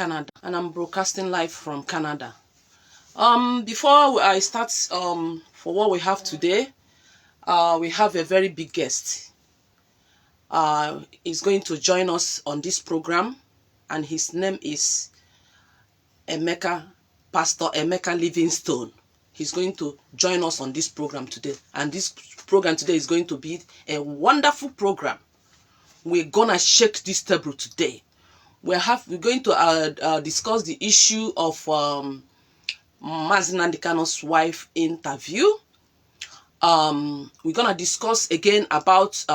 Canada, and I'm broadcasting live from Canada. Before I start for what we have today, we have a very big guest. He's going to join us on this program, and his name is Pastor Emeka Livingstone. He's going to join us on this program today, and this program today is going to be a wonderful program. We're gonna shake this table today. We're going to discuss the issue of Mazi Nnamdi Kanu's wife interview. We're gonna discuss again about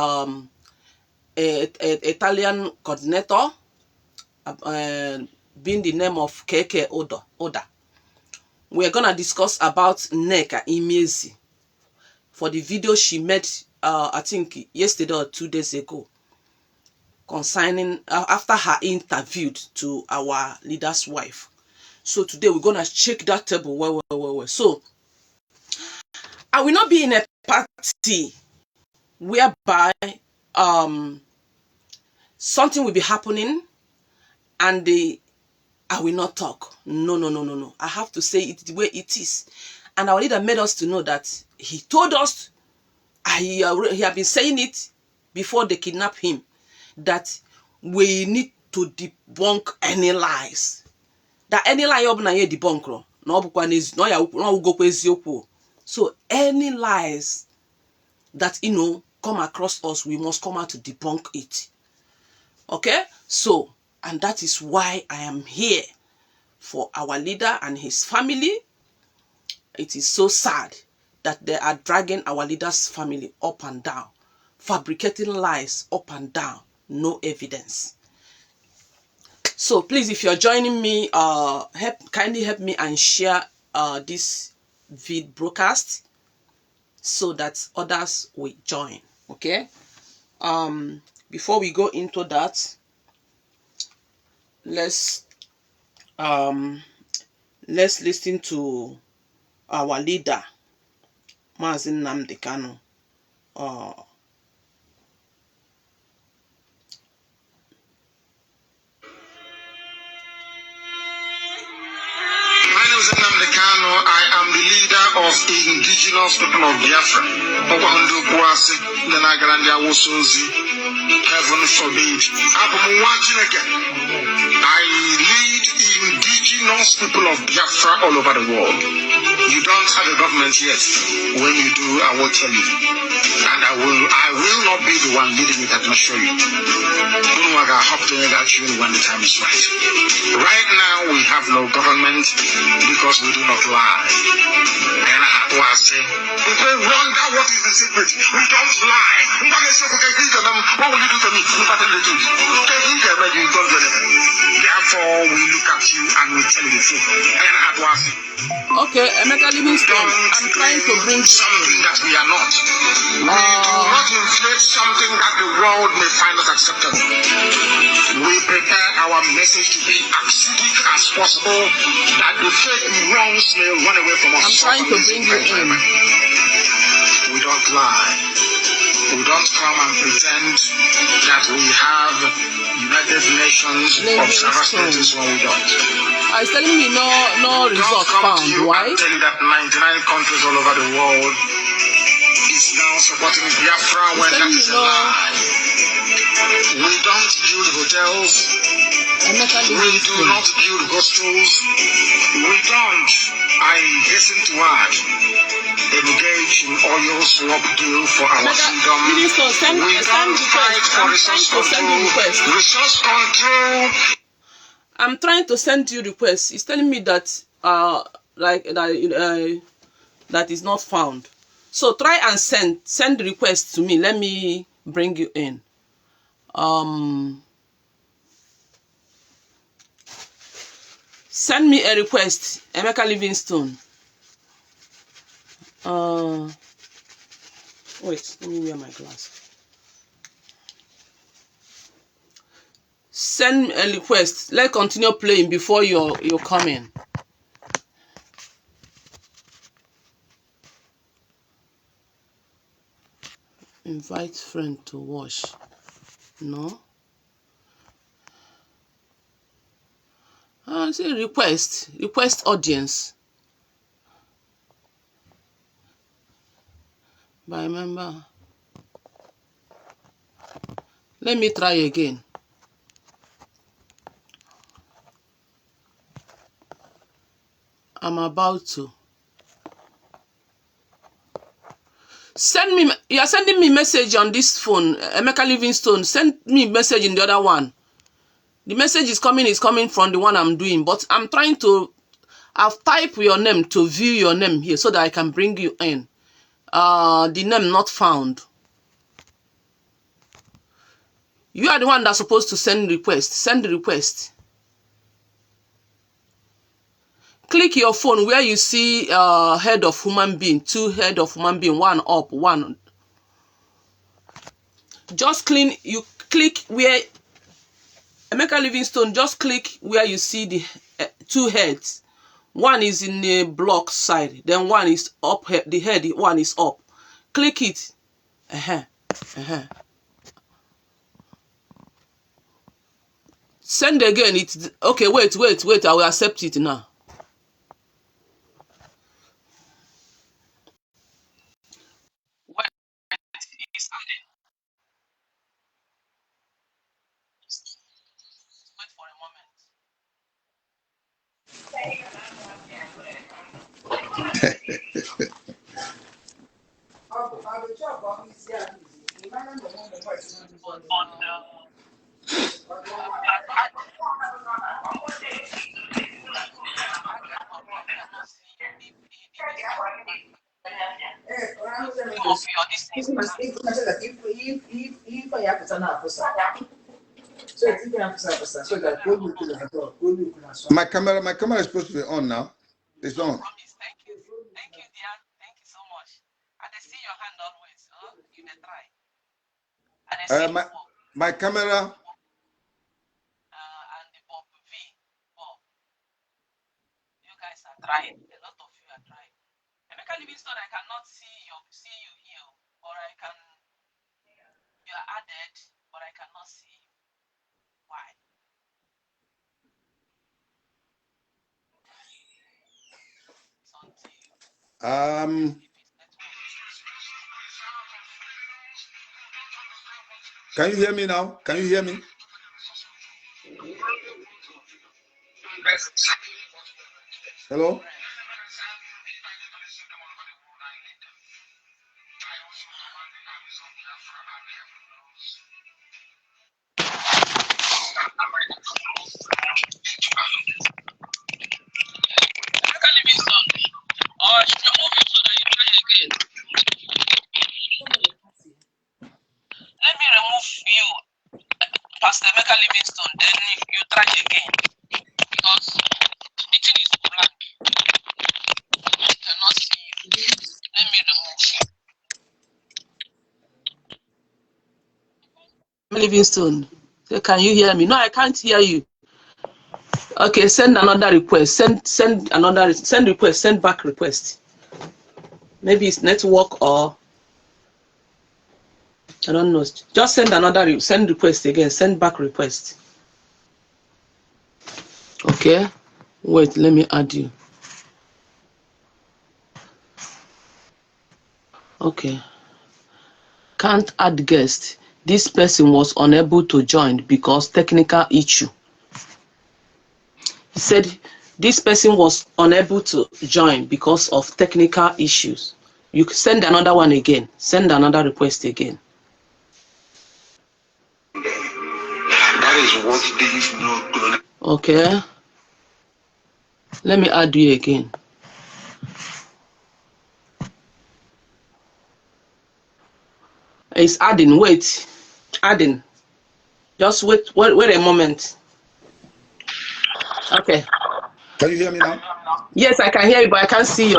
Italian coordinator being the name of Keke Oda. We're gonna discuss about Nneka Imezi for the video she made I think yesterday or 2 days ago concerning after her interview to our leader's wife. So today we're gonna shake that table well. So I will not be in a party whereby something will be happening and I will not talk. No. I have to say it the way it is. And our leader made us to know that he told us, he had been saying it before they kidnapped him, that we need to debunk any lies. That any lie you debunk. So any lies that come across us, we must come out to debunk it. Okay? So, and that is why I am here for our leader and his family. It is so sad that they are dragging our leader's family up and down, fabricating lies up and down, no evidence. So please, if you're joining me, kindly help me and share this vid broadcast so that others will join. Okay? Before we go into that, let's listen to our leader, Mazi Nnamdi Kanu. Nnamdi Kanu, I am the leader of the indigenous people of Biafra. Heaven forbid. I lead indigenous people of Biafra all over the world. You don't have a government yet. When you do, I will tell you. And I will not be the one leading it, I can assure you. I hope to that you when the time is right. Right now, we have no government because we do not lie. And I have to ask, people wonder what is the secret. We don't lie. What will you do to me? You don't do anything. Therefore, we look at you and we tell you the truth. And I have to ask, okay, Emeka Livingstone, I'm trying to bring something that we are not. We do not inflate something that the world may find us acceptable. We prepare our message to be as slick as possible, that the fake wrongs may run away from us. I'm trying to bring you in. We don't lie. We don't come and pretend that we have United Nations observer status when we don't. I was telling me no result found. Why? I tell you that 99 countries all over the world is now supporting Biafra when that is a lie. We don't build hotels. We do not build hostels. We don't, I hasten to add, engage in oil swap deal for our freedom. We don't fight for resource control. I'm trying to send you requests. It's telling me that that is not found. So try and send the request to me. Let me bring you in. Send me a request, Emeka Livingstone. Wait, let me wear my glass. Send a request. Let's continue playing before you come in. Invite friend to watch. No. Say request audience by member. Let me try again. I'm about to. You are sending me message on this phone, Emeka Livingstone. Send me message in the other one. The message is coming from the one I'm doing, but I'm trying to. I've typed your name to view your name here so that I can bring you in. The name not found. You are the one that's supposed to send request. Send the request. Click your phone where you see head of human being, 2 head of human being, 1 up, 1. Just you click where Emeka Livingstone, just click where you see the 2 heads. 1 is in the block side, then 1 is up, the head, 1 is up. Click it. Send again. It's okay. Wait. I will accept it now. Wait, it's adding. Wait for a moment. My camera is supposed to be on now. It's on. Thank you, dear. Thank you so much. I see your hand always. You may try. My camera. And the Bob V. Bob. You guys are trying. A lot of you are trying. Emeka Livingstone, I cannot see you here, or I can. You are added, but I cannot see you. Why? Can you hear me now? Can you hear me? Hello? Let me remove you, Pastor Emeka Livingstone, then you try again. Because the thing is blank. I cannot see you. Let me remove you. Livingstone, can you hear me? No, I can't hear you. Okay, send another request. Send request. Send back request. Maybe it's network or I don't know. Just send request again. Send back request. Okay. Wait, let me add you. Okay. Can't add guest. This person was unable to join because technical issue. He said this person was unable to join because of technical issues. You can send another one again. Send another request again. That is what these no. Okay. Let me add you again. It's adding. Wait. Adding. Just wait a moment. Okay. Can you hear me now? Yes, I can hear you, but I can't see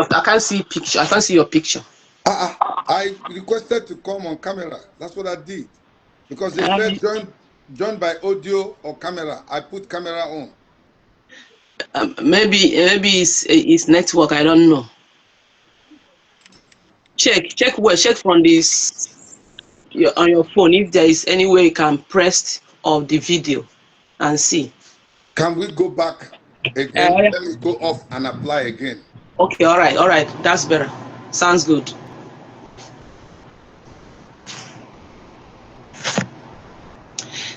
picture. I can't see your picture. I requested to come on camera. That's what I did. Because they said join by audio or camera. I put camera on. Maybe it's network. I don't know. Check from this on your phone if there is any way you can press of the video and see. Can we go back Again, let me go off and apply again. Okay, all right. That's better. Sounds good.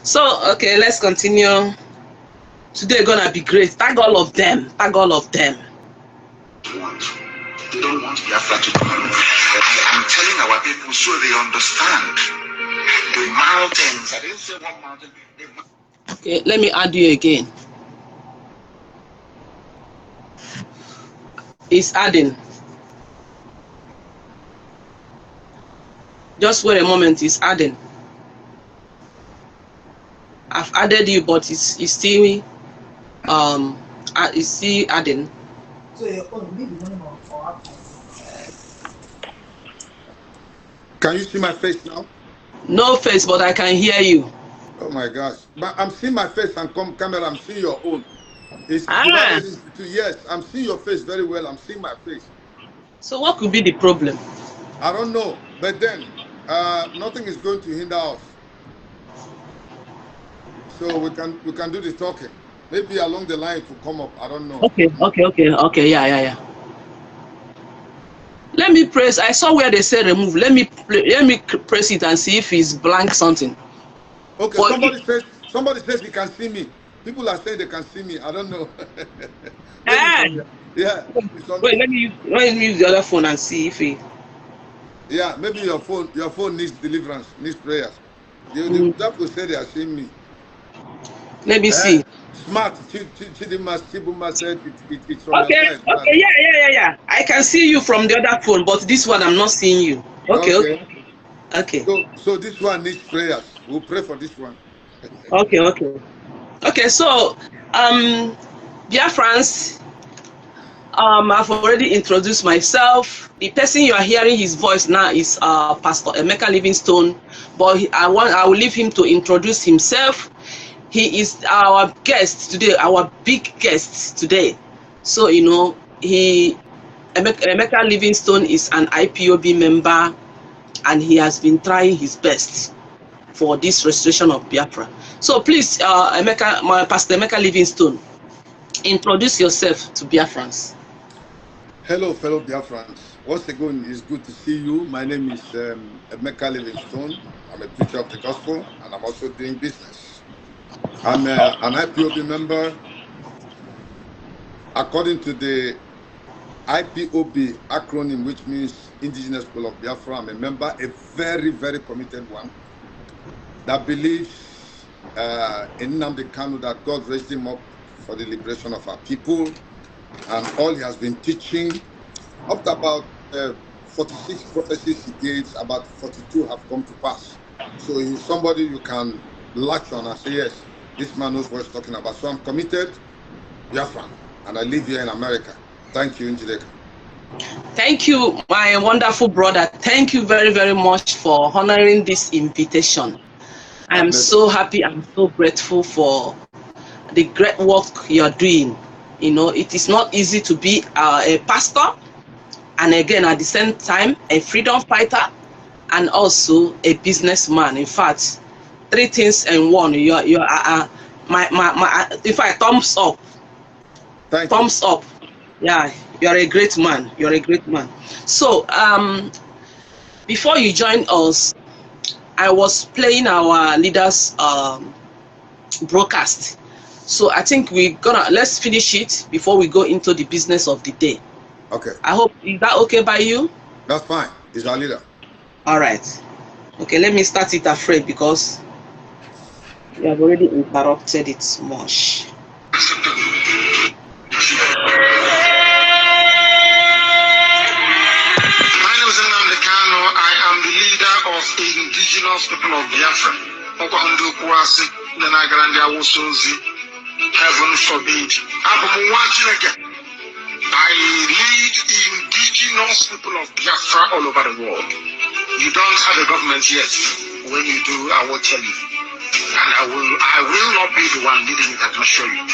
So, okay, let's continue. Today gonna be great. Tag all of them. Tag all of them. They don't want Biafra to come. I'm telling our people so they understand the mountains. I didn't say one mountain. Okay, let me add you again. It's adding. Just wait a moment, it's adding. I've added you, but it's still adding. Can you see my face now? No face, but I can hear you. Oh my gosh. But I'm seeing my face and camera, I'm seeing your own. It's yes, I'm seeing your face very well. I'm seeing my face. So what could be the problem? I don't know. But then nothing is going to hinder us. So we can do the talking. Maybe along the line to come up. I don't know. Okay. Yeah. Let me press. I saw where they say remove. Let me press it and see if it's blank something. Okay. Somebody says he can see me. People are saying they can see me. I don't know. Yeah. Wait, let me use the other phone and see if it. Yeah, maybe your phone needs deliverance, needs prayers. That will say they are seeing me. Let me see. Smart. Chibuma said it's from okay. your side. Okay. Yeah. I can see you from the other phone, but this one I'm not seeing you. Okay. So this one needs prayers. We'll pray for this one. Okay. So, Biafrans, I've already introduced myself. The person you are hearing his voice now is Pastor Emeka Livingstone, but I will leave him to introduce himself. He is our guest today, our big guest today. So, Emeka Livingstone is an IPOB member, and he has been trying his best for this restoration of Biafra. So please, Pastor Emeka Livingstone, introduce yourself to Biafrans. Hello, fellow Biafrans. Once again, it's good to see you. My name is Emeka Livingstone. I'm a preacher of the gospel, and I'm also doing business. I'm an IPOB member. According to the IPOB acronym, which means Indigenous People of Biafra, I'm a member, a very, very committed one, that believes in Nnamdi Kanu, that God raised him up for the liberation of our people, and all he has been teaching. Up to about 46 prophecies he gave, about 42 have come to pass. So he's somebody you can latch on and say, yes, this man knows what he's talking about. So I'm committed, Biafran, and I live here in America. Thank you, Njideka. Thank you, my wonderful brother. Thank you very, very much for honoring this invitation. I'm so happy. I'm so grateful for the great work you're doing. It is not easy to be a pastor, and again, at the same time, a freedom fighter, and also a businessman. In fact, three things in one. You're in fact, thumbs up. Thumbs up. Yeah, you're a great man. You're a great man. So, before you joined us, I was playing our leaders' broadcast. So I think let's finish it before we go into the business of the day. Okay. I hope, is that okay by you? That's fine. It's our leader. All right. Okay, let me start it afraid because you have already interrupted it much. I am the leader of Indigenous People of Biafra. Heaven forbid. I lead Indigenous People of Biafra all over the world. You don't have a government yet. When you do, I will tell you. And I will not be the one leading it, I can assure you.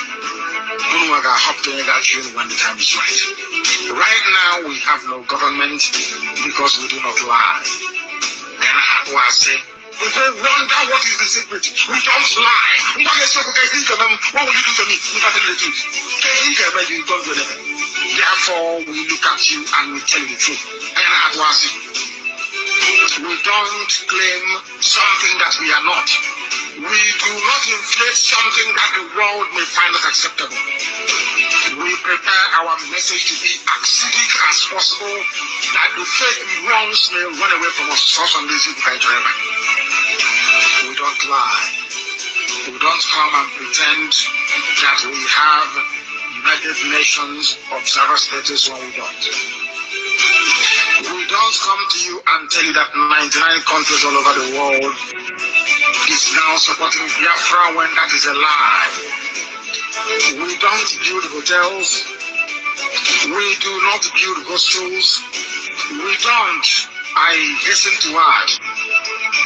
When the time is right. Right now, we have no government because we do not lie. And I say, If they wonder what is the secret, we don't lie. What will you do to me? You can't tell the truth. You don't do anything. Therefore, we look at you and we tell you the truth. We don't claim something that we are not. We do not inflate something that the world may find us acceptable. We prepare our message to be as acidic as possible, that the fake ones may run away from us. We don't lie. We don't come and pretend that we have United Nations observer status when we don't. We don't come to you and tell you that 99 countries all over the world is now supporting Biafra when that is a lie. We don't build hotels. We do not build hostels. We don't, I hasten to add,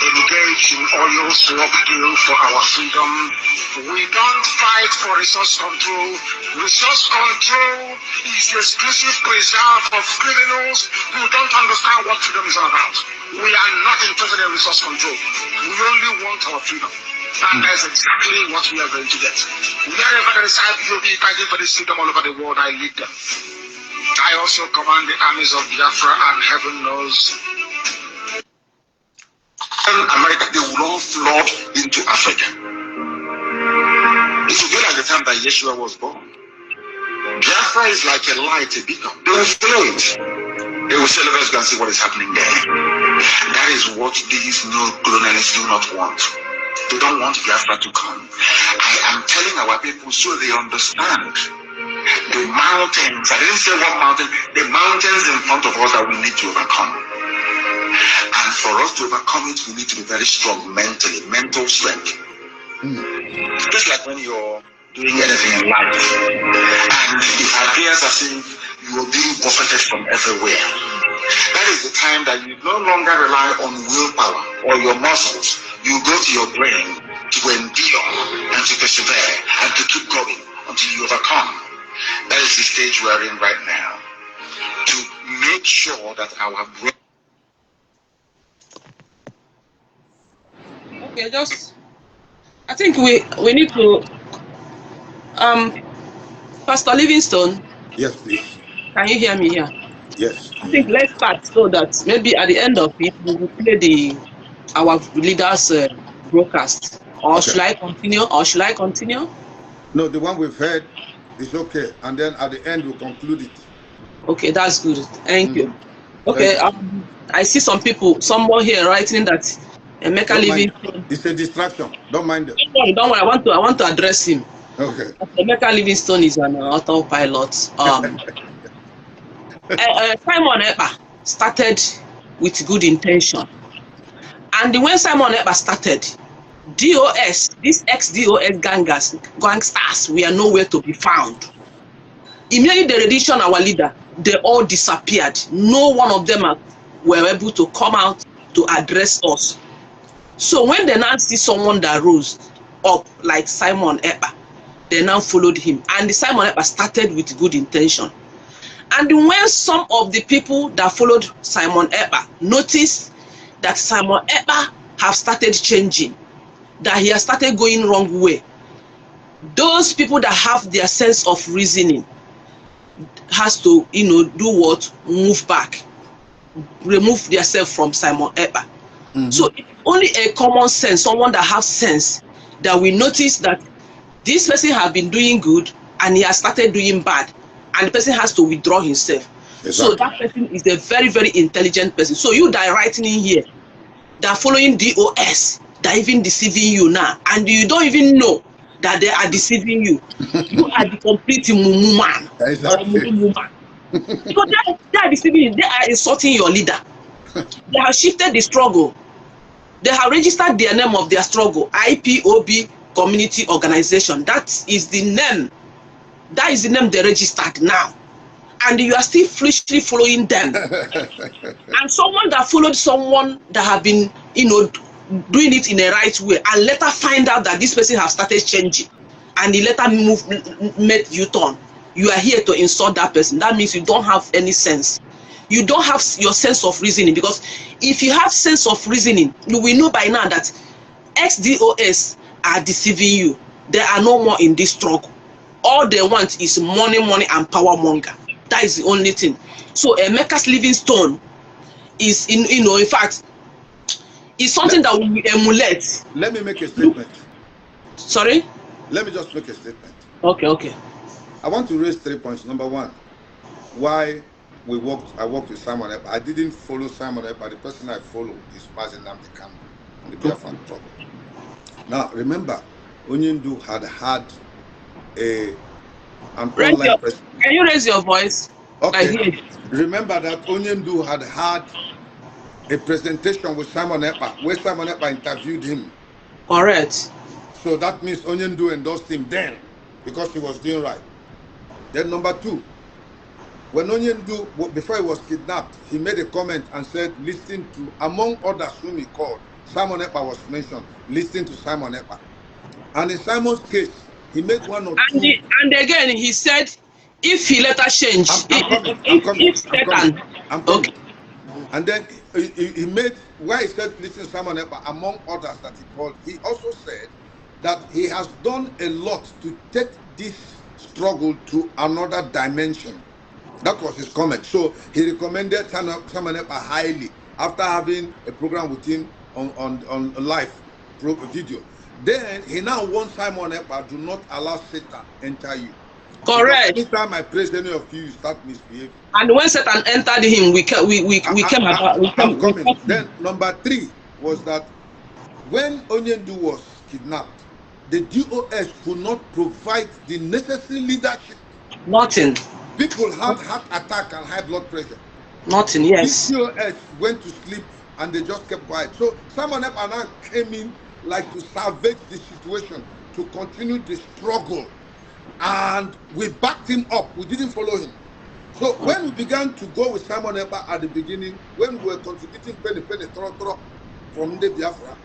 engage in oil swap deal for our freedom. We don't fight for resource control. Resource control is the exclusive preserve of criminals who don't understand what freedom is all about. We are not interested in resource control. We only want our freedom. And that's exactly what we are going to get. Wherever there is IPOB fighting for this freedom all over the world, I lead them. I also command the armies of Biafra, and heaven knows America, they will all flood into Africa. It will be like the time that Yeshua was born. Biafra is like a light, a beacon. They will follow it. They will say, let's go and see what is happening there. That is what these neo-colonialists do not want. They don't want Biafra to come. I am telling our people so they understand. The mountains, I didn't say one mountain, the mountains in front of us that we need to overcome. And for us to overcome it, we need to be very strong mentally, mental strength. Just like when you're doing anything in life, and it appears as if you are being buffeted from everywhere. That is the time that you no longer rely on willpower or your muscles. You go to your brain to endure and to persevere and to keep going until you overcome. That is the stage we are in right now. To make sure that our brain. Okay, I think we need to Pastor Livingstone. Yes, please. Can you hear me here? Yes. I think let's start so that maybe at the end of it we will play our leaders broadcast. Or Okay. Should I continue? No, the one we've heard is okay, and then at the end we'll conclude it. Okay, that's good. Thank you. Okay, I see someone here writing that Emeka Don't mind. Livingstone. It's a distraction. Don't mind it. Don't worry. I want to address him. Okay. Emeka Livingstone is an autopilot. Simon Ekpa started with good intention, and when Simon Ekpa started, DOS, these ex-DOS gangsters were nowhere to be found. Immediately they renditioned our leader, they all disappeared. No one of them were able to come out to address us. So when they now see someone that rose up like Simon Ekpa, they now followed him. And the Simon Ekpa started with good intention. And when some of the people that followed Simon Ekpa noticed that Simon Ekpa have started changing, that he has started going wrong way, those people that have their sense of reasoning has to, do what? Move back, remove themselves from Simon Ekpa. So it's only a common sense, someone that has sense, that we notice that this person has been doing good and he has started doing bad, and the person has to withdraw himself. Exactly. So that person is a very, very intelligent person. So you that are writing in here, that are following DOS, that are even deceiving you now, and you don't even know that they are deceiving you. You are the complete mumu man. Exactly. Mumu man. So they are deceiving you. They are insulting your leader. They have shifted the struggle. They have registered their name of their struggle, IPOB Community Organization. That is the name. That is the name they registered now. And you are still foolishly following them. And someone that followed someone that have been, doing it in a right way, and later find out that this person has started changing, and he later made U-turn. You are here to insult that person. That means you don't have any sense. you don't have your sense of reasoning, because if you have sense of reasoning, you will know by now that ex-DOS are deceiving you. They are no more in this struggle. All they want is money and power monger. That is the only thing. So Emeka's Livingstone is in fact, is something that we emulate. Let me make a statement. Sorry? Let me just make a statement. Okay. I want to raise 3 points. Number one, why I worked with Simon Ekpa. I didn't follow Simon Ekpa. The person I follow is Mazi Nnamdi Kanu, the Biafran trouble. Now, remember, Onyendu had an online presentation. Can you raise your voice? Okay. Remember that Onyendu had a presentation with Simon Ekpa, where Simon Ekpa interviewed him. Correct. So that means Onyendu endorsed him then, because he was doing right. Then number two, when Onyendu, before he was kidnapped, he made a comment and said, listen to, among others whom he called, Simon Ekpa was mentioned, listen to Simon Ekpa. And in Simon's case, he made one or two. And again, he said, if he later changed, I'm coming. Okay. And then he made, why he said, listen to Simon Ekpa, among others that he called, he also said that he has done a lot to take this struggle to another dimension. That was his comment. So he recommended Simon Ekpa highly after having a program with him on live video. Then he now wants Simon Ekpa do not allow Satan enter you. Correct. Because anytime I praise any of you, you start misbehaving. And when Satan entered him, we came coming. Then number three was that when Onyendu was kidnapped, the DOS could not provide the necessary leadership. Nothing. People had heart attack and high blood pressure. Nothing, yes. The DOS went to sleep and they just kept quiet. So Simon Ekpa now came in like to salvage the situation, to continue the struggle. And we backed him up. We didn't follow him. So when we began to go with Simon Ekpa at the beginning, when we were contributing penny from the Biafra,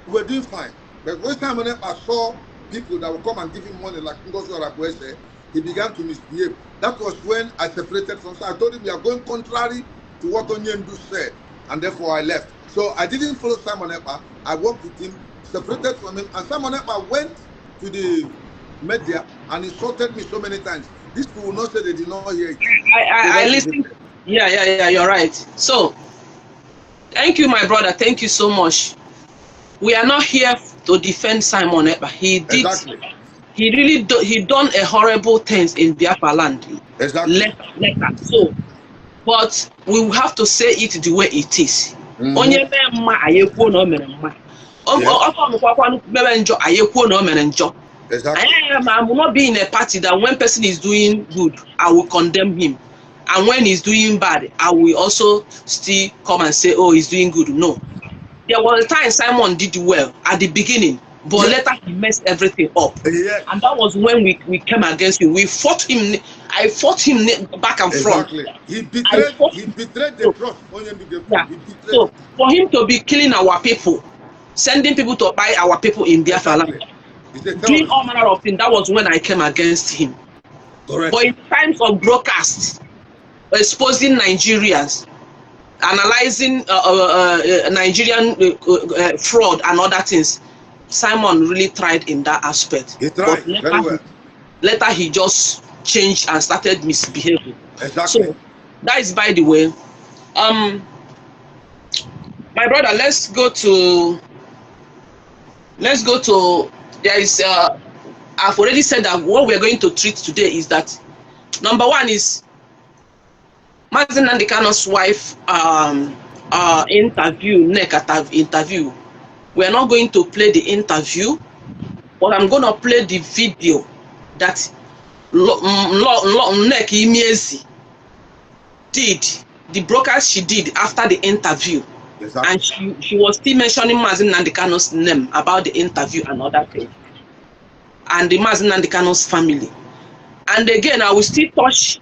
we were doing fine. But when Simon Ekpa saw people that would come and give him money, like Ngozi Orakwe, he began to misbehave. That was when I separated from him. I told him, we are going contrary to what Onyendu said, and therefore I left. So I didn't follow Simon Ekpa. I worked with him, separated from him, and Simon Ekpa went to the media and insulted me so many times. These people will not say they did not hear it. I listened. Yeah, you're right. So, thank you, my brother. Thank you so much. We are not here to defend Simon Ekpa. He did. Exactly. He really he done a horrible things in Biafra land. Exactly. Later. So, but we will have to say it the way it is. Exactly. I will not be in a party that when person is doing good, I will condemn him. And when he's doing bad, I will also still come and say, oh, he's doing good. No. There was a time Simon did well at the beginning, but later he messed everything up. And that was when we came against him. We fought him. I fought him back and front. He betrayed the trust. So for him to be killing our people, sending people to buy our people in Biafra land, doing all manner of things, that was when I came against him. Correct. But in times of broadcast, exposing Nigerians, analyzing Nigerian fraud and other things, Simon really tried in that aspect. He tried very well. Later he just changed and started misbehaving. Exactly. So that is by the way. My brother, let's go to there is I've already said that what we're going to treat today is that number one is Mazi Nnamdi Kanu's wife interview. We're not going to play the interview, but I'm going to play the video that Nneka Imiezi did, the broadcast she did after the interview. Exactly. And she was still mentioning Mazi Nnamdi Kanu's name about the interview and other things, and the Mazi Nnamdi Kanu's family. And again, I will still touch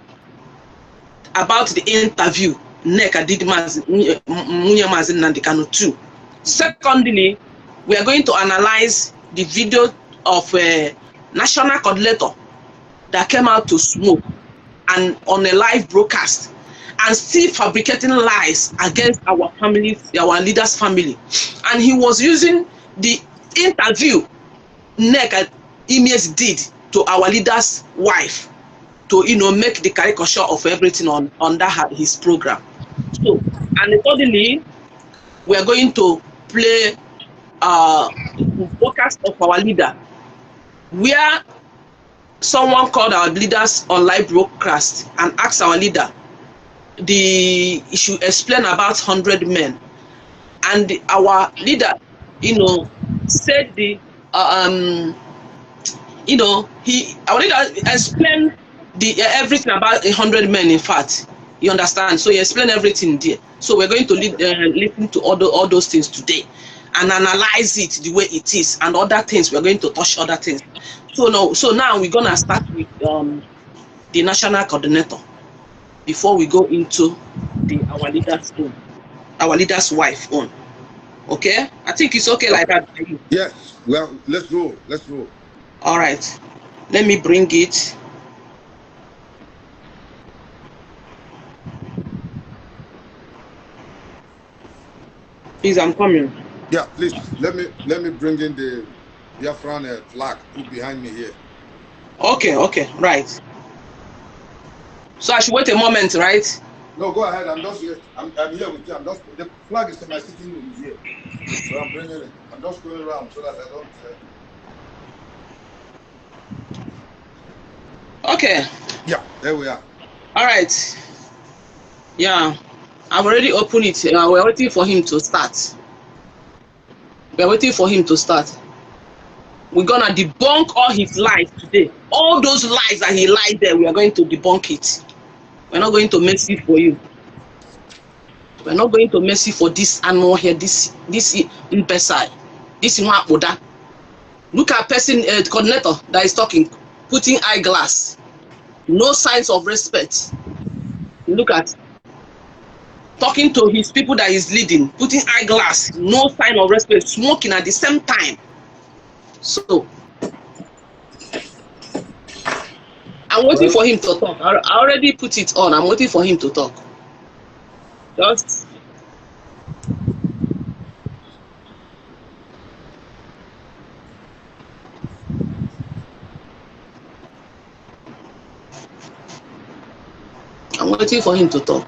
about the interview Nneka did Mazi Nnamdi Kanu too. Secondly, we are going to analyze the video of a national coordinator that came out to smoke and on a live broadcast, and still fabricating lies against our family, our leader's family. And he was using the interview Nneka Imies did to our leader's wife to, you know, make the caricature of everything on under his program. So, and accordingly, we are going to play broadcast of our leader, where someone called our leaders on live broadcast and asked our leader he should explain about 100 men, and our leader, you know, said you know, our leader explained everything about 100 men. In fact, you understand. So he explained everything there. So we're going to listen to all those things today and analyze it the way it is, and other things we're going to touch other things. So now we're gonna start with the national coordinator before we go into our leader's wife own. Okay, I think it's okay like that. Yes. Well, let's roll. Let's roll. All right, let me bring it. Please, I'm coming. Yeah, please let me bring in the Biafran flag put behind me here. Okay, right. So I should wait a moment, right? No, go ahead. I'm just here. I'm here with you. The flag is in my sitting room here. So I'm bringing it. I'm just going around so that I don't. Okay. Yeah, there we are. All right. Yeah, I've already opened it. We're waiting for him to start. We're gonna debunk all his lies today. All those lies that he lied there, we are going to debunk it. We're not going to mess it for you. We're not going to mess it for this animal here, this imbecile, this Nwapoda. Look at person coordinator that is talking, putting eyeglass, no signs of respect. Look at talking to his people that he's leading, putting eyeglass, no sign of respect, smoking at the same time. So I'm waiting for him to talk. I already put it on. I'm waiting for him to talk. Just I'm waiting for him to talk.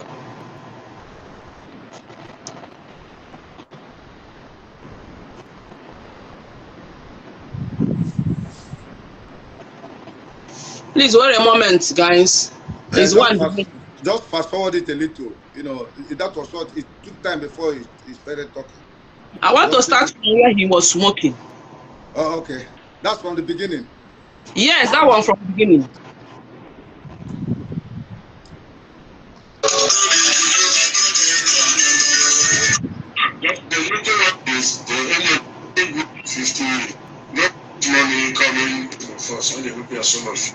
Please wait a moment, guys. There's just fast forward it a little. You know, that was what it took time before he started talking. I want to start from where he was smoking. Oh, okay. That's from the beginning. Yes, that one from the beginning. Money coming for some of the people are so much.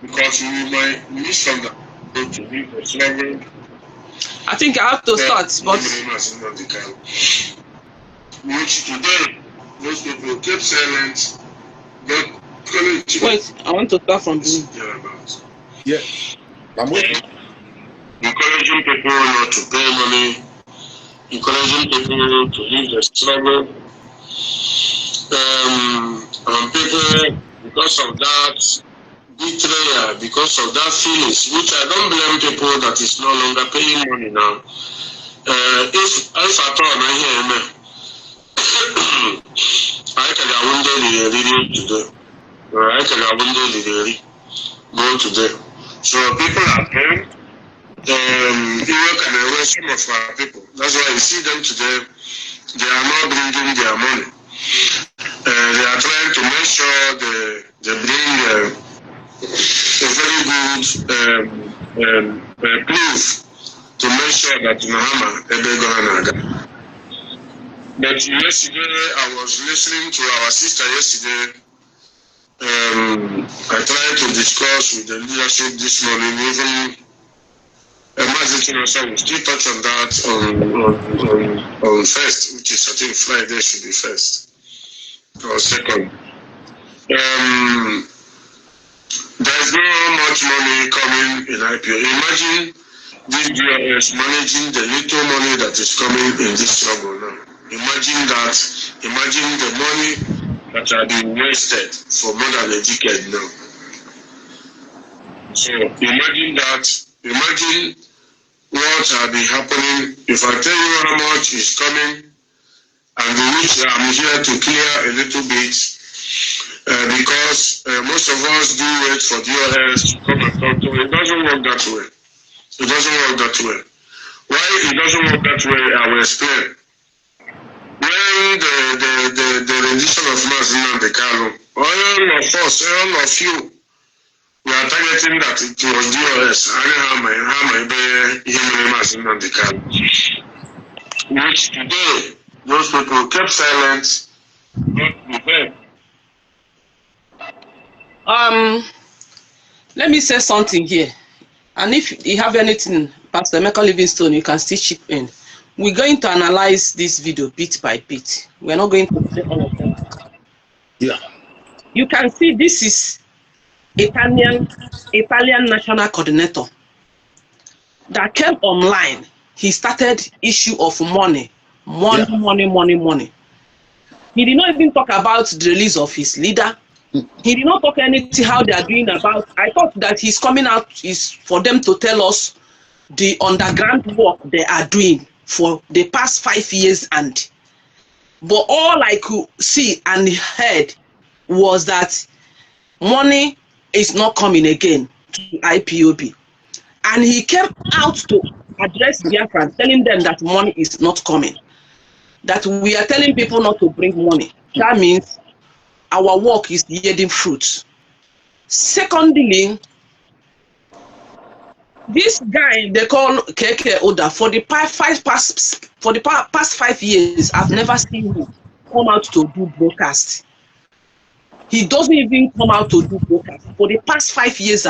Because we might miss from the I think I have to start, but which today most people keep silent. But wait, I want to start from the Yes. I'm waiting. Encouraging people not to pay money, encouraging people to leave the struggle. And people, because of that betrayal, because of that feelings, which I don't blame people that is no longer paying money now. If at all I hear me, I can have one day the today. I can have one day the go today. So people are paying. Europe can arrest some of our people. That's why you see them today. They are not bringing their money. They are trying to make sure they bring a very good proof to make sure that Mahama Ebegoranaga. But yesterday I was listening to our sister yesterday. I tried to discuss with the leadership this morning, even we still touch on that on first, which is I think Friday should be first or second. There's no much much money coming in IPO. Imagine this DRS managing the little money that is coming in this struggle now. Imagine that. Imagine the money that are being wasted for more than a decade now. So imagine that. Imagine what will be happening if I tell you how much is coming, and which I'm here to clear a little bit, because most of us do wait for DRS to come and talk to. It doesn't work that way. It doesn't work that way. Why it doesn't work that way, I will explain. When the rendition of Mazi Nnamdi Kanu, all of us, all of you, we are targeting that it was DRS, which today, those people kept silent, not prepared. Let me say something here. And if you have anything, Pastor Emeka Livingstone, you can still chip in. We're going to analyze this video bit by bit. We're not going to say all of them. Yeah. You can see this is Italian national coordinator that came online. He started issue of money. He did not even talk about the release of his leader. He did not talk anything how they are doing about. I thought that he's coming out is for them to tell us the underground work they are doing for the past 5 years, but all I could see and heard was that money is not coming again to IPOB, and he came out to address Biafra, telling them that money is not coming, that we are telling people not to bring money. That means our work is yielding fruits. Secondly, this guy they call KK Oda, for the past 5 years, I've never seen him come out to do broadcast. He doesn't even come out to do broadcast for the past 5 years,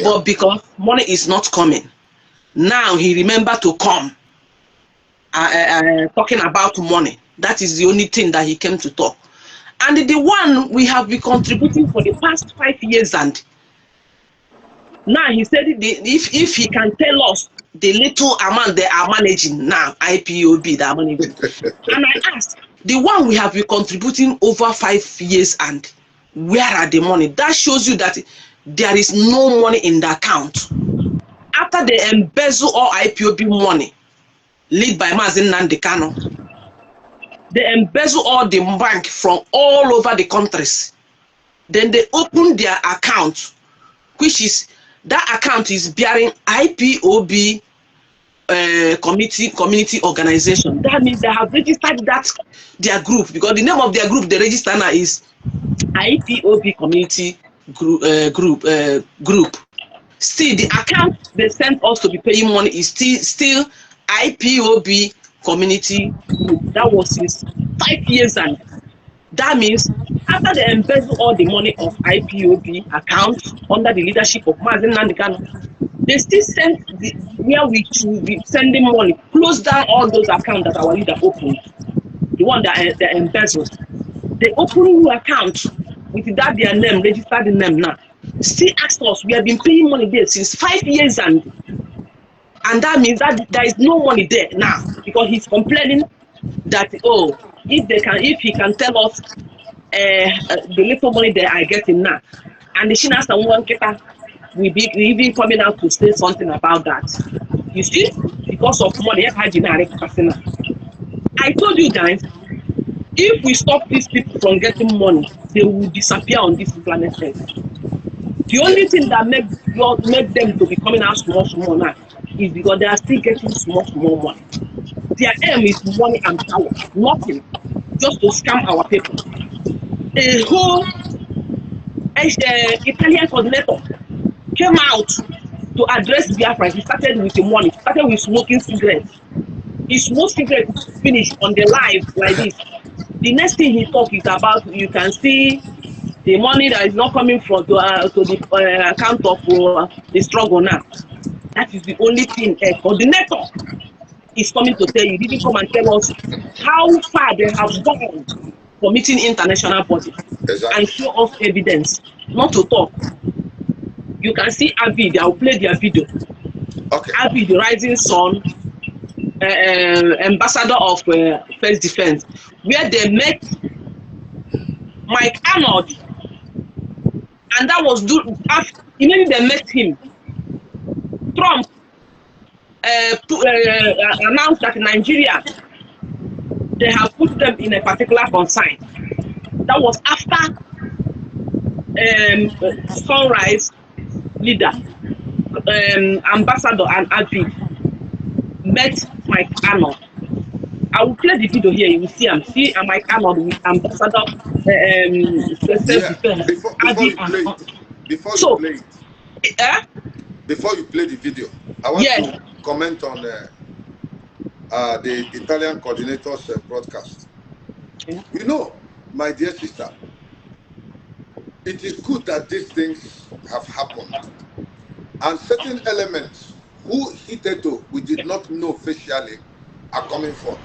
but because money is not coming, now he remembered to come talking about money. That is the only thing that he came to talk. And the one we have been contributing for the past 5 years, and now he said if he can tell us the little amount they are managing now, IPOB they are managing. And I asked, the one we have been contributing over 5 years, and where are the money? That shows you that there is no money in the account. After they embezzle all IPOB money, led by Mazi Nnamdi Kanu, they embezzle all the bank from all over the countries. Then they open their account, which is, that account is bearing IPOB community organization. That means they have registered that their group, because the name of their group they register now is IPOB community group. Still, the account they sent us to be paying money is still IPOB community group. That was since 5 years, and that means after they embezzle all the money of IPOB accounts under the leadership of Mazi Nnamdi Kanu, they still send where we should be sending money, close down all those accounts that our leader opened, the one that they embezzled. They open new accounts with that their name, registered the name now. Still ask us, we have been paying money there since 5 years, and that means that there is no money there now, because he's complaining that, oh, if he can tell us the little money they are getting now, and the Shina someone will be even coming out to say something about that. You see, because of money, I told you guys, if we stop these people from getting money, they will disappear on this planet Earth. The only thing that make them to be coming out small now is because they are still getting small money. Their aim is money and power, nothing, just to scam our people. A whole Italian coordinator came out to address Biafra. He started with the money, started with smoking cigarettes. He smoked cigarettes, finished on the live like this. The next thing he talked is about, you can see the money that is not coming from to the account of the struggle now. That is the only thing a coordinator is coming to tell you. He didn't come and tell us how far they have gone for meeting international bodies, exactly, and show us evidence, not to talk. You can see Avid. I'll play their video. Okay. Avid, the rising sun, ambassador of First Defense, where they met Mike Arnold, and that was immediately they met him. Trump announced that in Nigeria they have put them in a particular consign. That was after Sunrise leader, ambassador and Avid met Mike Arnold. I will play the video here. You will see him. See Mike Arnold with ambassador self-defense. Before So, you play the video, I want to comment on the Italian coordinator's broadcast. Yeah. You know, my dear sister, it is good that these things have happened, and certain elements who hitherto we did not know facially are coming forth.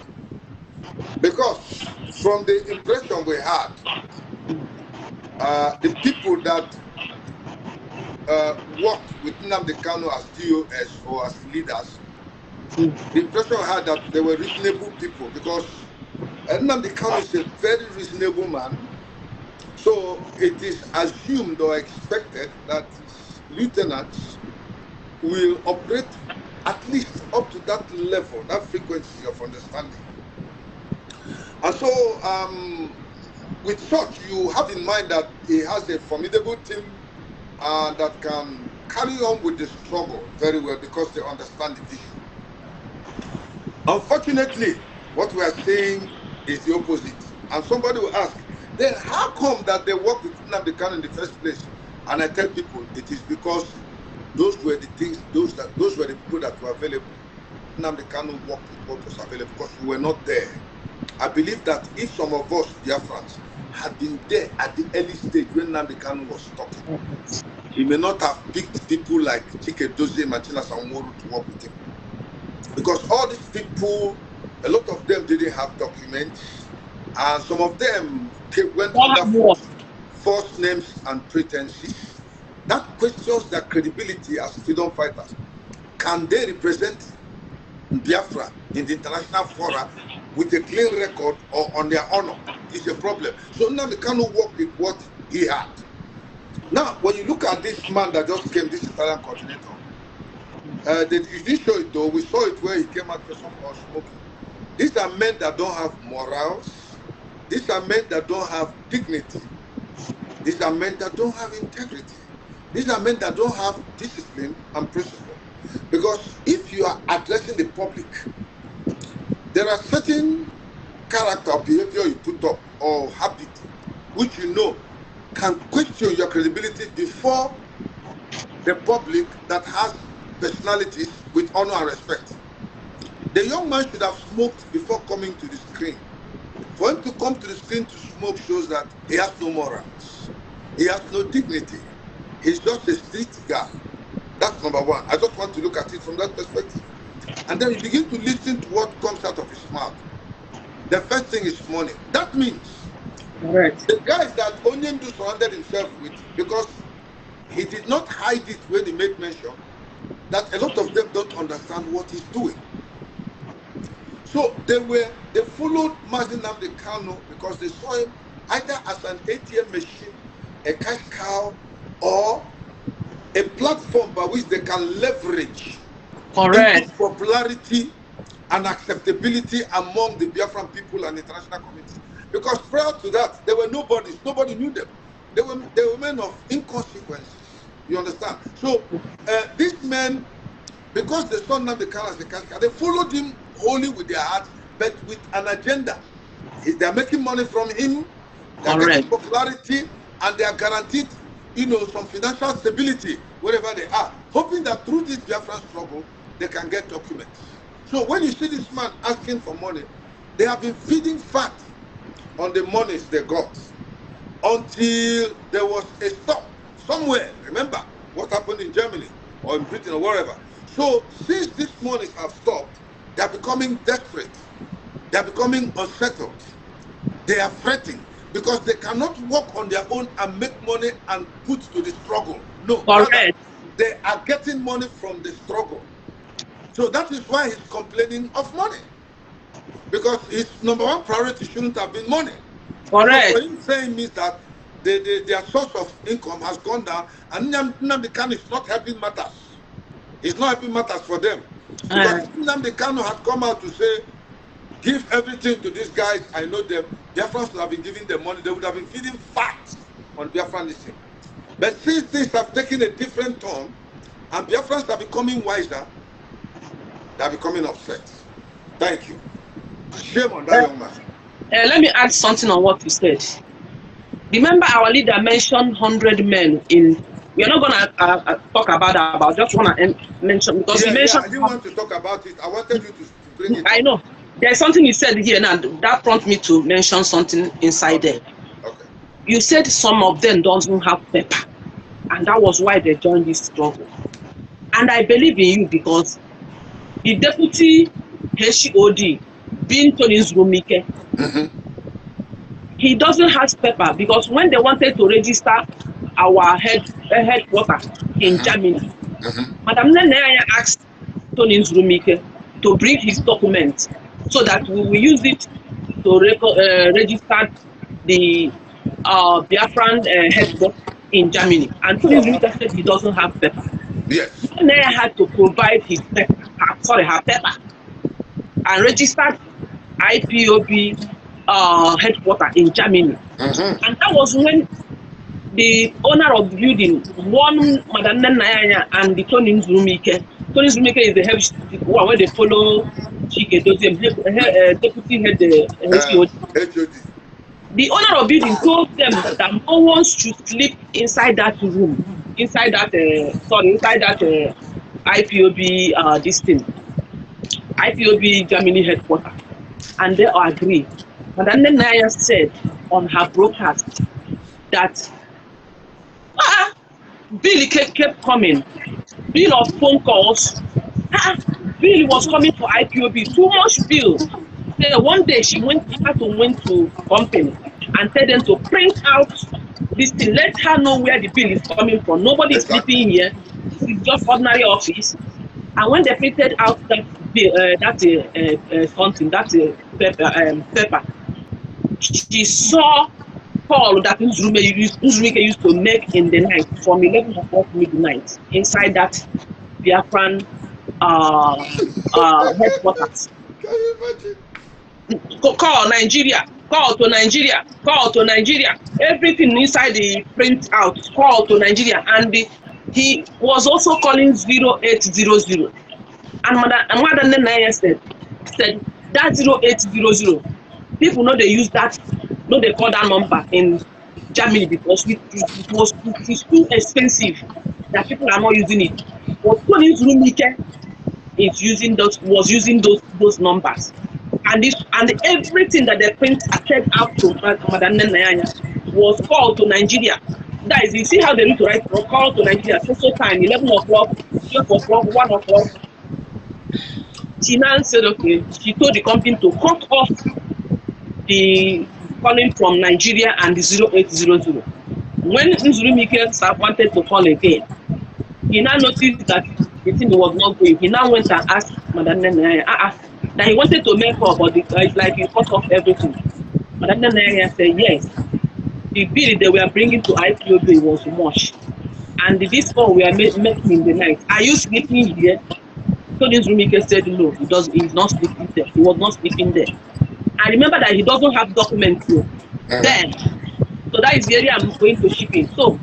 Because from the impression we had, the people that worked with Nnamdi Kanu as DOS or as leaders, the impression I had that they were reasonable people, because Nnamdi Kanu is a very reasonable man. So it is assumed or expected that lieutenants will operate at least up to that level, that frequency of understanding. And so, with such, you have in mind that he has a formidable team that can carry on with the struggle very well because they understand the vision. Unfortunately, what we are saying is the opposite. And somebody will ask, then how come that they work with Nnamdi Kanu in the first place? And I tell people, it is because those were the things, those were the people that were available. Nnamdi Kanu worked with what was available because we were not there. I believe that if some of us, Biafrans, had been there at the early stage when Nnamdi Kanu was talking, he may not have picked people like Chike Dozie, Machina Sanworu to work with him. Because all these people, a lot of them didn't have documents, and some of them went under false names and pretenses. That questions their credibility as freedom fighters. Can they represent Biafra in the international fora with a clean record or on their honor? Is a problem. So now they cannot work with what he had. Now, when you look at this man that just came, this Italian coordinator, they didn't show it though. We saw it where he came out first of all smoking. These are men that don't have morals. These are men that don't have dignity. These are men that don't have integrity. These are men that don't have discipline and principle. Because if you are addressing the public, there are certain character or behavior you put up or habit which you know can question your credibility before the public that has personalities with honor and respect. The young man should have smoked before coming to the screen. For him to come to the screen to smoke shows that he has no morals. He has no dignity. He's just a street guy. That's number one. I just want to look at it from that perspective. And then you begin to listen to what comes out of his mouth. The first thing is money. That means the guys that Onyendu surrounded himself with, because he did not hide it when he made mention, that a lot of them don't understand what he's doing. So they followed Mazi Nnamdi Kanu because they saw him either as an ATM machine, a cash cow, or a platform by which they can leverage popularity and acceptability among the Biafran people and international community. Because prior to that, there were nobodies. Nobody knew them. They were men of inconsequences. You understand? So these men, because they saw Nnamdi Kanu as a cash cow, they followed him wholly with their hearts, but with an agenda. They are making money from him, they are getting popularity, and they are guaranteed, some financial stability wherever they are, hoping that through this Biafran struggle, they can get documents. So when you see this man asking for money, they have been feeding fat on the monies they got until there was a stop somewhere. Remember what happened in Germany or in Britain or wherever. So since these monies have stopped, they are becoming desperate. They are becoming unsettled. They are fretting. because they cannot work on their own and make money and put to the struggle. No, Correct. rather, they are getting money from the struggle. So that is why he's complaining of money. Because his number one priority shouldn't have been money. Correct. So what he's saying means that their source of income has gone down, and Nnamdi Kanu is not helping matters. It's not helping matters for them. Because Nnamdi Kanu had come out to say, give everything to these guys, I know them. Biafrans would have been giving them money, they would have been feeding fat on Biafranism. But since things have taken a different turn, and Biafrans are becoming wiser, they are becoming upset. Thank you. Shame on that young man. Let me add something on what you said. Remember, our leader mentioned 100 men in. We are not going to talk about that. I just want to mention because he mentioned. I didn't want to talk about it. I wanted you to bring it. I know. There's something you said here now that prompted me to mention something inside there. Okay. You said some of them don't have paper, and that was why they joined this struggle. And I believe in you because the deputy HOD, being Tony Zurumike, he doesn't have paper because when they wanted to register our headquarters in Germany, Madam Nenaya asked Tony Zurumike to bring his documents so that we will use it to register the Biafran headquarters in Germany. And Tony Zurumike said he doesn't have paper. Yes. Nenaya had to provide his paper, her paper, and registered IPOB headquarters in Germany. And that was when the owner of the building won Madam Nenaya and the Tony Zurumike. Tony Zurumike is the head one where they follow Chike Doziem, deputy head HOD. The owner of the building told them that no one should sleep inside that room, inside that IPOB this thing, IPOB Germany headquarters, and they all agree. Madam Nenaya said on her broadcast that Billy kept coming. Bill of phone calls. Bill was coming for IPOB. Too much bill. So one day she had to went to company and tell them to print out this thing. Let her know where the bill is coming from. Nobody is sleeping here. This is just ordinary office. And when they printed out that bill, paper, she saw call that Nzurumike used to make in the night from 11 o'clock midnight inside that Biafran headquarters. Can you imagine? Call Nigeria, call to Nigeria, call to Nigeria. Everything inside the print out, call to Nigeria. And he was also calling 0800. And Madam Nenaya said that 0800, people know they use that. No, they call that number in Germany because it's too expensive that people are not using it. But Tony Zurumike was using those numbers, and everything that they printed out to Madam Nenaya was called to Nigeria. That is, you see how they need to write call to Nigeria. So time 11 o'clock, 12 o'clock, 1 o'clock. She now said, okay. She told the company to cut off the calling from Nigeria and the 0800. When Nzurumike wanted to call again, he now noticed that the thing was not going. He now went and asked Madam Nenaya that he wanted to make up, but it's like he cut off everything. Madam Nenaya said yes. The bill they were bringing to IPOB was much, and this call we are making in the night. Are you sleeping here? So Nzurumike said no. He's not sleeping there. He was not sleeping there. And remember that he doesn't have documents then. So that is the area I'm going to ship in. So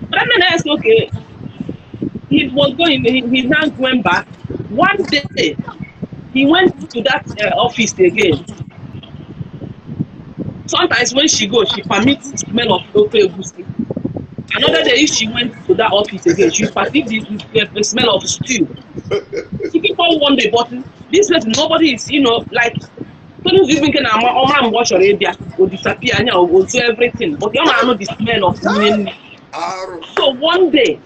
Madam Nenaya said, okay, he was going, he's now going back. One day, he went to that office again. Sometimes when she goes, she permits the smell of Ofe Egusi. Another day, if she went to that office again, she perceived the smell of stew. She keep on one day, but this place, nobody is, like, Tony Zurumike na Oma watch Arabia will disappear and will do everything. But you don't know the smell of meaning. So one day,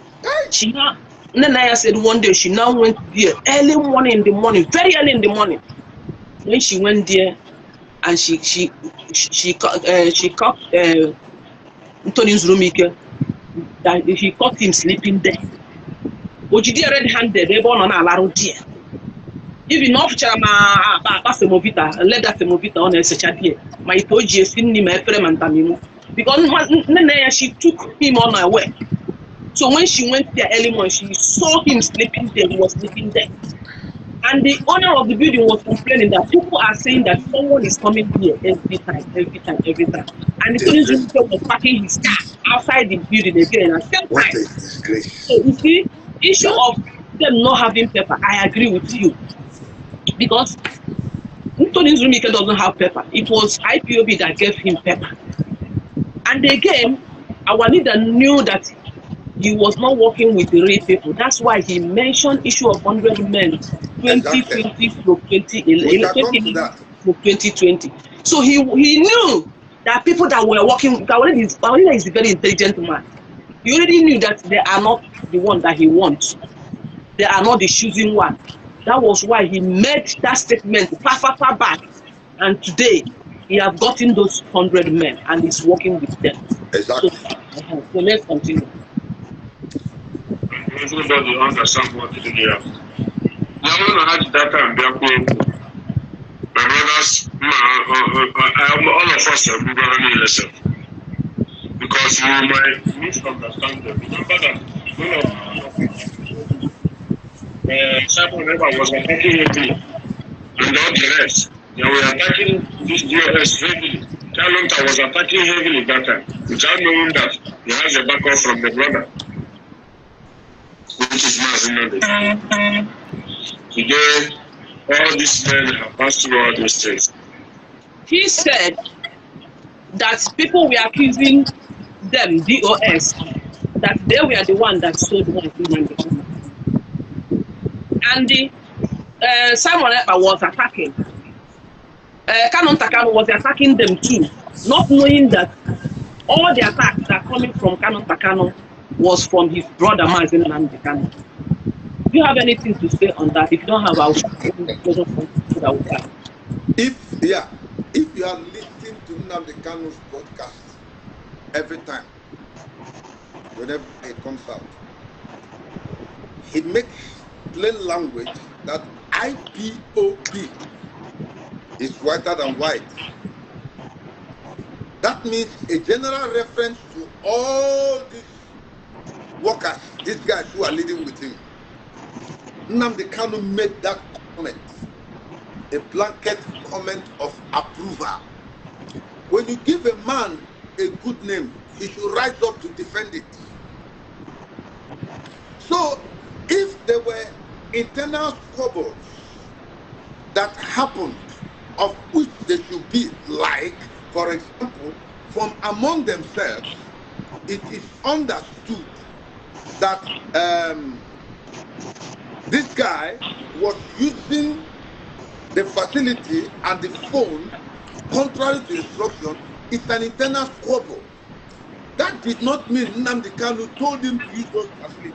Nenaya said one day she now went there early morning in the morning, very early in the morning. When she went there and she caught Anthony Nzurumike, that he caught him sleeping there. Ojidi red-handed, ebe ọ nọ na-alarụ di ya. Even na ọ fụchara ma akpa semovita, leda semovita ọ na-esecha di ya, ma ite o ji esi nri ma efere ma ntamimu. Because nne ya, she took him unaware. So when she went there early morning, she saw him sleeping there. He was sleeping there. And the owner of the building was complaining that people are saying that someone is coming here every time. And the police was parking his car outside the building again at the same What time. a disgrace. So you see, issue of them not having paper, I agree with you. Because Anthony Nzurumike doesn't have paper. It was IPOB that gave him paper. And again, our leader knew that he was not working with the real people. That's why he mentioned issue of 100 men, 2020 to 2020. So he knew that people that were working, our leader is a very intelligent man. He already knew that they are not the one that he wants. They are not the choosing one. That was why he made that statement far back. And today, he has gotten those 100 men and is working with them. Exactly. So let's continue. Everybody understand what to do here. Now, when I had that time, my brothers, all of us are going to listen. Because you might misunderstand them. Remember that Simon Eber was attacking heavily, and all the rest. They were attacking this DOS heavily. Kalonta was attacking heavily that time, without knowing that he has a backup from the brother, which is Mazinade. Today, all these men have passed through all these things. He said that people were accusing them, DOS, that they were the one that sold one human being. And the Simon Ekpa was attacking. Kalonta Kanu was attacking them too, not knowing that all the attacks that are coming from Kalonta Kanu was from his brother Mazi Nnamdi Kanu. Do you have anything to say on that? If you don't have, I'll If you are listening to Nnamdi Kanu's podcast every time, whenever it comes out, he makes plain language that IPOB is whiter than white. That means a general reference to all these workers, these guys who are leading with him. Nnamdi Kanu made that comment, a blanket comment of approval. When you give a man a good name, he should rise up to defend it. So, if there were internal squabbles that happened, of which they should be like, for example, from among themselves, it is understood that this guy was using the facility and the phone contrary to instruction. It's an internal squabble. That did not mean Nnamdi Kanu told him to use those facilities.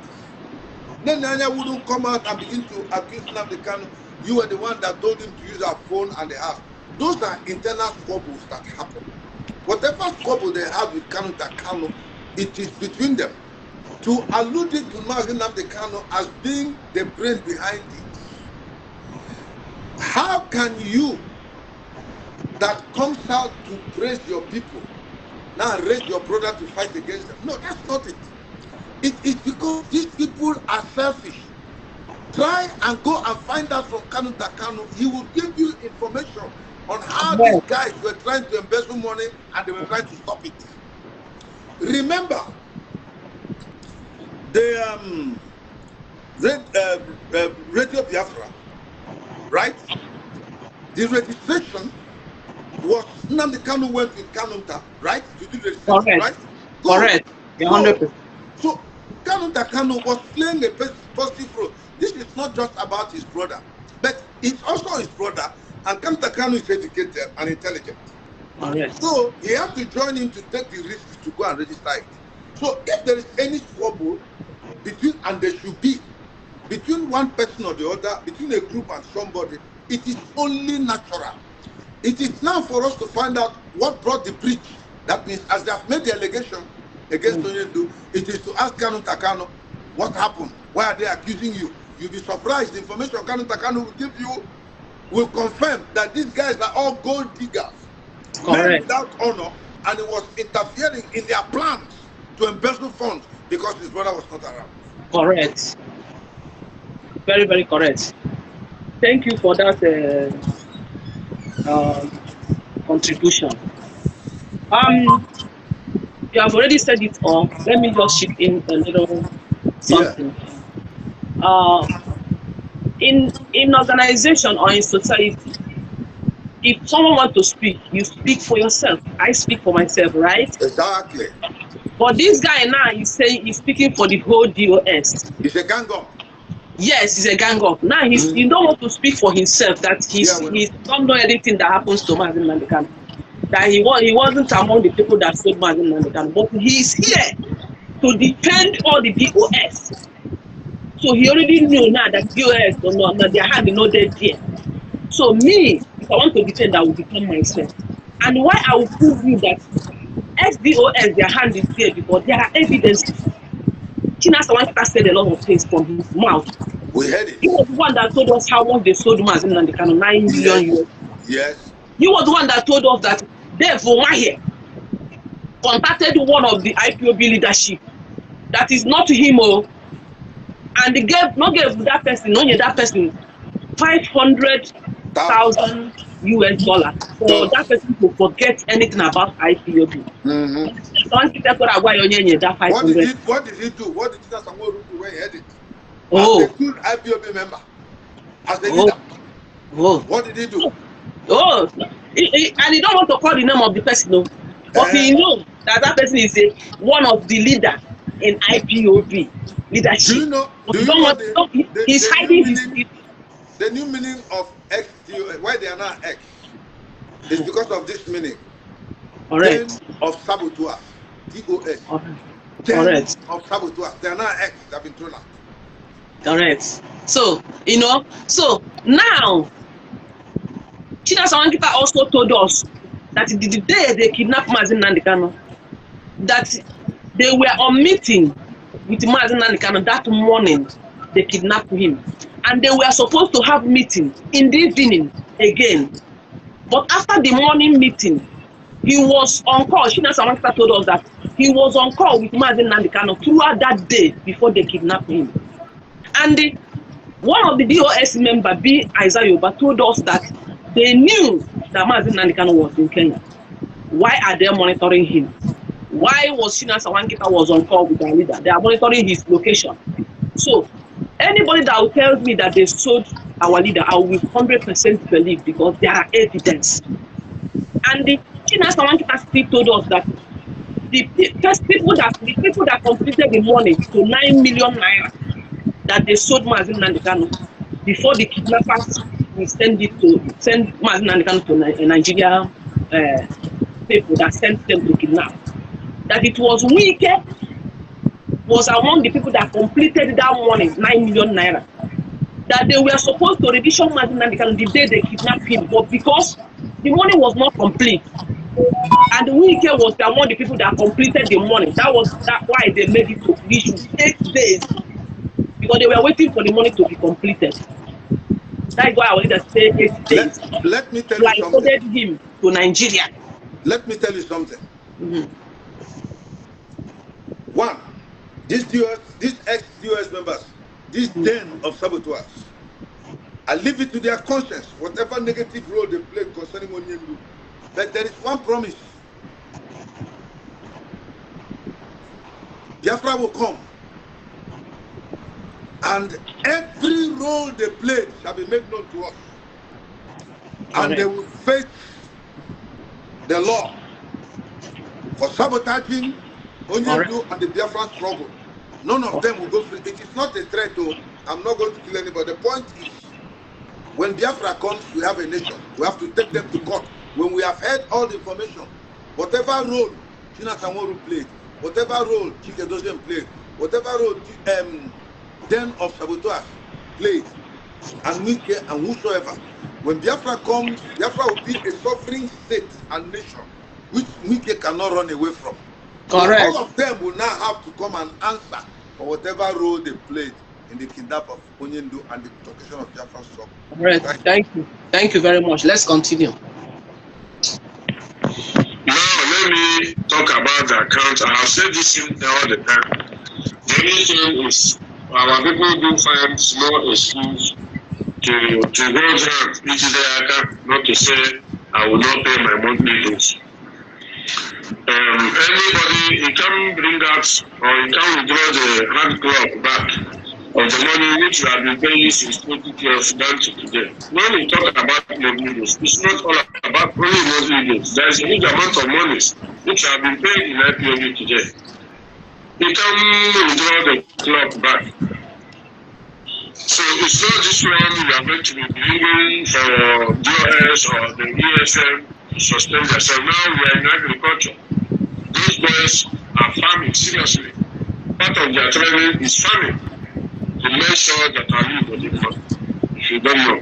Then Nanya wouldn't come out and begin to accuse Nnamdi Kanu. You were the one that told him to use our phone and the house. Those are internal squabbles that happen. Whatever squabble they have with Kalonta Kanu, it is between them. To allude it to Mazi Nnamdi Kanu as being the brain behind it. How can you, that comes out to praise your people, now raise your brother to fight against them? No, that's not it. It is because these people are selfish. Try and go and find out from Kalonta Kanu. He will give you information on how these guys were trying to embezzle money and they were trying to stop it. Remember, the Radio Biafra, right? The registration was Nnamdi Kanu went with Kalonta, right? To do the registration, correct. right? Correct. 100%. So Kalonta Kanu was playing a positive role. This is not just about his brother, but it's also his brother, and Kalonta Kanu is educated and intelligent. Correct. So he has to join him to take the risk to go and register it. So if there is any squabble between, and there should be, between one person or the other, between a group and somebody, it is only natural It is now for us to find out what brought the breach. That means, as they have made the allegation against Onyendu, it is to ask Kanu Takano what happened. Why are they accusing you? You'll be surprised. The information Kanu Takano will give you will confirm that these guys are all gold diggers, men Correct. without honor, and he was interfering in their plans to embezzle funds because his brother was not around. Correct. Very, very correct. Thank you for that contribution. You have already said it all. Let me just chip in a little something. In organization or in society, if someone wants to speak, you speak for yourself. I speak for myself, right? Exactly. But this guy now is saying he's speaking for the whole DOS. He's a gang up. Yes, he's a gang up. Now he don't want to speak for himself that he don't know anything that happens to Mazi Nnamdi Kanu. That he wasn't among the people that sold Mazi Nnamdi Kanu, but he's here to defend all the DOS. So he already knew now that DOS, their hand is not there. So me, if I want to defend, I will defend myself. And why I will prove you that SDOS, their hand is there, because there are evidences. Chinasa Nwakita said a lot of things from his mouth. We heard it. He was the one that told us how much they sold Mazi Nnamdi Kanu, 9 million euros. Yes. He was the one that told us that Dave Umahi contacted one of the IPOB leadership that is not him, and they gave that person 500,000 US dollars for that person to forget anything about IPOB. What did he do? What did Chinasa Nworu do when he heard it? As a good IPOB member, as a leader, what did he do? And he don't want to call the name of the person, no. But he knows that person is one of the leader in IPOB leadership. Do you know? He's hiding his. The new meaning of XDOS, why they are now X, is because of this meaning. Correct. Of saboteurs, DOS. Correct. Of saboteurs, they are now X. They have been thrown out. Correct. So now. Chinasa Nwakita also told us that the day they kidnapped Mazi Nnamdi Kanu, that they were on meeting with Mazi Nnamdi Kanu that morning. They kidnapped him, and they were supposed to have meeting in the evening again. But after the morning meeting, he was on call. Chinasa Nwakita told us that he was on call with Mazi Nnamdi Kanu throughout that day before they kidnapped him. And one of the DOS members, B. Isaiah Yoba, told us that they knew that Mazi Nnamdi Kanu was in Kenya. Why are they monitoring him? Why was Chinasa Nwakita was on call with their leader? They are monitoring his location. So anybody that will tell me that they sold our leader, I will 100% believe, because there are evidence. And the Chinasa Nwakita still told us that the people that completed the money to 9 million naira that they sold Mazi Nnamdi Kanu before the kidnappers we send Mazi Nnamdi Kanu to Nigeria people that sent them to kidnap. That it was Wike was among the people that completed that money, 9 million naira. That they were supposed to revision Mazi Nnamdi Kanu the day they kidnapped him, but because the money was not complete, and Wike was among the people that completed the money, that why they made it to issue 8 days, because they were waiting for the money to be completed. That's why I wanted to say 8 days. Let me tell you something. I ordered him to Nigeria. Let me tell you something. One, these ex-DOS members, this den of saboteurs, I leave it to their conscience, whatever negative role they play concerning Onyendu. But there is one promise. Biafra will come. And every role they played shall be made known to us. And they will face the law for sabotaging Onyendu and the Biafran struggle. None of them will go free. It is not a threat, though. I'm not going to kill anybody. The point is, when Biafra comes, we have a nation. We have to take them to court. When we have heard all the information, whatever role Chinasa Nworu played, whatever role Chike Doziem played, whatever role den of saboteurs played, and Wike and whosoever, When Biafra comes, Biafra will be a sovereign state and nation, which Wike cannot run away from. Correct. So all of them will now have to come and answer for whatever role they played in the kidnap of Onyendu and the protection of Biafra struggle. Correct. Thank you. Thank you very much. Let's continue. Now, let me talk about the account. I have said this all the time. The only thing is, our people do find small excuse to hold hand into their account, not to say, I will not pay my monthly dues. Anybody, you can bring out or you can withdraw the hard clock back of the money which you have been paying since 2012 down to today. When we talk about monthly dues, it's not all about only monthly dues. There is a huge amount of monies which have been paid in IPOB today. You can withdraw the clock back. So it's not this one we are going to be bringing for DOS or the ESM to sustain themselves. Now we are in agriculture. Those boys are farming seriously. Part of their training is farming to make sure that our people will farm. If you don't know,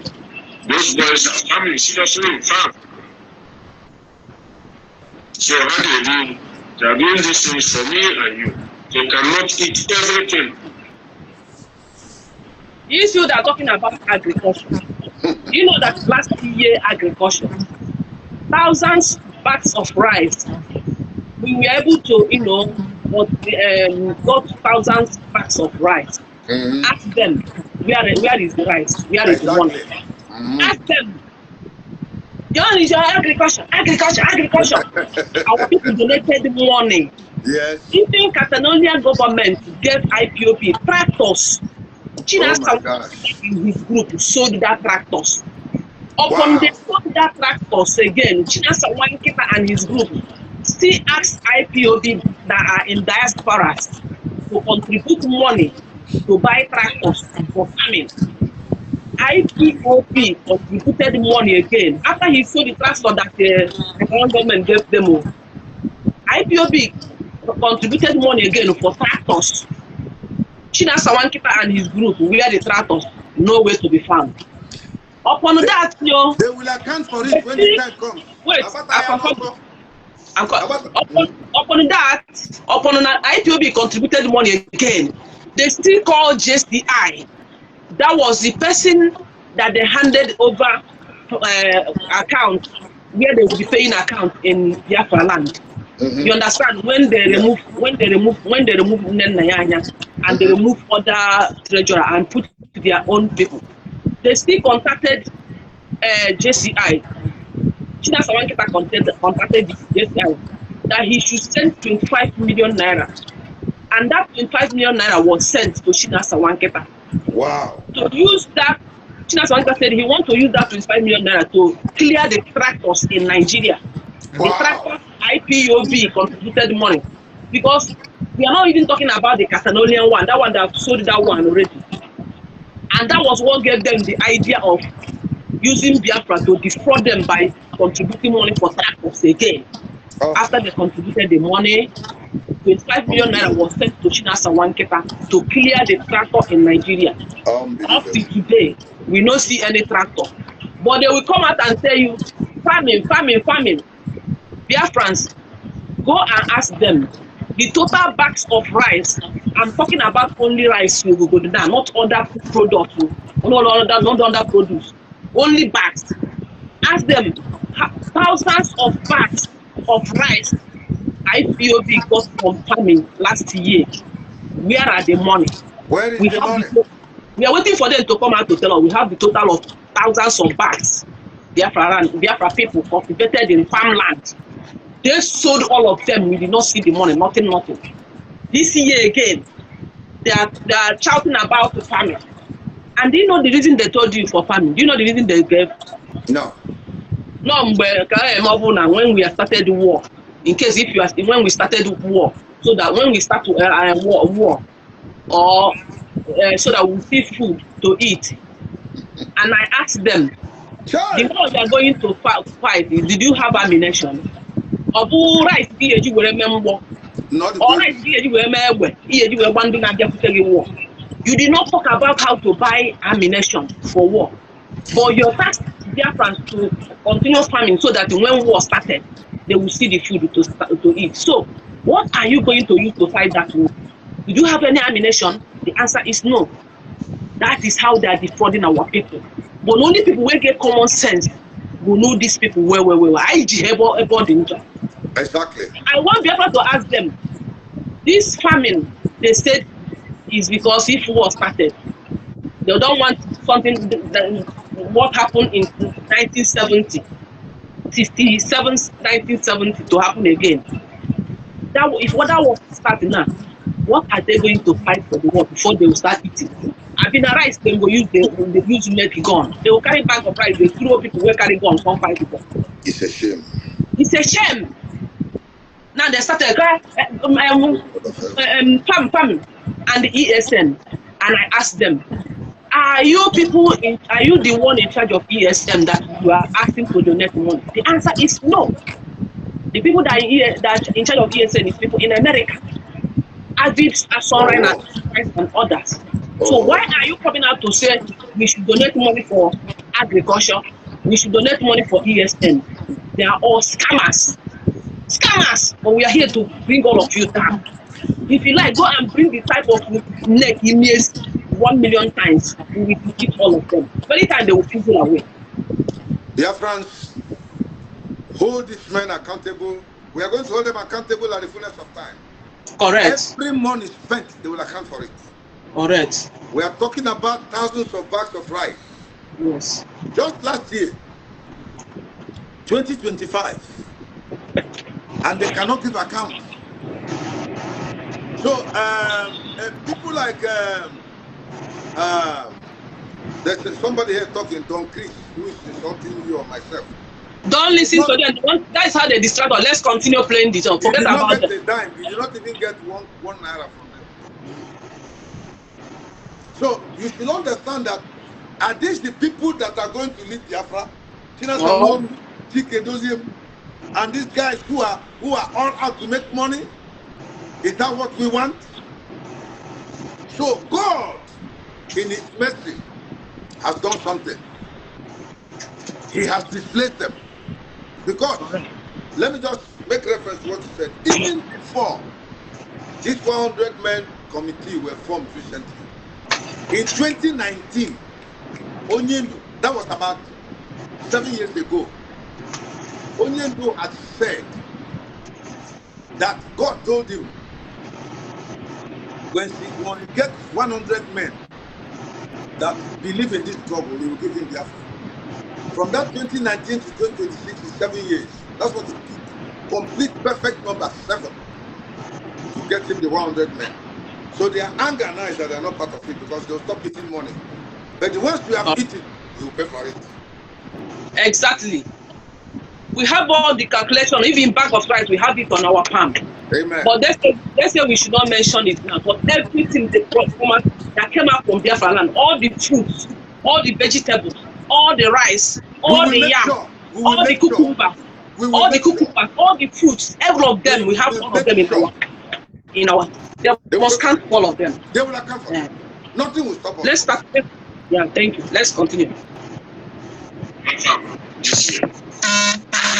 those boys are farming seriously in farm. So how do they do? They are doing these things for me and you. They cannot eat everything. The issue they are talking about agriculture. You know that last year agriculture, thousands bags of rice. We were able to, got thousands bags of rice. Mm-hmm. Ask them where is the rice? Where is the money? Mm-hmm. Ask them. John is your agriculture. Our people donated money. Yes. Even Catalonia government gave IPOB tractors. Gosh. In his group sold that tractors. Upon they sold that tractors again, Chinasa Wankita and his group still asked IPOB that are in diasporas to contribute money to buy tractors for farming. IPOB contributed money again after he sold the tractor that the government gave them. IPOB contributed money again for tractors. Chinasa Wankita and his group where the tractors nowhere to be found. Upon that, they will account for it when the time comes. Wait, upon that, IPOB contributed money again. They still call JCI. That was the person that they handed over account where they will be paying account in Biafra land. Mm-hmm. You understand? When they remove Nenayanya and they remove other treasurer and put their own people, they still contacted JCI. Chinasa Wankita contacted JCI that he should send 25 million naira, and that 25 million naira was sent to Chinasa Wankita. Wow. To use that, Chinasa Wankita said he wants to use that 25 million naira to clear the tractors in Nigeria. Wow. The tractors IPOB contributed money, because we are not even talking about the Catalonian one, that one that sold that one already. And that was what gave them the idea of using Biafra to defraud them by contributing money for tractors again. Oh. After they contributed the money, 25 million naira was sent to Chinasa Wankita to clear the tractor in Nigeria. Up to today, we don't see any tractor. But they will come out and tell you, farming. Biafrans, go and ask them the total bags of rice. I'm talking about only rice, you go down, not other products, not other produce, only bags. Ask them thousands of bags of rice IPOB got from farming last year. Where are the money? Where is the money? We are waiting for them to come out to tell us. We have the total of thousands of bags. Biafra people cultivated in farmland. They sold all of them. We did not see the money. Nothing. This year again, they are shouting about the farming. And do you know the reason they told you for farming? Do you know the reason they gave? No. No, when we started the war, in case when we started war, so that when we start to war, or so that we see food to eat. And I asked them, the war you are going to fight, did you have ammunition? Or rice you will remember? Or rice you will remember? You did not talk about how to buy ammunition for war. But your task Biafrans to continue farming so that when war started, they will see the food to eat. So, what are you going to use to fight that war? Do you have any ammunition? The answer is no. That is how they are defrauding our people. But only people who get common sense will know these people well. Exactly. I want Biafra to ask them, this famine, they said, is because if war started, they don't want something what happened in 1970, 1970 to happen again. That if what that was starting now, what are they going to fight for the war before they will start eating? I been a rice, they will use make gun. They will carry bag of rice, they throw people will carry guns, come fight people. It's a shame. It's a shame. Now they started PAM and the ESN, and I asked them, are you the one in charge of ESN that you are asking to donate money? The answer is no. The people that are in charge of ESN is people in America, Aviv, Asoren, and others. So why are you coming out to say we should donate money for agriculture? We should donate money for ESN. They are all scammers. Scammers! But we are here to bring all of you down. If you like, go and bring the type of neck he makes 1 million times. We will keep all of them. Very time they will fizzle away. Dear friends, hold these men accountable. We are going to hold them accountable at the fullness of time. Correct. Every money spent, they will account for it. Correct. We are talking about thousands of bags of rice. Yes. Just last year, 2025, and they cannot give account. So people like there's somebody here talking, Don Chris, who is insulting you or myself. Don't listen to them. That is how they distract us. Let's continue playing this song. Forget about them. Dime. You do not even get one naira from them. So you should understand that are these the people that are going to lead Biafra? And these guys who are all out to make money? Is that what we want? So God, in His mercy, has done something. He has displaced them. Because, let me just make reference to what he said. Even before this 400-man committee were formed recently, in 2019, Onyendu, that was about 7 years ago, Onyendu had said that God told him, when he gets 100 men that believe in this trouble, he will give him the Africa. From that 2019 to 2026 is 7 years. That's what it took. Complete perfect number 7 to get him the 100 men. So their anger now is that they are not part of it because they'll stop eating money. But the ones we have eaten, you will pay for it. Exactly. We have all the calculation, even bag of rice, we have it on our palm. Amen. But let's say we should not mention it now. But everything that came out from Biafra land, all the fruits, all the vegetables, all the rice, all the yam, all the cucumber, all the fruits, every of them, we have all of them in our. They must count all of them. They will account for it. Nothing will stop us. Let's start. Yeah, thank you. Let's continue. This year,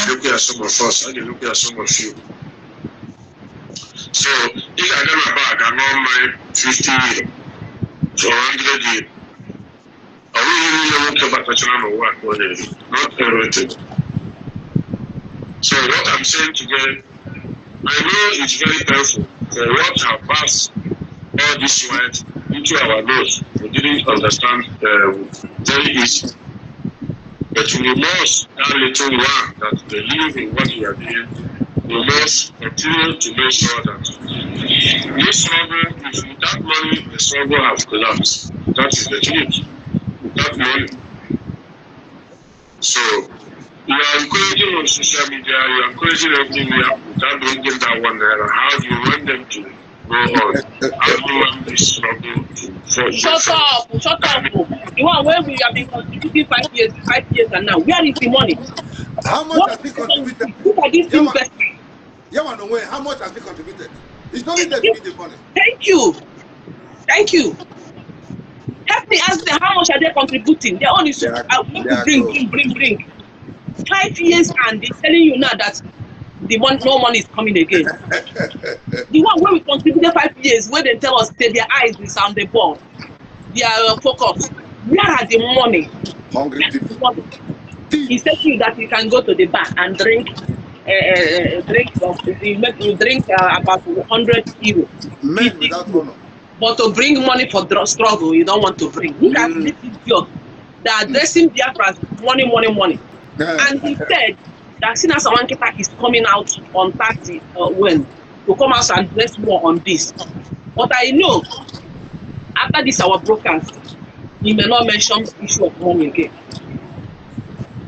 look at some of us, I look at some of you. So, if I get my bag, I know my 50 million for 100 years. I really don't care about national work, not everything. So, what I'm saying today, I know it's very painful for what have passed all this right into our nose. We didn't understand very easy. But we must, that little one that believe in what we are doing, we must continue to make sure that this struggle, if without money, the struggle has collapsed. That is the truth. Without money. So, you are encouraging on social media, you are encouraging everywhere without bringing that 1 naira. How do you want them to go on? How do you want this struggle to Shut up. The one where we have been contributing 5 years and now, where is the money? How much has he contributed? Look at this investment. How much has he contributed? It's only that we need the money. Thank you. Help me ask them how much are they contributing? Their own is to bring. 5 years and they're telling you now that no money is coming again. The one where we contributed 5 years, where they tell us that their eyes is on the ball, they are focused. Where are the money? Hungry people. He said to you that you can go to the bar and drink about 100 euro. Men without honor. But to bring money for struggle, you don't want to bring. Look at this idiot. They are addressing Biafra as money. And he said that Sinas Awankita is coming out on 30 when to come out and address more on this. But I know after this our broadcast, he may not mention the issue of money again.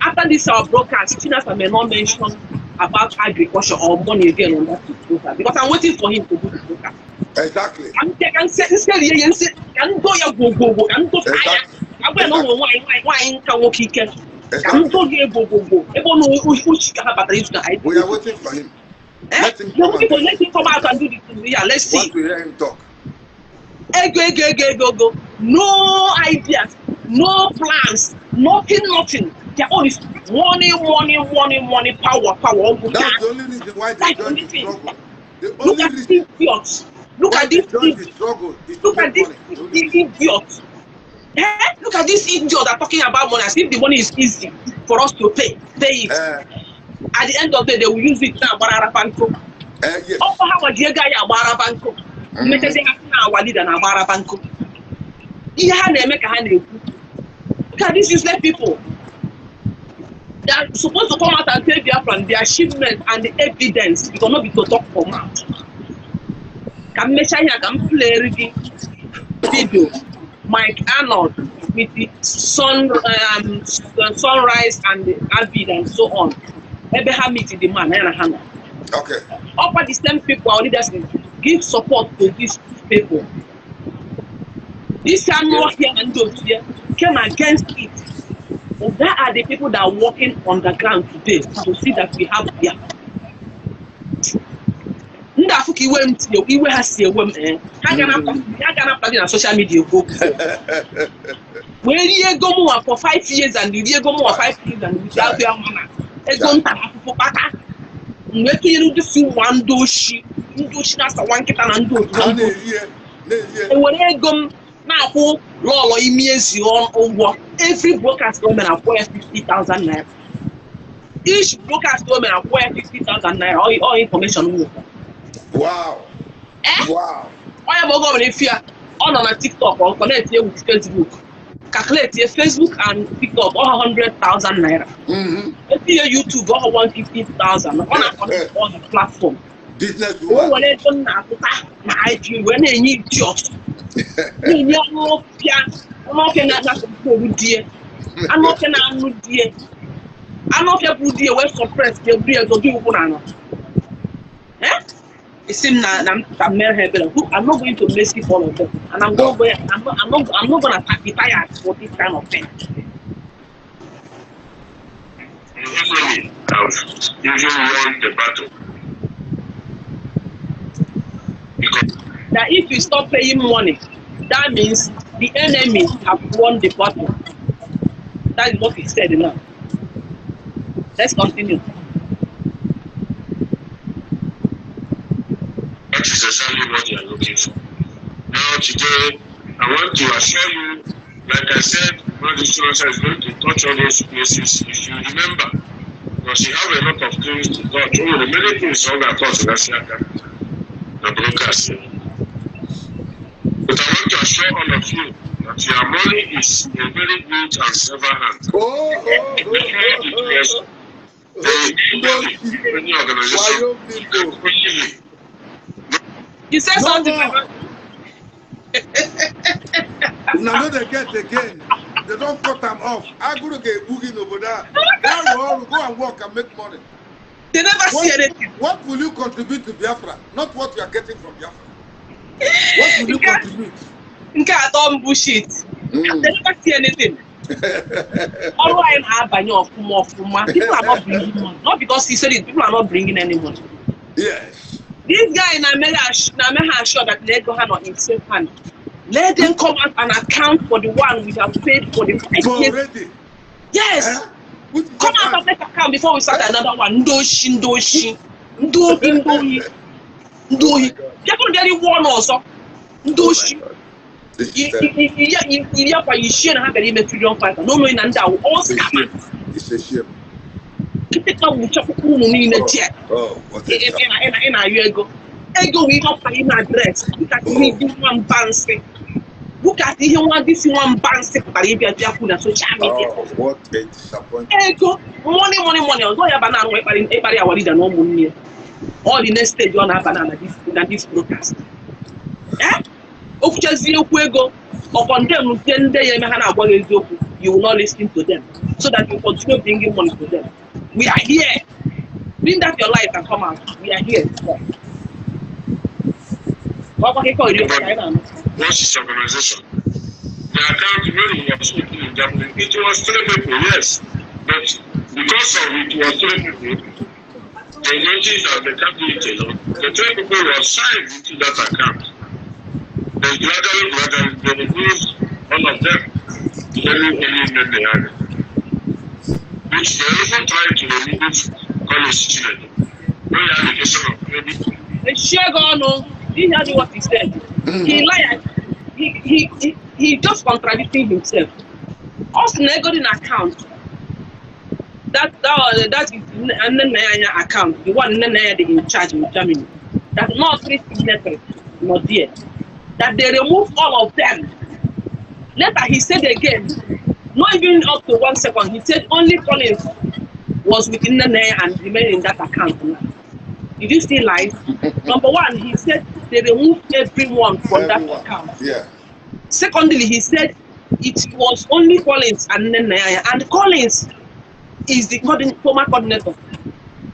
After this our broadcast, Sinas may not mention about agriculture or money again on that broadcast because I'm waiting for him to do the broadcast. Exactly. I'm go. We are waiting for him. Let him come out and do this. Yeah, let's see. Want to hear him talk. Go. No ideas, no plans, nothing. Their own is money, power. That's the only reason why they join the struggle. The Look only at reason these idiots. Look at this join the struggle is to Look at make this money. idiot. Look at this idiot that talking about money as if the money is easy for us to pay it. At the end of the day, they will use it now. Yes. Oh, how much you guys are Barabanko? Make us now Walid and Barabanko. Look at these useless people. They are supposed to come out and tell Biafran the achievement and the evidence because not be to talk for mouth. Can play video. Mike Arnold with the sunrise and the Avid and so on. Abraham meeting the man. Okay. Upper the same people, our leaders give support to these people. This are not here and those here came against it. But that are the people that are working on the ground today to see that we have here. Ndafuki went iwe has here women. I cannot play on social media. Where you go for 5 years and you go more 5 years and without your manner. It's going to happen. Making this one doshi that's the one kita and do. When I go now, who law immediately on over every broadcast woman acquire 50,000 naira. Each broadcast woman acquire 50,000 naira. All information. Wow. Wow. Why am I going if you on a TikTok or connect here with Facebook? Calculate here Facebook and TikTok all 100,000 naira. If you YouTube all 150,000 on the platform. Business woman. When I need just I'm not going to mess with all of them, and I'm not going to be tired for this kind of thing. Usually won the battle. Because that if you stop paying money, that means the enemy have won the battle. That is what he said now. Let's continue. that is exactly what you are looking for. Now today, I want to assure you, like I said, Madison is going to touch all those places if you remember. Because you have a lot of things to touch. Oh, the many things all that touch last year, the broadcast. But I want to assure all of you that your money is a very good and safe hand. Any organization, You said something. Now they get again. They don't cut them off. I go to get booking over there. Now we go and work and make money. They never see anything. What will you contribute to Biafra? Not what you are getting from Biafra. What will you contribute? I don't bullshit. They never see anything. Online people are not bringing money. Not because he said it, people are not bringing any money. Yes. This guy in America sure that they go hand on in safe hand. Let them come out and account for the one we have paid for the 5 years. Already. Yes. Eh? Which is Come out and make account before we start another one. Ndoshi. People very one also. Ndoshi. This is terrible. You share and have a freedom fighter. No, in and out. All scam. It's a shame. Keep it up with Chapu in the chair. Oh, what a shame. In a year ago. Ego we not find address. Look at me, this one bouncing. Look at him, this one bouncing. But if you are on social media. Oh, what a disappointment. Ego, money. Although you have banana, everybody are worried no money. All the next stage, you have banana this broadcast. Eh? Ego. Upon them, then they you will not listen to them. So that you continue bringing money to them. We are here. Bring that your life and come out. We are here. What's his organization? The account really was open in Germany. It was 3 people, yes. But because of it was 3 people, they noticed that they can't do it alone. The 3 people were signed into that account. Then gradually, they removed all of them. Only men they had. Which they also tried to remove college children. No allegation of anything. He heard what he said. He lied. He just contradicting himself. Also, got an account. That is Nene account. The one Nene in charge in Germany. That not 3 signatories, not there. That they removed all of them. Later he said again, not even up to 1 second. He said only Collins was within Nene and remained in that account. Did you see lies? Number one, he said they removed everyone from that account. Yeah. Secondly, he said it was only Collins and Nenaya. And Collins is the former coordinator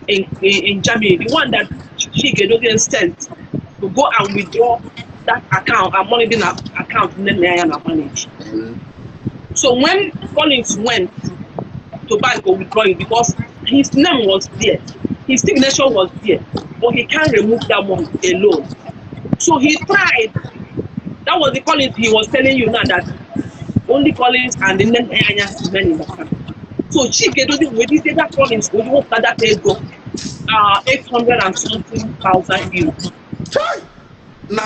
in Germany, the one that Chike sent to go and withdraw that account and money in that account Nenaya manage. So when Collins went to bank to withdraw it, because his name was there, his signature was there, but he can't remove that one alone. So he tried. That was the Collins he was telling you now, that only Collins and then men in the camp. So Chike doesn't really say that Collins would hope that they go 800,000 euros.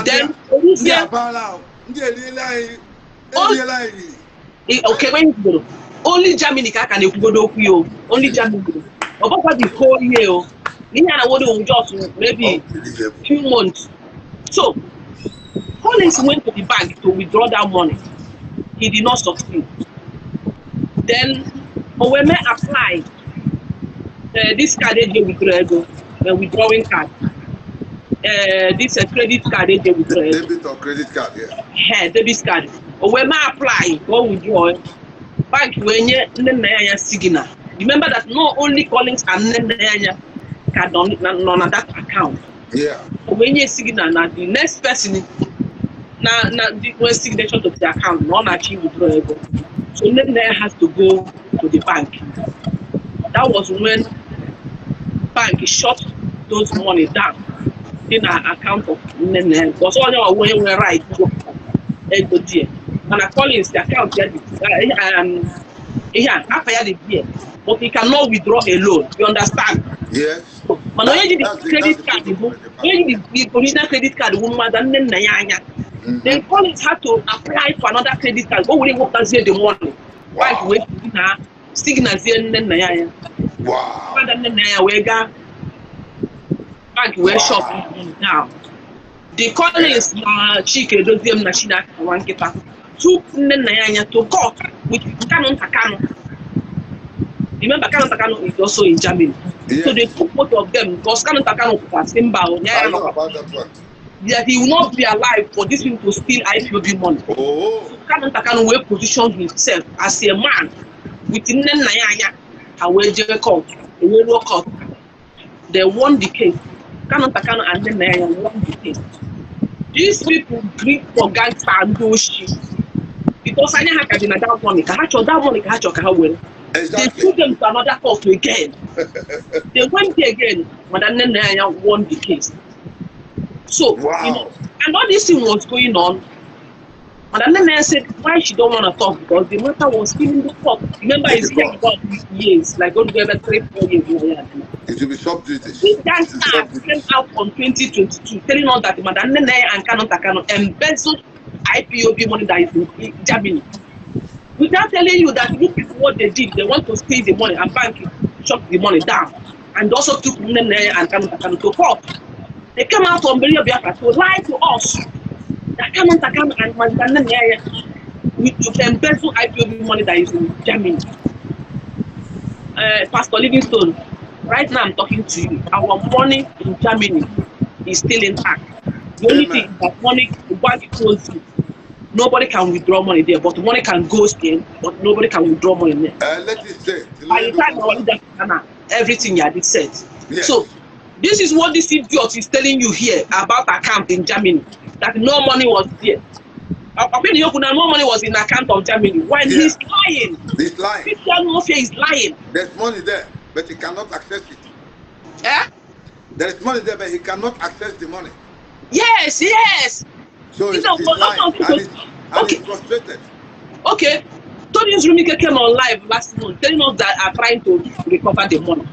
Then okay, when you go, only Germany can go to only Germany. About the whole year, just maybe few months. So Collins went to the bank to withdraw that money. He did not succeed. Then Oweme applied this card they withdrawing card. This credit card they withdraw. Debit or credit card, yeah. Yeah, debit card. Oweme apply, go withdraw. Bank when you signal. Remember that not only Collins and Nenaya can on that account. Yeah. When you signal, now the next person now the signature to the account, not actually withdrawable. So Nenaya has to go to the bank. That was when bank shut those money down in our account of Nenaya. Because all your way we right go there. And I call the account after the year. But he cannot withdraw alone. You understand? Yes. But when you the credit card, when you the original credit card, then Collins had to apply for another credit card. Go really work and see the money. Why wait now? Signal then Wow. Bank where shop now. The Collins Chike do them national one keeper. Took Nenaya to court with Canon Takano. Remember, Canon Takano is also in Germany. Yes. So they took both of them because Canon Takano was symbol. I know about that one. That he will not be alive for this people to steal IPOB money. Oh. So Canon Takano will position himself as a man within Nenaya and where Jerry court, the railroad court. They won the case. Canon Takano and Nenaya won the case. These people greet for gangster and do shit. Because I never had that money. They took them to another court again. They went there again, Madam Nenaya won the case. So, wow. And all this thing was going on. Madam Nene said why she don't want to talk because the matter was still in the court. Remember, it's here about years, like going to be 3-4 years. It will be sub duties. This guy came out on 2022 telling us that Madam Nene and Kano embezzled IPOB money that is in Germany. Without telling you that look at what they did, they want to steal the money and bank it, shut the money down, and also took Nene and Kano to court. They came out on Radio Biafra to lie to us that Kano and Madam Nene with embezzle IPOB money that is in Germany. Pastor Livingstone, right now I'm talking to you. Our money in Germany is still intact. The only thing is that money, the bank closed it. Nobody can withdraw money there, but money can go in, but nobody can withdraw money there. Let it say. By the time our leader, everything you had said. Yes. So, this is what this idiot is telling you here about account in Germany, that no money was there. No money was in account of Germany. When he's lying. He's lying. Christian Mafia is lying. There's money there, but he cannot access it. Yeah? There is money there, but he cannot access the money. Yes, yes. So he's lying, and he's frustrated. Okay. Tony Rumike came on live last month telling us that are trying to recover the money.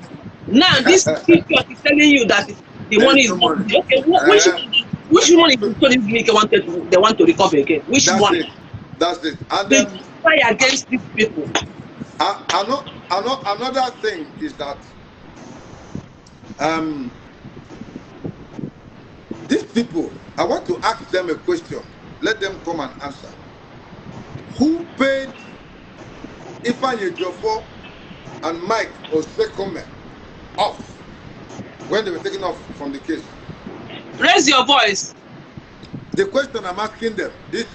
Now this idiot is telling you that the money is not there. Okay, which money is Tony Rumike they want to recover again? Which one? That's it. And they fight against these people. Another thing is that these people, I want to ask them a question. Let them come and answer. Who paid Ifeanyi Ejiofor and Mike Osekome off when they were taken off from the case? Raise your voice. The question I'm asking them, this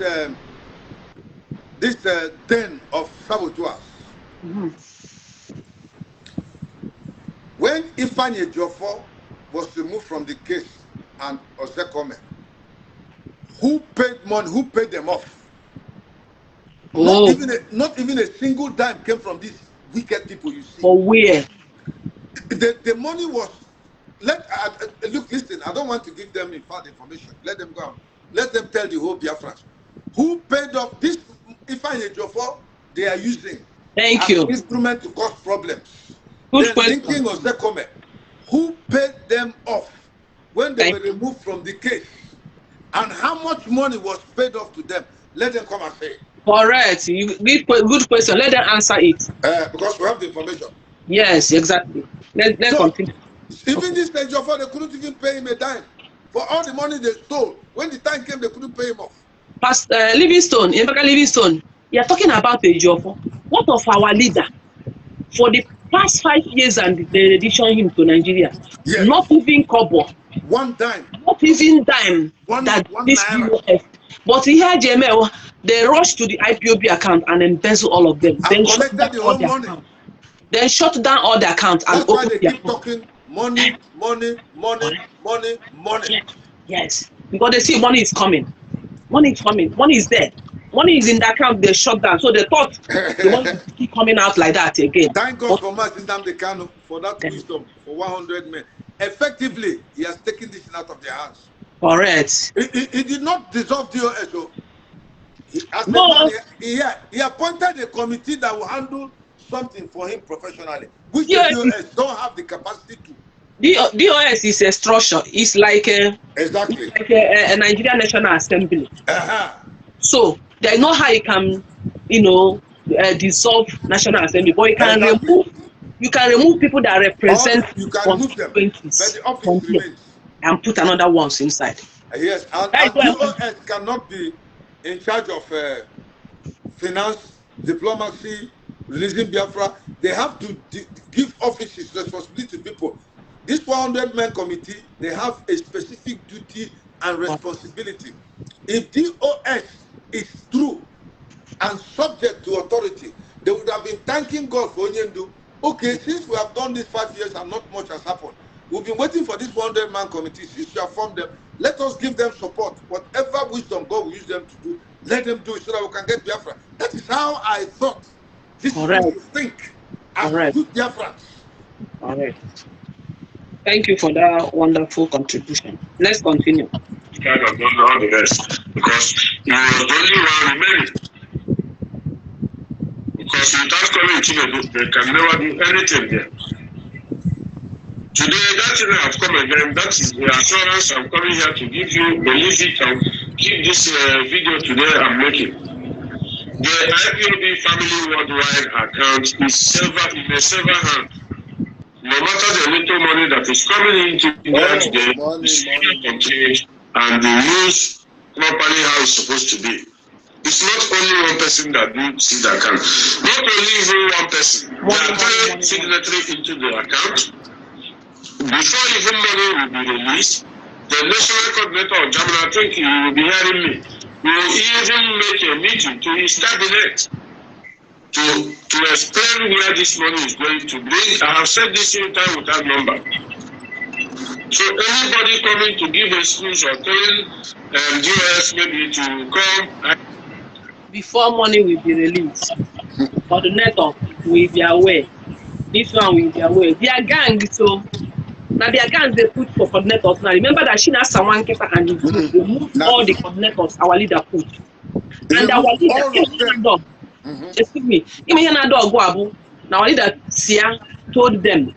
den of saboteurs. When Ifeanyi Ejiofor was removed from the case and Osekome, who paid money? Who paid them off? Not even a single dime came from these wicked people you see. For where? The money was. Look, listen. I don't want to give them infallible information. Let them go. Let them tell the whole Biafrans who paid off this Ifeanyi Ejiofor they are using. Thank you. Instrument to cause problems. Good then question. thinking Osekome, who paid them off when they were removed from the case, and how much money was paid off to them? Let them come and say. Correct. Good question. Let them answer it. Because we have the information. Yes, exactly. Let's continue. Even this Ejiofor, they couldn't even pay him a dime for all the money they stole. When the time came, they couldn't pay him off. Pastor Livingstone, you're talking about Ejiofor. What of our leader? For the past 5 years and they edition him to Nigeria, yes. Not even kobo. One dime. Not even dime. One this naira. But here, JML, they rushed to the IPOB account and embezzle all of them. Then collected the whole money. Then shut down all the accounts and opened their account. That's why they keep talking money. Yes, because they see money is coming. Money is coming. Money is there. Money is in the account. They shut down. So they thought they want to keep coming out like that again. Thank God for Martin Damdekano for that wisdom for 100 men. Effectively, he has taken this out of their hands. Correct. He did not dissolve DOS. He appointed a committee that will handle something for him professionally, which the DOS don't have the capacity to. DOS is a structure. It's like a Nigerian National Assembly. So they know how you can, dissolve National Assembly, but you can remove people that represent. You can remove them, but the office remains. And put another ones inside. Yes, and DOS cannot be in charge of finance, diplomacy, releasing Biafra. They have to give offices responsibility to people. This 100-man committee, they have a specific duty and responsibility. If DOS is true and subject to authority, they would have been thanking God for Onyendu. Okay, since we have done this 5 years and not much has happened, we've been waiting for this 100-man committee. Since you have formed them, let us give them support. Whatever wisdom God will use them to do, let them do it so that we can get Biafra. That is how I thought this people think as good Biafrans. Correct. Thank you for that wonderful contribution. Let's continue. card and all the rest, because he was the only one remaining. Because without calling Chinedu, they can never do anything there. Today, that thing I have come again, that is the assurance I'm coming here to give you, believe it, and keep this video today I'm making. The IPOB Family Worldwide account is in a safer hand. No matter the little money that is coming into there today, it's contained and the use properly how it's supposed to be. It's not only one person that do see the account. Not only even one person. There are 3 signatories into the account. Before even money will be released, the national coordinator of Germany, I think you will be hearing me, will even make a meeting to his cabinet to explain where this money is going to bring. I have said this in time without number. So anybody coming to give excuse or telling US maybe to come. Before money will be released, coordinator will be aware. This one will be aware. Their gang, so now their gangs they put for coordinators. Now remember that she has someone and they remove all the coordinators our leader put. And our leader excuse me, even dog Wabu, now our leader Sia told them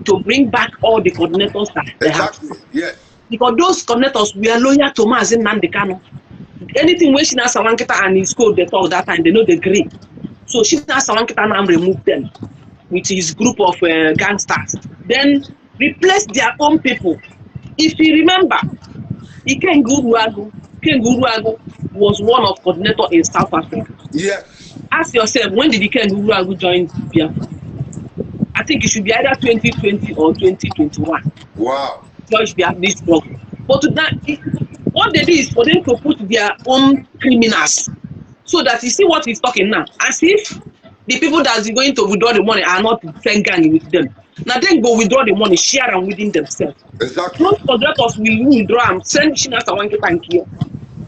to bring back all the coordinators that they have. Yes. Because those coordinators were loyal to Mazin Nnamdi Kanu. Anything where Shina Sawankita and his code they talk that time, they know they agree. So Shina Sawankita now removed them with his group of gangsters. Then replace their own people. If you remember, Iken Guruagu was one of coordinator in South Africa. Yes. Ask yourself, when did Iken Guruagu join Biafra? I think it should be either 2020 or 2021. Wow. Judge this struggle. But that, what they did is for them to put their own criminals, so that you see what he's talking now, as if the people that are going to withdraw the money are not same gang with them. Now then go withdraw the money, share them within themselves. Exactly. Most contractors will withdraw them, send Shina Sawankita and Kia,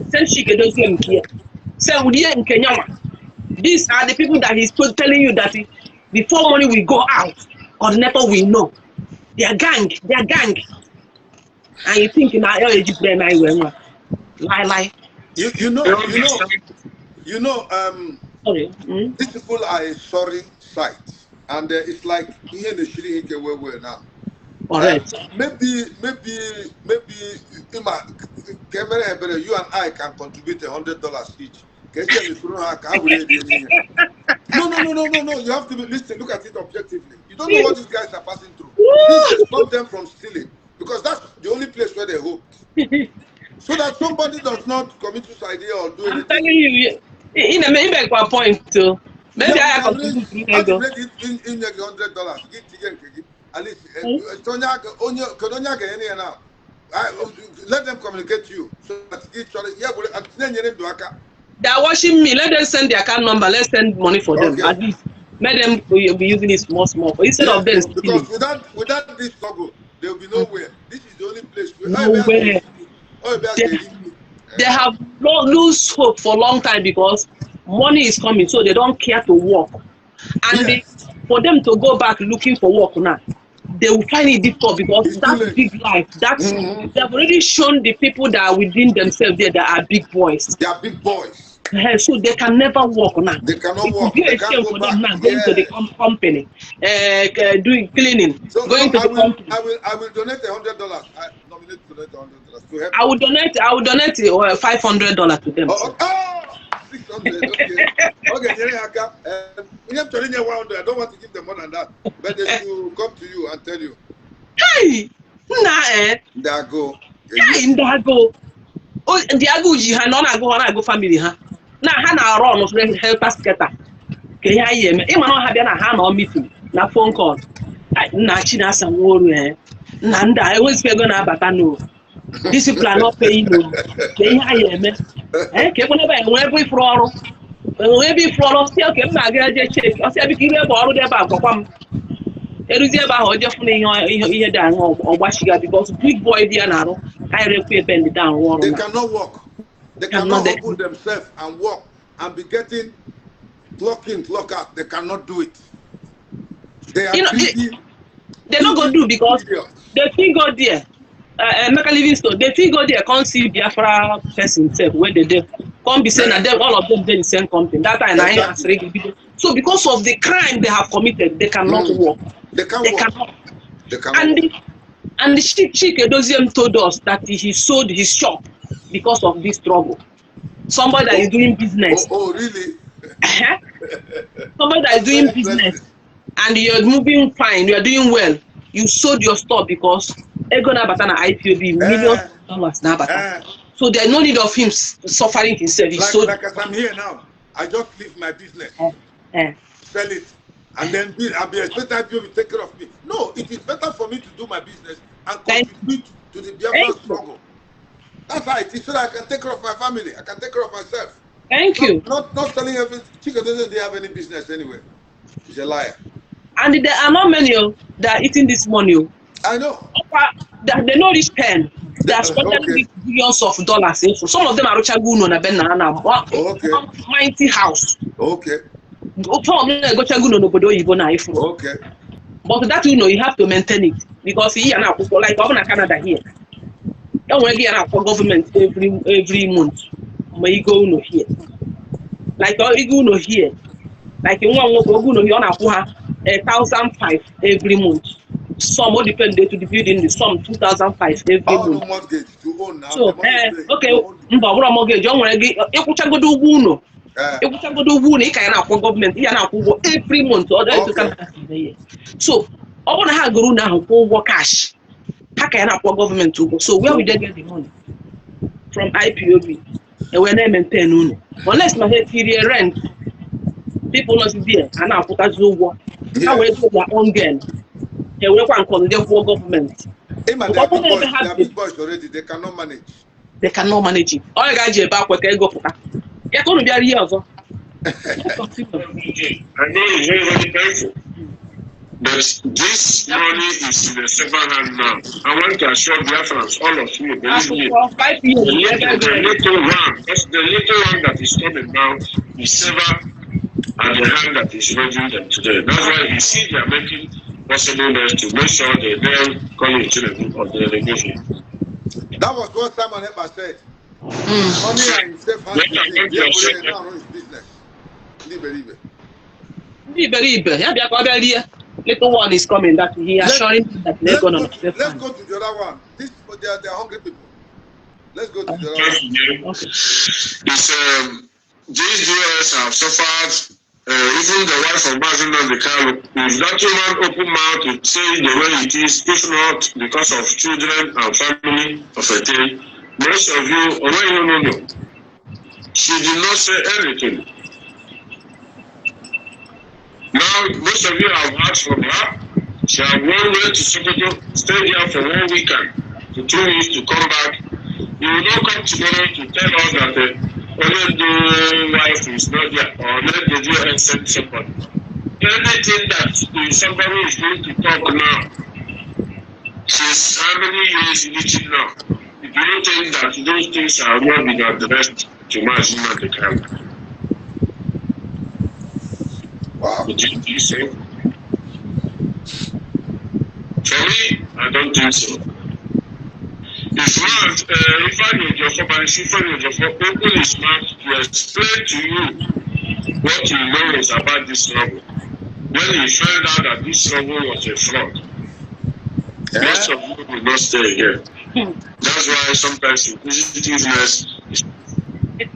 send Shikedozi and Kia, send Udia and Kenyama. These are the people that he's telling you that before money will go out, coordinator will know. They are gang. And you think in our age brain I will lie. You know, Sorry. These people are a sorry sight. And it's like here in the Shiri Hike where we're now. Alright. Maybe you and I can contribute $100 each. No. You have to listen. Look at it objectively. You don't know what these guys are passing through. This stops them from stealing because that's the only place where they hope. So that somebody does not commit suicide or do anything. I'm telling you, in a maybe a point too. Maybe I have to in $100. At least let them communicate to you. So that each other, they are watching me. Let them send their account number. Let's send money for them. At least let them be using it small instead of them stealing. Because without this struggle, there will be nowhere. This is the only place where nowhere. They have lose hope for a long time because money is coming, so they don't care to work. And for them to go back looking for work now, they will find it difficult because that's big life. That's they've already shown the people that are within themselves there that are big boys. They are big boys. So they can never work now. They cannot work. They can't go back. Now, going to the company, doing cleaning, so going to the company. I will donate $100. I nominate to donate $100 to help. I will donate $500 to them. Oh, 600. Okay. We have to ring 100. I don't want to give them more than that, but they should come to you and tell you. Hey, Ndago. Hey, Ndago. Oh, Ndago ji ha no na go family ha. Na ha na run no help us get that. Ke ya ye me. Ima no ha bia na ha na meeting na phone call. Na chi na sanworu na nda e wes go na abata no. This people are not paying no. Ke ya ye me. Ke ko na ba enwe bi fro oru. Enwe bi fro oru still ke ma ga je check. O se bi ki re bo oru de ba akwa m. Eruzie ba ho je fun ihe da ho ogbashiga because big boy dia na ro. I require bend down. They cannot walk. They cannot open themselves and walk and be getting clock in, clock out. They cannot do it. They are they're not going to do because they think God there. Emeka Livingstone, they fit go there, can't see Biafra person himself, where they there. Can't be saying that them, all of them they the same company. That time, Exactly. so because of the crime they have committed, they cannot work. They can't They work. cannot. They can't And work. the Chike Doziem told us that he sold his shop because of this struggle. Somebody that is doing business. Oh, really? Somebody that is doing business and you're moving fine, you're doing well. You sold your store because Ego Nabatana IPOB millions of dollars Nabata. So there's no need of him suffering himself. He sold. Like as I'm here now, I just leave my business, sell it, and then I'll be expecting IPOB to take care of me. No, it is better for me to do my business and contribute to the Biafra struggle. That's right. It's so that I can take care of my family. I can take care of myself. Thank you. Not telling everything. Chika doesn't have any business anyway. He's a liar. And there are not many that are eating this money. I know. They know this pen. They are spending billions of dollars. Some of them are Rochaguno na Ben mighty house. Okay. Some of them are Rochaguno no Bodo Ibo na iPhone. Okay. But that you have to maintain it because here now, like over Canada here. Don't want to get for government every month. You go here. Like you go here. Like you want to go here on 1,500 every month. Some will depend to the building. Some 2,500 every month. Mortgage to own now. So okay, mortgage. You want to get you go do uno. You go do uno. You can for government. You can for every month. Okay. So I want to have go now for cash. How can I for government to go? So where we get the money? From IPOB. And when they maintain uno. Unless my head period rent. People not there, and now put us over. How we do their own game. They will go and condemn for government. They are big boys already. They cannot manage. They cannot manage it. All guys are back where they go for that. You're going to be here also. I know it's very, very painful. But this money is in the second hand now. I want to assure Biafrans, all of you, believe me, For 5 years, the little one that is coming now is severed at the hand that is raising them today. That's why you see they are making possible best to make sure they then come into the group of the delegation. That was what Simon Eber said. Money and safe hands. Now run his business. Little one is coming that he is assuring that they're going to. Let's go to the other one. They are hungry people. Let's go to the other one. It's these DOS have suffered. Even the wife of Basil Nandekalo, if that woman open mouth to say the way it is, if not because of children and family of a thing, most of you, no. She did not say anything. Now, most of you have heard from her. She has one way to Sokoto, stay there for 1 weekend, to 2 weeks to come back. You will not come tomorrow to tell us that only the wife is not there, or let the DOS send somebody. Anything that somebody is going to talk now, since how many years reaching now, if you don't think that those things are not being addressed to Mazima the camp. Wow. Would you say? For me, I don't think so. If I need your open his mouth to explain to you what he knows about this struggle. When he found out that this struggle was a fraud, most of you will not stay here. That's why sometimes inquisitiveness is. And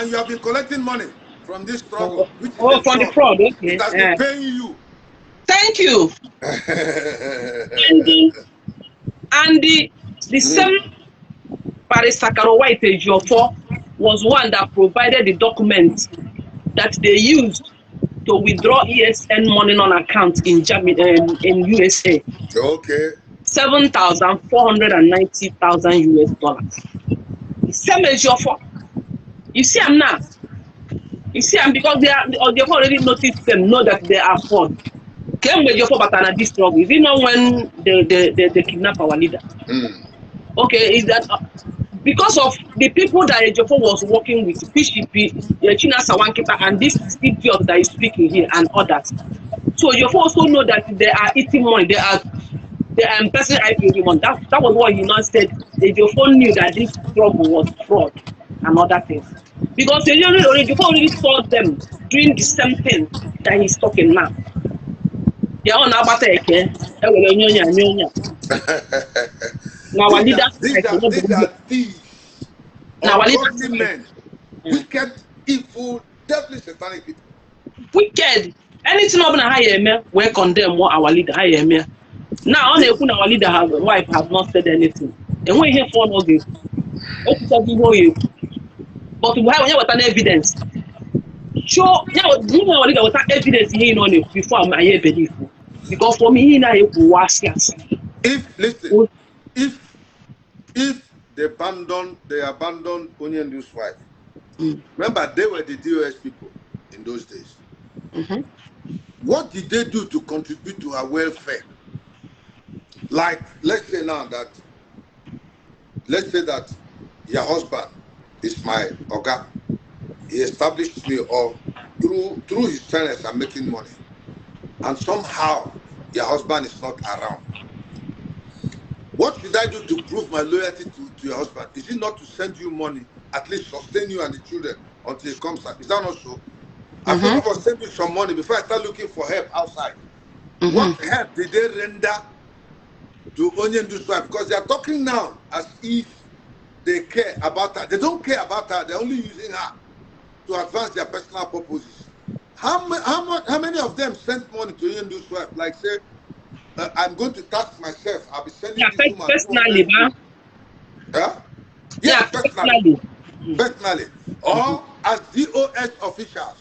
you have been collecting money from this struggle. From the fraud, okay. It has been paying you. Thank you. And the same Parisakaro White Ejiofor was one that provided the document that they used to withdraw ESN money on account in USA. Okay. $7,490,000 US. Same Ejiofor. You see them now. You see them because they already noticed them, know that they are fraud. Came with your Batana this struggle. Is it not when they kidnap our leader? Okay, is that because of the people that Ejiofor was working with, PCP, China Sawankita, and this idiot that is speaking here and others. So Ejiofor also know that they are eating money. They are the person IPOB money. That was what he now said. The phone knew that this struggle was fraud and other things. Because they already saw them doing the same thing that he's talking now. They are on about now our leaders these are thieves, now our ungodly leaders men, wicked, evil, deadly satanic people. wicked. Anything up na higher we condemn what our leader higher. Now on our leader has wife have not said anything. And we here for no good. But we have an evidence. Sure, now our leader without evidence here on it before I believe. Because for me, now it was yes. If they abandoned Onyendu's wife, remember they were the DOS people in those days. What did they do to contribute to her welfare? Like, let's say that your husband is my Oga. He established me or through his channels I'm making money. And somehow your husband is not around. What should I do to prove my loyalty to your husband? Is it not to send you money, at least sustain you and the children until he comes out? Is that not so? I thought I was sending some money before I start looking for help outside. What help did they render to Onyendu's wife? Because they are talking now as if they care about her. They don't care about her. They're only using her to advance their personal purposes. How many of them sent money to Onyendu's wife? Like say, I'm going to tax myself. I'll be sending this woman personally, personally. Or as DOS officials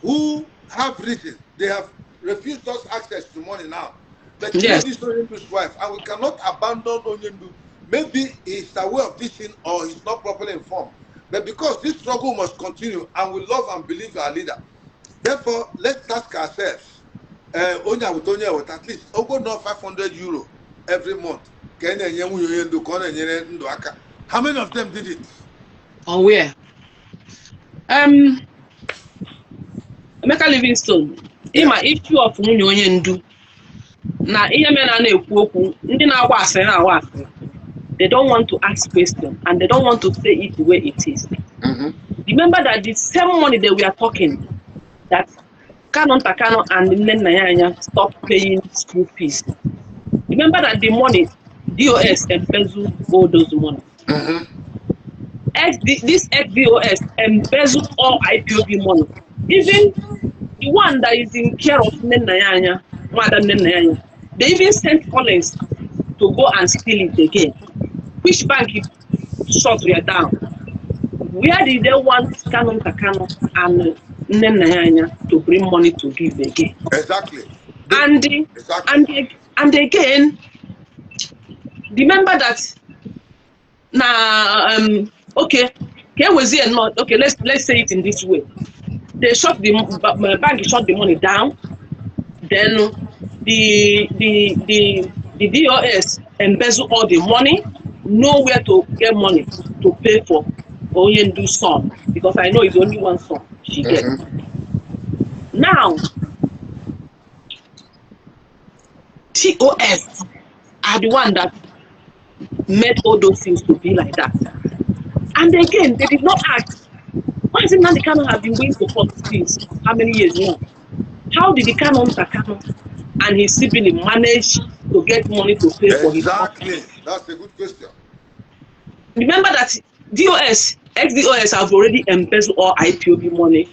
who have reason, they have refused us access to money now. But this is Onyendu's wife, and we cannot abandon Onyendu. Maybe he's aware of this thing or he's not properly informed. But because this struggle must continue and we love and believe our leader, therefore, let's ask ourselves, Onya with at least over 500 euro every month. How many of them did it? Oh, where? Emeka Livingstone, my issue of Onyendu. Now, they don't want to ask questions and they don't want to say it the way it is. Remember that the same money that we are talking, that Canon Takano and Nanyanya stopped paying school fees. Remember that the money, DOS embezzled all those money. This ex-DOS embezzled all IPOB money. Even the one that is in care of Nanyanya, Madam Nanyanya, they even sent Collins to go and steal it again. Which bank shut we are down? Where did they want Canon Takano and Nanyanya to bring money to give again? Exactly. And again, remember that now okay was here not okay, let's say it in this way. They shut the bank shut the money down, then the DOS embezzle all the money, nowhere to get money to pay for Onyendu's son, because I know it's only one son she gets. Now, TOS are the one that made all those things to be like that. And again, they did not ask, why is it Nnamdi Kanu have been going to court since how many years now? How did the Canon Takano and his sibling manage to get money to pay for his court? Exactly. That's a good question. Remember that DOS, ex-DOS have already embezzled all IPOB money,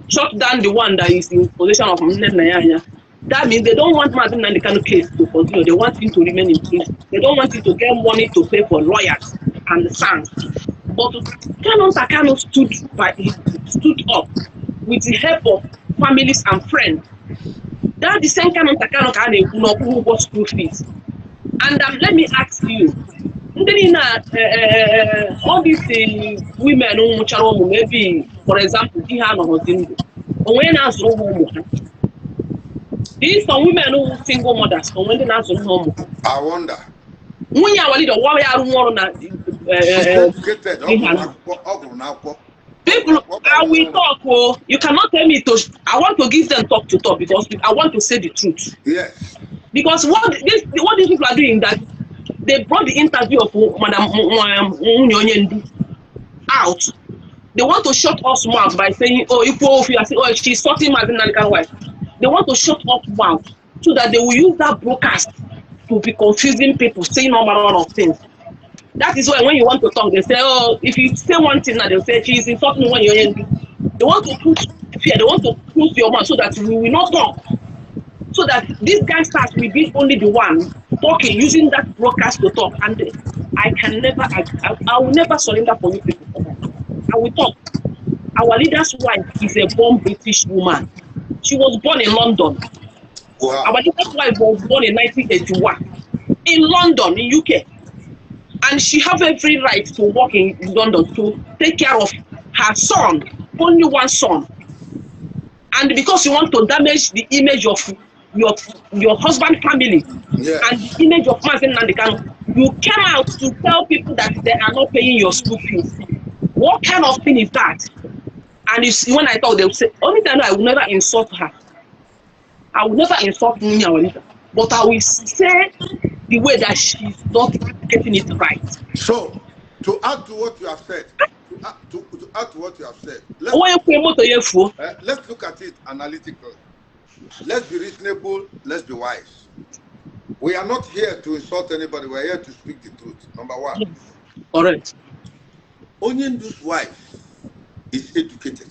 shut down the one that is in possession of Nanyanya. That means they don't want Martin Nnamdi Kanu case to continue. They want him to remain in prison. They don't want him to get money to pay for lawyers and the sons. But Canon Takano stood up with the help of families and friends. That the same Canon Takano can go school fees. And let me ask you, all these women who maybe, for example, these some women who single mothers, when they I wonder. When you are the warrior, people, I will talk. Oh, you cannot tell me to. I want to give them talk to talk because I want to say the truth. Yes. Because what these people are doing, that they brought the interview of Madam Onyendu out. They want to shut us mouth by saying, oh, she's sorting Mazen Nanikan's wife. They want to shut us mouth so that they will use that broadcast to be confusing people, saying all manner of things. That is why when you want to talk, they say, oh, if you say one thing now, they'll say she's insulting one. They want to put fear, they want to close your mouth so that we will not talk. So that these gangsters will be only the one talking, using that broadcast to talk. And I will never surrender for you people. I will talk. Our leader's wife is a born British woman. She was born in London. Wow. Our leader's wife was born in 1981 in London, in UK. And she have every right to work in London to take care of her son, only one son. And because you want to damage the image of your husband family, Yes. and the image of Mazen Nandekano, you came out to tell people that they are not paying your school fees. What kind of thing is that? And when I talk, they will say, only time I will never insult her. I will never insult Munya, but I will say the way that she's not getting it right. So, to add to what you have said, let's look at it analytically. Let's be reasonable, let's be wise. We are not here to insult anybody, we are here to speak the truth. Number one. Yes. All right. Onyendu's wife is educated,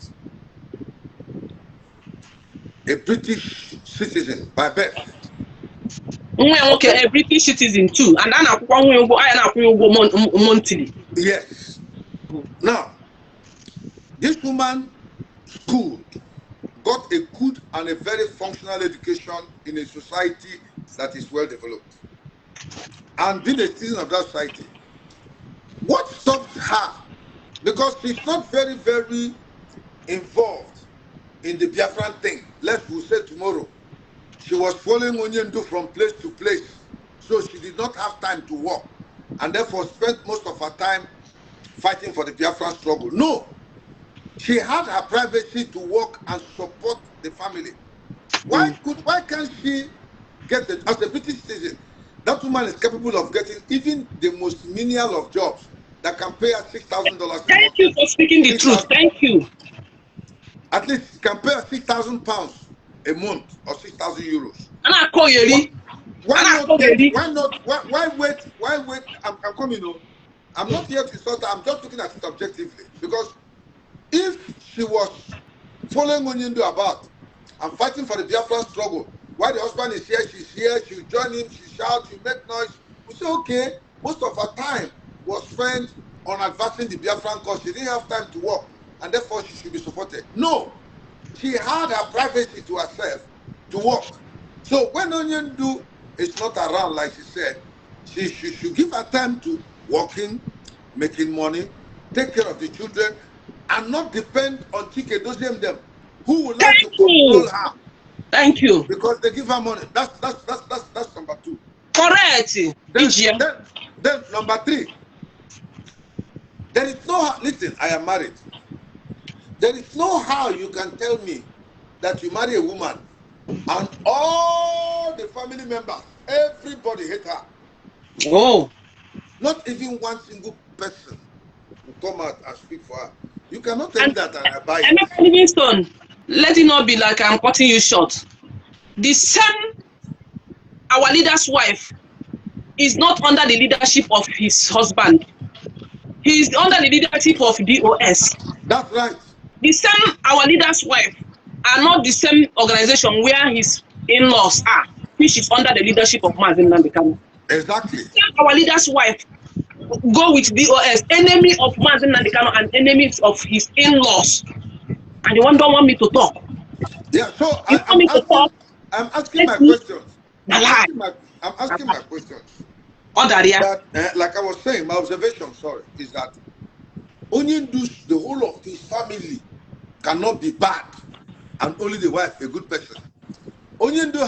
a British citizen by birth. Okay, a British citizen too, and monthly. Yes. Now, this woman schooled, got a good and a very functional education in a society that is well developed, and being a citizen of that society. What stopped her? Because she's not very, very involved in the Biafran thing. We'll say tomorrow. She was following Onyendu from place to place, so she did not have time to work, and therefore spent most of her time fighting for the Biafran struggle. No, she had her privacy to work and support the family. Why can't she get it as a British citizen? That woman is capable of getting even the most menial of jobs that can pay her $6,000. Thank you for speaking the truth. Thank you. At least can pay her £6,000 a month or 6,000 euros. Why wait? I'm coming. I'm not here to insult her. I'm just looking at it objectively. Because if she was following Onyendu about and fighting for the Biafran struggle, while the husband is here, she's here, she'll join him, she shouts, she make noise. We say, okay, most of her time was spent on advancing the Biafran cause. She didn't have time to work, and therefore she should be supported. No, she had her privacy to herself to work. So when Onyendu is not around, like she said, she should give her time to working, making money, take care of the children, and not depend on Chike Doziem them, who would like to control her. Thank you. Because they give her money. That's number two. Correct. Then number three. There is no how, listen, I am married. There is no how you can tell me that you marry a woman and all the family members, everybody hate her. Oh. Not even one single person will come out and speak for her. You cannot tell me that and I buy it. Emeka Livingstone, let it not be like I'm cutting you short. The same, our leader's wife, is not under the leadership of his husband. He is under the leadership of DOS. That's right. The same, our leader's wife, are not the same organization where his in-laws are, which is under the leadership of Mazen Nandekano. Exactly. Our leader's wife go with DOS, enemy of Mazen Nandekano and enemies of his in-laws. And you don't want me to talk. Yeah, so I'm asking my questions. I'm asking my questions. That, like I was saying, my observation, is that Onyendu, the whole of his family cannot be bad, and only the wife a good person. Onyendu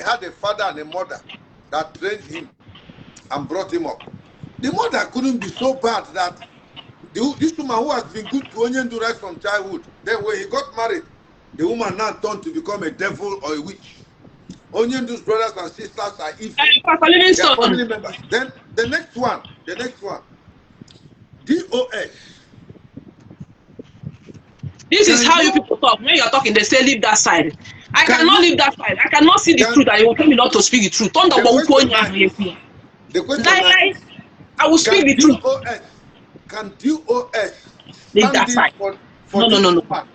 had a father and a mother that trained him and brought him up. The mother couldn't be so bad that this woman who has been good to Onyendu right from childhood, then when he got married, the woman now turned to become a devil or a witch. Onyendu's brothers and sisters are Ife. Pastor They are Livingston, family members. Then the next one, DOS. this is Can how you you- people talk. When you're talking, they say leave that side. I Can cannot you- leave that side. I cannot see the Can- truth, and you will tell me not to speak the truth. Thunder The will question go now is- The question now lie. is, I will speak the truth. Can DOS Leave that stand in side. for No. this woman?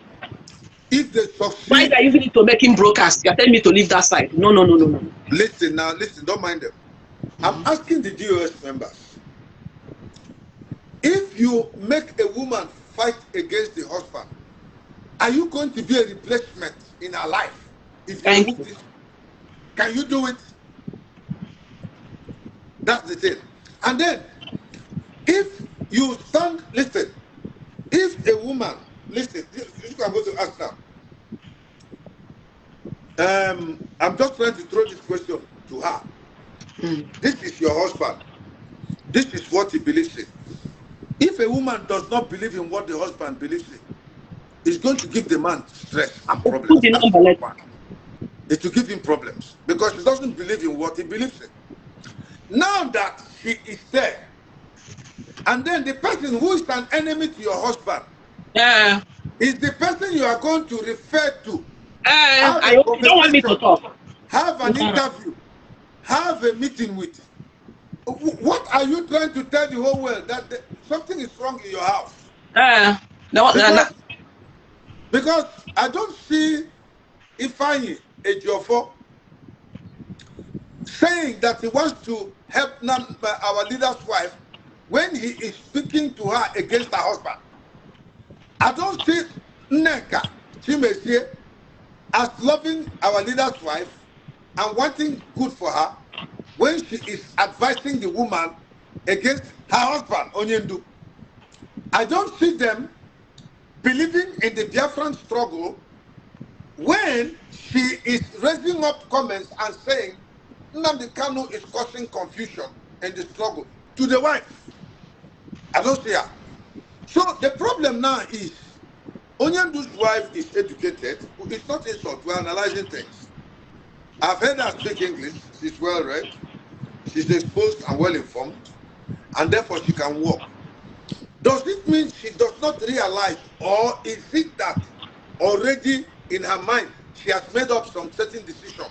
If they Why succeed, are you using it to make him broadcast? You're telling me to leave that side. No. listen, don't mind them. I'm asking the DOS members. If you make a woman fight against the husband, are you going to be a replacement in her life? If Thank you. Can you do it? That's the thing. And then, if you stand, listen, if a woman, listen, this is what I'm going to ask now. I'm just trying to throw this question to her. This is your husband. This is what he believes in. If a woman does not believe in what the husband believes in, it's going to give the man stress and problems. Put the number, let's- It will give him problems because he doesn't believe in what he believes in. Now that she is there, and then the person who is an enemy to your husband is the person you are going to refer to. I you don't want me to talk. Have an interview, have a meeting with. What are you trying to tell the whole world? That something is wrong in your house? Because I don't see Ifeanyi Ejiofor saying that he wants to help our leader's wife when he is speaking to her against her husband. I don't see Nneka Chimezie as loving our leader's wife and wanting good for her when she is advising the woman against her husband, Onyendu. I don't see them believing in the Biafran struggle when she is raising up comments and saying Nnamdi Kanu is causing confusion in the struggle to the wife. I don't see her. So the problem now is Onyendu's wife is educated. It's not insult. We're analyzing things. I've heard her speak English. She's well read. She's exposed and well informed, and therefore she can walk. Does it mean she does not realize, or is it that already in her mind she has made up some certain decisions,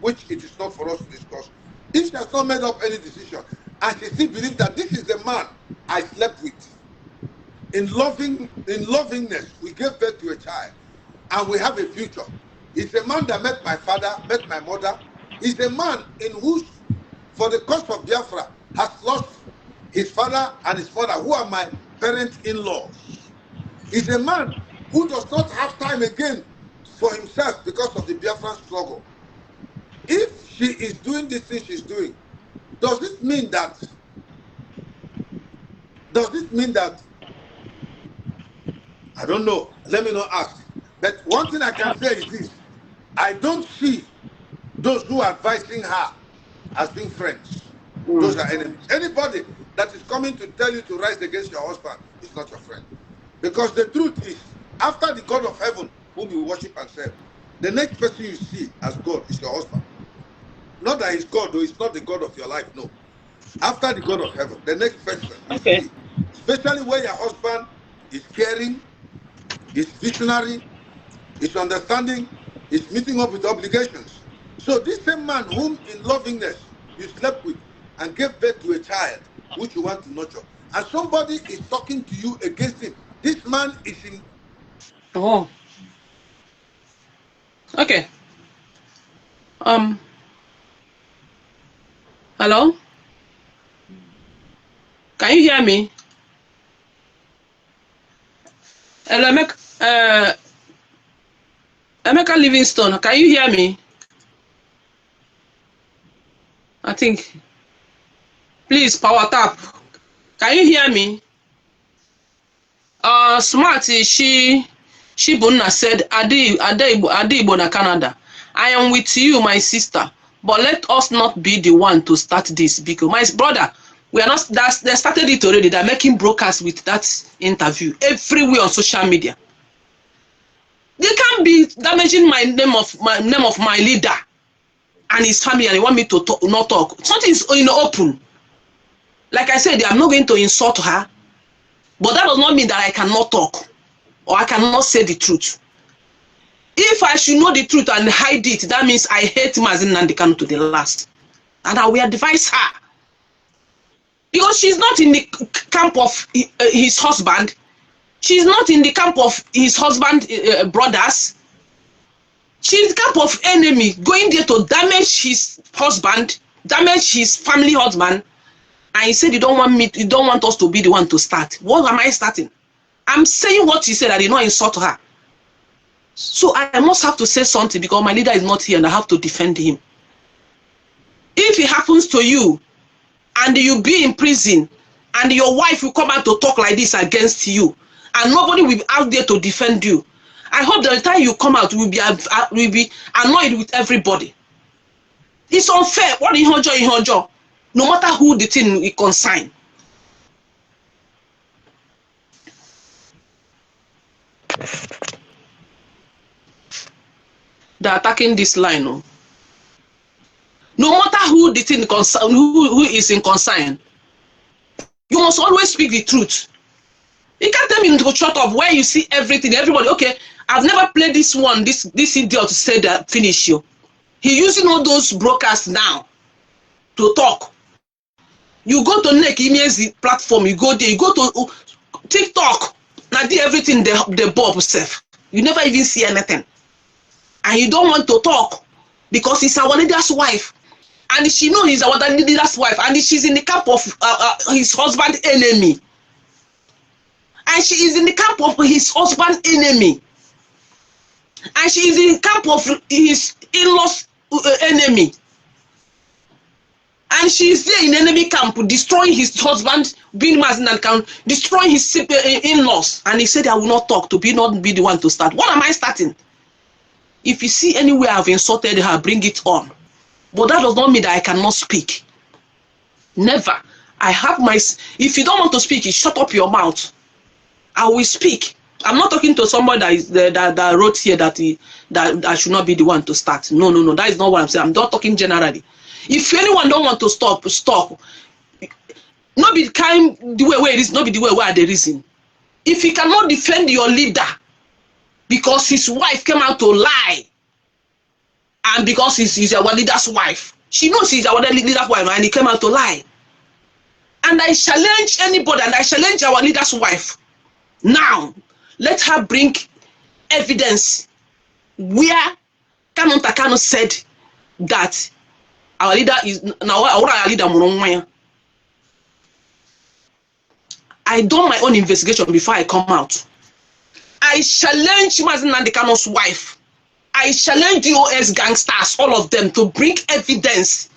which it is not for us to discuss? If she has not made up any decision, and she still believes that this is the man I slept with, in lovingness, we gave birth to a child, and we have a future. It's a man that met my father, met my mother. He's a man in whose, for the cause of Biafra, has lost his father and his mother, who are my parents-in-laws. He's a man who does not have time again for himself because of the Biafran struggle. If she is doing this thing she's doing, does it mean that I don't know, let me not ask. But one thing I can say is this: I don't see those who are advising her as being friends. Those are enemies. Anybody that is coming to tell you to rise against your husband is not your friend. Because the truth is, after the God of heaven, whom you worship and serve, the next person you see as God is your husband. Not that he's God, though, he's not the God of your life, no. After the God of heaven, the next person you see, especially when your husband is caring, is visionary, is understanding, is meeting up with obligations. So this same man whom in lovingness you slept with and gave birth to a child which you want to nurture, and somebody is talking to you against him, this man is in... Oh. Okay. Hello? Can you hear me? Hello, Emeka Livingstone, can you hear me? I think. Please, power tap. Can you hear me? Smarty, Shibuna said, Adi Igbo na Canada. I am with you, my sister, but let us not be the one to start this, because my brother, we are not. They started it already. They're making broadcasts with that interview everywhere on social media. They can't be damaging my name of my leader and his family, and they want me to talk, not talk. Something is in the open. Like I said, I'm not going to insult her, but that does not mean that I cannot talk or I cannot say the truth. If I should know the truth and hide it, that means I hate Mazi Nnamdi Kanu to the last. And I will advise her. Because she's not in the camp of his husband. She's not in the camp of his husband brothers. She's in the camp of enemy, going there to damage his husband, damage his family husband. And he said, you don't want us to be the one to start. What am I starting? I'm saying what he said. I did not insult her. So I must have to say something because my leader is not here and I have to defend him. If it happens to you and you be in prison and your wife will come out to talk like this against you and nobody will be out there to defend you, I hope that the time you come out, you will be annoyed with everybody. It's unfair. What in her job? No matter who the thing is concerned. They're attacking this line. No matter who the thing concern, who is in concern, you must always speak the truth. You can't tell me to shut up where you see everything, everybody. Okay, I've never played this one, this idiot said that finish you. He using all those broadcasts now to talk. You go to Nneka Imiezi platform, you go there, you go to TikTok, now do everything they bob self. You never even see anything. And you don't want to talk because he's our leader's wife. And she knows he's our leader's wife. And she's in the camp of his husband's enemy. And she is in the camp of his husband's enemy. And she is in the camp of his in-laws enemy. And she is there in enemy camp, destroying his husband, being Mazi Nnamdi Kanu, destroying his in-laws. And he said, I will not talk to not be the one to start. What am I starting? If you see anywhere I've insulted her, bring it on. But that does not mean that I cannot speak. Never. I have my... If you don't want to speak, you shut up your mouth. I will speak. I'm not talking to somebody that wrote here that I should not be the one to start. No. That is not what I'm saying. I'm not talking generally. If anyone don't want to stop. Not be kind the way where it is, not be the way where the reason. If you cannot defend your leader because his wife came out to lie, and because he's our leader's wife, she knows he's our leader's wife, and he came out to lie. And I challenge anybody, and I challenge our leader's wife. Now, let her bring evidence where Kanu Ntakanu said that our leader is now our leader. I done my own investigation before I come out. I challenge Mazi Nnamdi Kanu's wife. I challenge the OS gangsters, all of them, to bring evidence.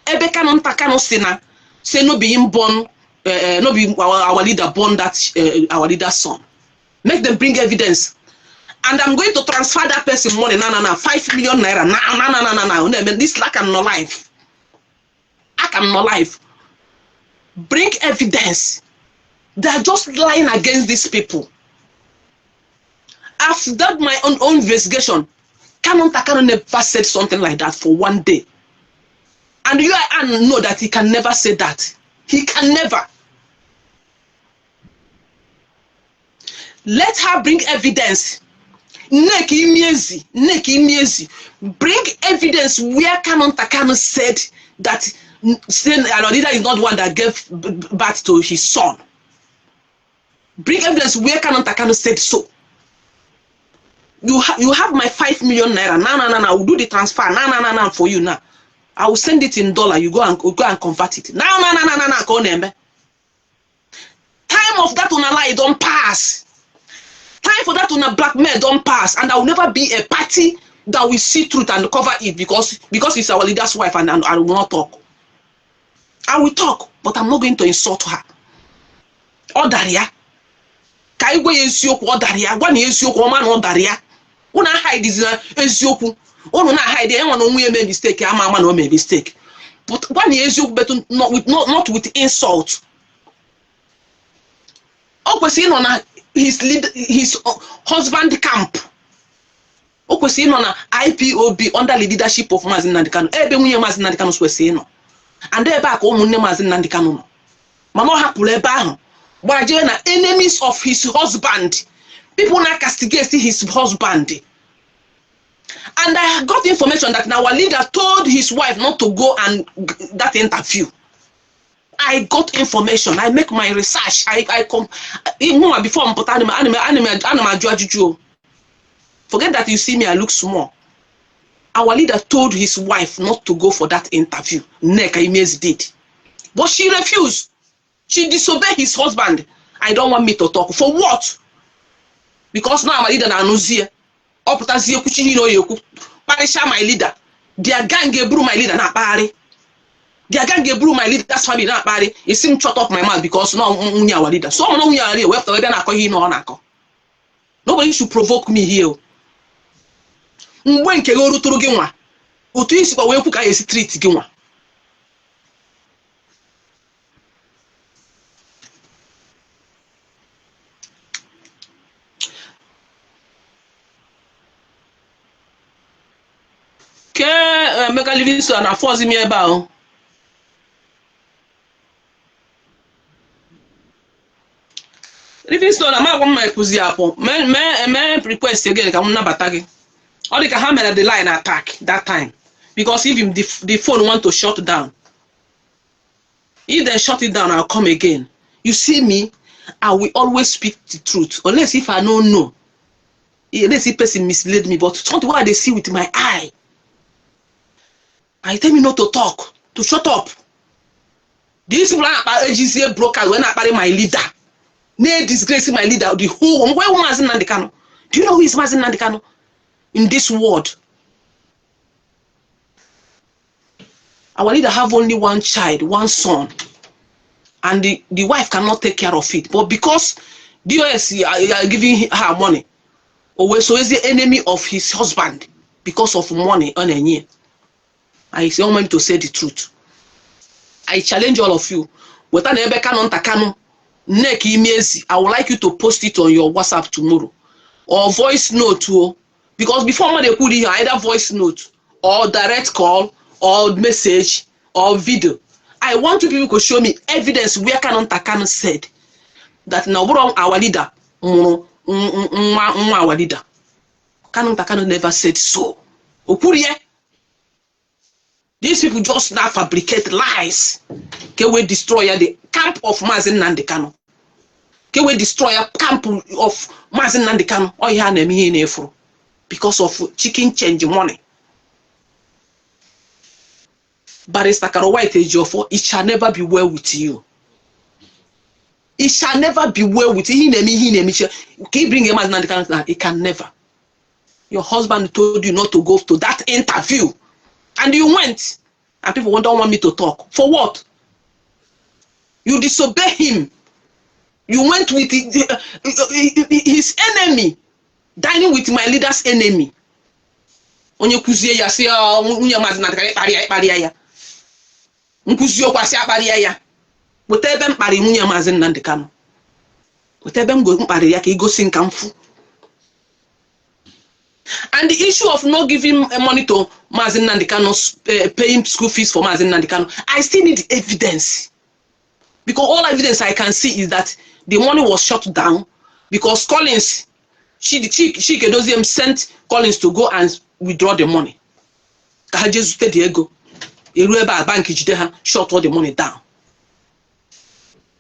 Ebe Kanu Ntakanu say no be him born, no be our leader born that our leader's son. Make them bring evidence. And I'm going to transfer that person money. 5 million naira. No. This like I'm not live. I am not live. Bring evidence. They are just lying against these people. After that, my own investigation, Kanu Ntakanu never said something like that for one day. And you and know that he can never say that. He can never. Let her bring evidence. Nneka Imiezi, bring evidence where Kanu Ntakanu said that our leader is not the one that gave birth to his son. Bring evidence where Kanu Ntakanu said so. You have my 5 million naira. No. I will do the transfer. No, for you now. I will send it in dollar. You go and convert it. No. Time of that on a lie don't pass. Time for that on a blackmail don't pass. And I will never be a party that will see truth and cover it because it's our leader's wife and I will not talk. I will talk, but I'm not going to insult her. Odaria. Kaiwe eziokwu odaria. Gwani eziokwu ọma na odaria. Una hide is eziokwu. Una na hide enwa no nwe mistake ama no mistake. But gwani eziokwu but not with insult. O kwesi no na his husband camp. O kwesịrị ịnọ na IPOB under the leadership of Maazị Nnamdi Kanu. Ebe nwunye Maazị Nnamdi Kanu kwesịrị ịnọ. And ebe a ka ụmụnne Maazị Nnamdi Kanu nọ. Mana ọ hapụrụ ebe ahụ gbajie na enemies of his husband. People now castigate his husband. And I got information that our leader told his wife not to go and that interview. I got information. I make my research. I come before I'm put animal. Forget that you see me, I look small. Our leader told his wife not to go for that interview. Nneka Imezi did. But she refused. She disobeyed his husband. I don't want me to talk. For what? Because now our leader na anuzie. Oputazie kuchi no yoku. Parisha my leader. Their gang gebru my leader na pari. Their gang gebru my leader's family na pari. It seemed shut up my mouth because now unye our leader. So no unye our leader. We have to wait na he no anako. Nobody should provoke me here. Mgbe nke go ruturu gị nwa. Otu isi kwa wee kwu ka esi treat gị nwa. Mega Livingston na force me ebe ahụ. Livingston na magwa mma ekuzi apụ. Me request again ka m nabata gị. All the hammer at the line attack that time. Because if him the phone want to shut down. If they shut it down, I'll come again. You see me, I will always speak the truth. Unless if I don't know. Unless if person misled me. But something what they see with my eye. I tell me not to talk, to shut up. These people are agency brokers when I marry my leader. They disgracing my leader. The whole where Maazị Nnamdi Kanu? Do you know who is Maazị Nnamdi Kanu in this world? Our leader have only one child, one son, and the wife cannot take care of it. But because DOS are giving her money, always so is the enemy of his husband because of money on a year. I say, want me to say the truth. I challenge all of you. Whether Nneka Imezi, I would like you to post it on your WhatsApp tomorrow, or voice note too. Because before they could hear either voice note or direct call or message or video. I want you people to show me evidence where Canon Takano said that now our leader, our leader. Canon Takano never said so. Okurie. These people just now fabricate lies. Can we destroy the camp of Maazị Nnamdi Kanu? Can we destroy a camp of Maazị Nnamdi Kanu? Oh, yeah, because of chicken change money. Barrister Karo White Ejiofor, it shall never be well with you. It shall never be well with you. Can you bring a Maazị Nnamdi Kanu? It can never. Your husband told you not to go to that interview. And you went, and people don't want me to talk. For what? You disobey him. You went with his enemy, dining with my leader's enemy. Onye kuzie ya si unye Maazị Nnamdi Kanu ya. Nkuzi okwa si akparia ya. Wetebe mkpari unye Maazị Nnamdi Kanu. Wetebe mkpari ya ka igosi nka mfu. And the issue of not giving money to Maazị Nnamdi Kanu, paying school fees for Maazị Nnamdi Kanu, I still need evidence. Because all evidence I can see is that the money was shut down because Collins, she sent Collins to go and withdraw the money. Bank shut all the money down.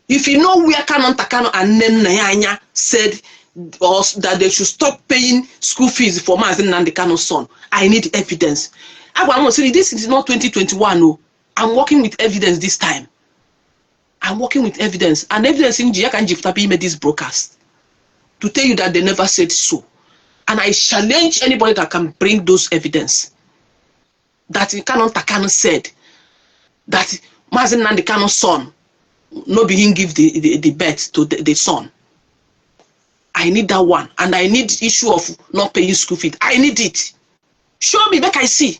If you know where Canon Takano and Nene said that they should stop paying school fees for Maazị Nnamdi Kanu's son, I need evidence. This is not 2021. No. I'm working with evidence this time. I'm working with evidence. And evidence in Jia Kanjiftapi made this broadcast to tell you that they never said so. And I challenge anybody that can bring those evidence. That Canon Takano said that Maazị Nnamdi Kanu's son, no be him give the birth to the son. I need that one. And I need the issue of not paying school fees. I need it. Show me, make I see.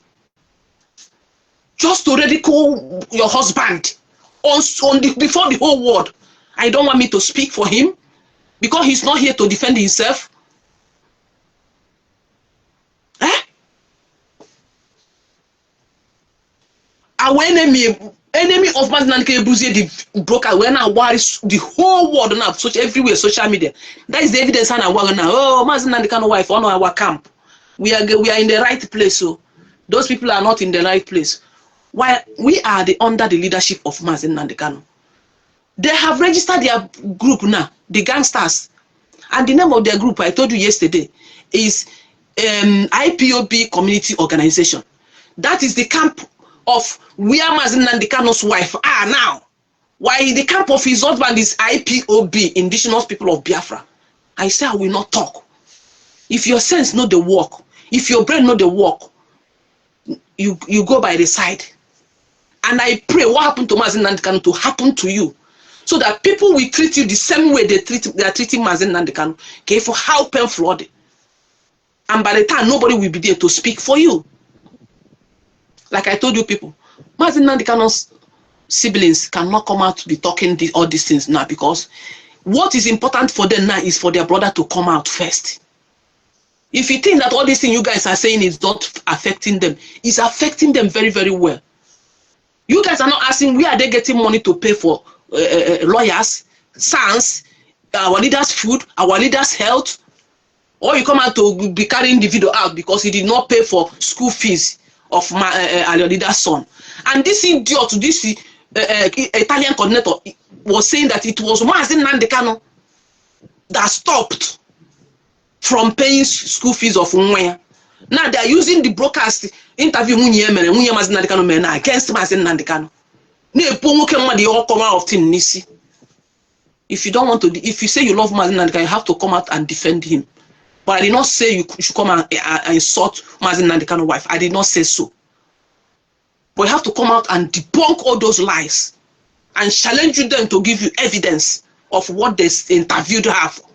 Just to ridicule your husband before the whole world. I don't want me to speak for him because he's not here to defend himself. our enemy of Mazi Nnamdi Kanu Ebuzie, the broker, we're now worried the whole world now, everywhere, social media. That is the evidence and we're now. Oh, Mazi Nnamdi Kanu wife on our camp. We are in the right place. So those people are not in the right place. While we are under the leadership of Mazi Nnamdi Kanu. They have registered their group now, the gangsters. And the name of their group, I told you yesterday, is IPOB Community Organization. That is the camp of where Mazi Nnamdi Kanu's wife are now. While the camp of his husband is IPOB, Indigenous People of Biafra. I say I will not talk. If your sense know the work, if your brain know the work, you go by the side. And I pray what happened to Mazi Nnamdi Kanu to happen to you. So that people will treat you the same way they are treating Mazi Nnamdi Kanu. Okay, for how painful they. And by the time nobody will be there to speak for you. Like I told you people, Mazi Nnamdi Kanu's siblings cannot come out to be talking all these things now, because what is important for them now is for their brother to come out first. If you think that all these things you guys are saying is not affecting them, it's affecting them very, very well. You guys are not asking where are they getting money to pay for lawyers, sons, our leaders' food, our leaders' health, or you come out to be carrying the video out because he did not pay for school fees of your leader's son. And this idiot, this Italian coordinator was saying that it was Mazi Nnamdi Kanu that stopped from paying school fees of Nwaya. Now they are using the broadcast interview Mazi Nnamdi Kanu against Mazi Nnamdi Kanu. If you don't want to, if you say you love Mazi Nnamdi Kanu, you have to come out and defend him. But I did not say you should come and insult Mazi Nnamdi Kanu's wife. I did not say so. But you have to come out and debunk all those lies and challenge them to give you evidence of what they interviewed her for.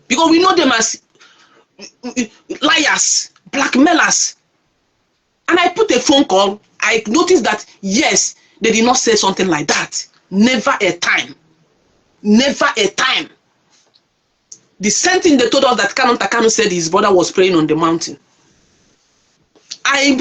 Because we know them as liars, blackmailers. And I put a phone call. I noticed that, yes, they did not say something like that. Never a time. Never a time. The same thing they told us that Kanu Takanu said his brother was praying on the mountain. I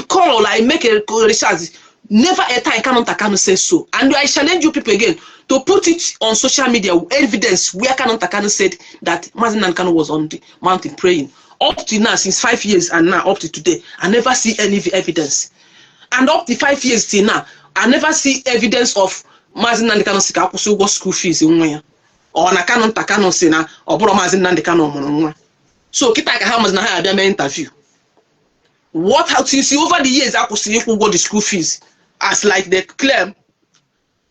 make a research. Never a time Kanu Takanu says so. And I challenge you people again to put it on social media evidence where Kanu Takanu said that Mazi Nnamdi Kanu was on the mountain praying. Up to now, since 5 years and now up to today, I never see any evidence. And up to 5 years till now, I never see evidence of Mazi Nnamdi Kanu was school fees in Nwaya. Or na Kanu Takanu say na oburo Mazi Nnamdi Kanu Nwa. So kita ka Mazi na ha abia interview. What how to see over the years I could see who got the school fees as like they claim.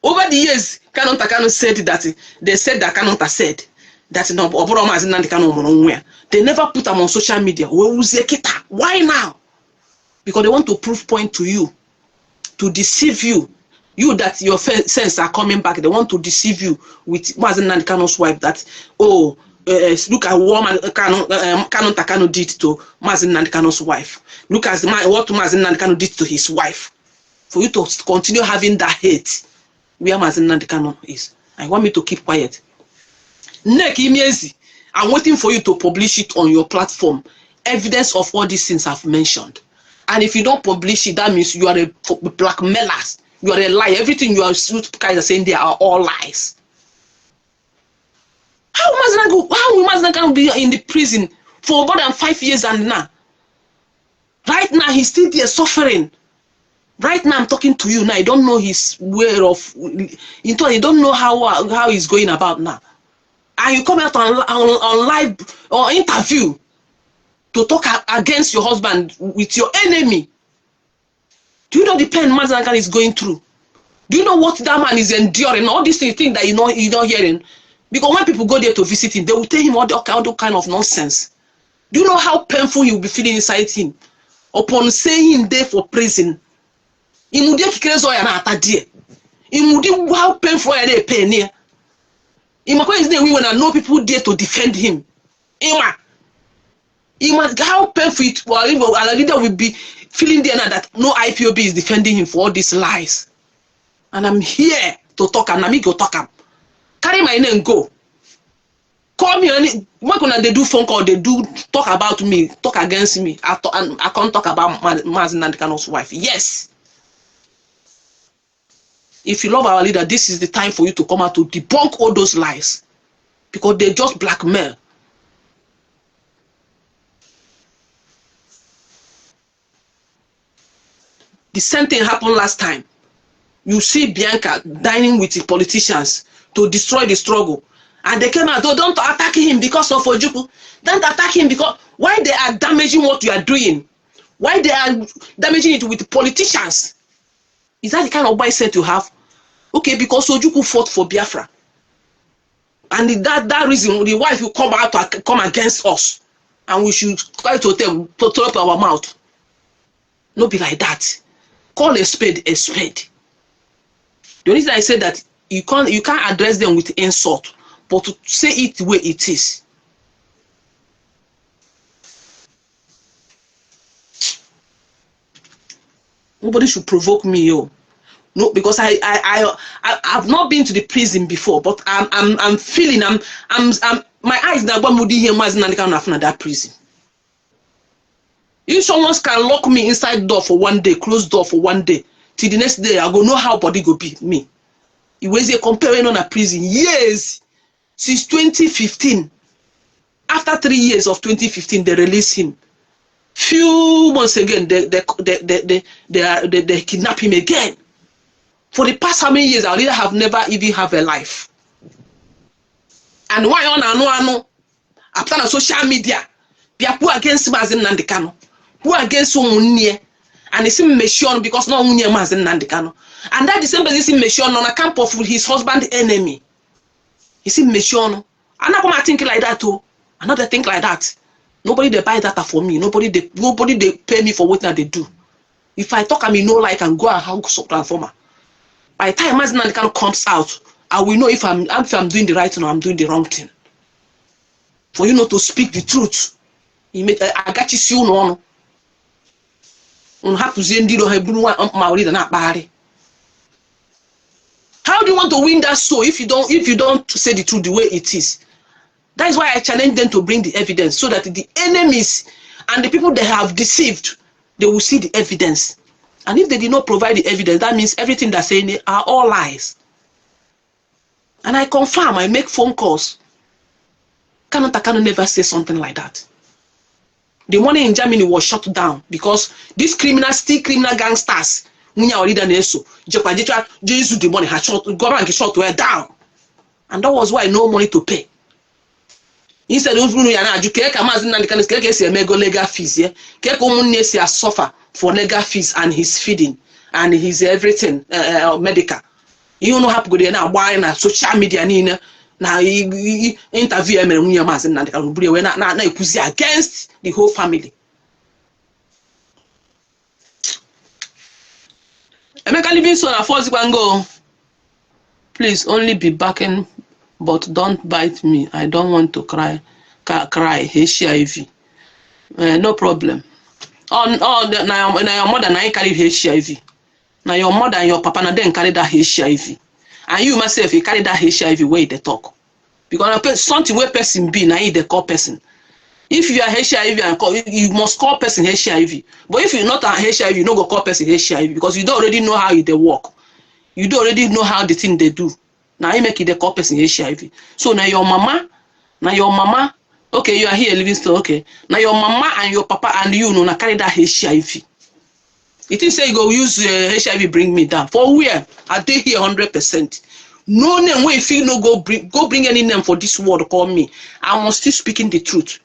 Over the years, Kanu Takanu said that they said that Kanu said that no oburo Mazi Nnamdi Kanu Nwa. They never put them on social media. Why now? Because they want to prove point to you, to deceive you. You that your sense are coming back. They want to deceive you with Mazi Nnamdi Kanu's wife. That look at what Kanu Takanu did to Mazi Nnamdi Kanu's wife. Look at what Mazi Nnamdi Kanu did to his wife. For you to continue having that hate where Mazi Nnamdi Kanu is. I want me to keep quiet. I'm waiting for you to publish it on your platform. Evidence of all these things I've mentioned. And if you don't publish it, that means you are a blackmailer. You are a liar. Everything you guys are saying there are all lies. How will Mazi Nnamdi be in the prison for more than 5 years and now? Right now, he's still there suffering. Right now, I'm talking to you now. I don't know his way of... I don't know how he's going about now. And you come out on live or interview to talk against your husband with your enemy. Do you know the pain Mazi Nnamdi Kanu is going through? Do you know what that man is enduring? All these things that you're not hearing. Because when people go there to visit him, they will tell him all kind of nonsense. Do you know how painful he will be feeling inside him? Upon saying him there for prison. How painful are they paying here? We when I know people there to defend him. How painful it will be feeling there now that no IPOB is defending him for all these lies. And I'm here to talk and I'm going to talk. Carry my name, go. call me any when they do phone call, they do talk about me, talk against me. I can't talk about Mazi Nnamdi Kanu's wife. Yes. If you love our leader, this is the time for you to come out to debunk all those lies. Because they just blackmail. The same thing happened last time. You see Bianca dining with the politicians to destroy the struggle. And they came out, oh, don't attack him because of Ojukwu. Don't attack him because why they are damaging what you are doing? Why they are damaging it with politicians? Is that the kind of mindset you have? Okay, because Ojukwu fought for Biafra. And that reason, the wife will come out to come against us. And we should try to throw up our mouth. No be like that. Call a spade a spade. The only thing I said that you can't address them with insult, but to say it the way it is. Nobody should provoke me, yo. No, because I've not been to the prison before, but I'm feeling my eyes now but moody here Mazi Nnamdi Kanu that prison. If someone can lock me inside door for one day, close door for one day, till the next day I go know how body go be me. It was a comparing on a prison years since 2015. After 3 years of 2015, they release him. Few months again, they kidnap him again. For the past how many years, our leader have never even have a life. And why on ano after social media, people against Mazi Nnamdi Kanu, who against Umunye, and it's him mention because no Umunye Mazi Nnamdi Kanu. And that the same person is mentioned on account of his husband enemy. He see mention. And I come think like that too. Another think like that. Nobody they buy data for me. Nobody they pay me for what they do. If I talk, I mean no like and go and hang some transformer. By the time Mazi Nnamdi Kanu comes out, I will know if I'm doing the right thing or I'm doing the wrong thing. For you not to speak the truth. I got you soon on. How do you want to win that soul if you don't say the truth the way it is? That is why I challenge them to bring the evidence so that the enemies and the people they have deceived, they will see the evidence. And if they did not provide the evidence, that means everything they're saying are all lies. And I confirm, I make phone calls. Kanu never say something like that. The money in Germany was shut down because these criminal gangsters, the money had shut, government shut her down. And that was why no money to pay. Instead of legal fees, suffer for legal fees and his feeding and his everything medical. You know how to go there now buying social media now interview against the whole family. Emeka Livingstone go. Please only be backing, but don't bite me. I don't want to cry HIV. No problem. Now your mother now carry HIV. Now your mother and your papa now then carry that HIV. And you myself you carry that HIV way they talk. Because something where person be now they call person. If you are HIV and call, you must call person HIV. But if you're not an HIV, you don't go call person HIV because you don't already know how they work. You don't already know how the thing they do. Now you make it the call person HIV. So now your mama, okay, you are here Livingstone, okay. Now your mama and your papa and you know carry that HIV. It is say you go use HIV bring me down. For where? I dey here 100%. No name where if you no go bring any name for this word call me. I must still speaking the truth.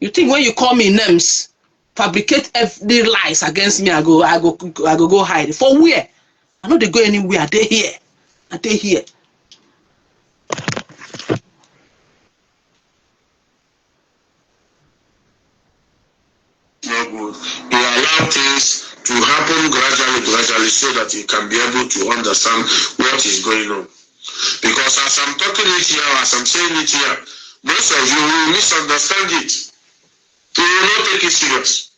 You think when you call me names, fabricate every lies against me, I go hide. For where? I know they go anywhere. They here. They here. Not good. You allow things to happen gradually so that you can be able to understand what is going on. Because as I'm talking it here, as I'm saying it here, most of you will misunderstand it. You will not take it serious.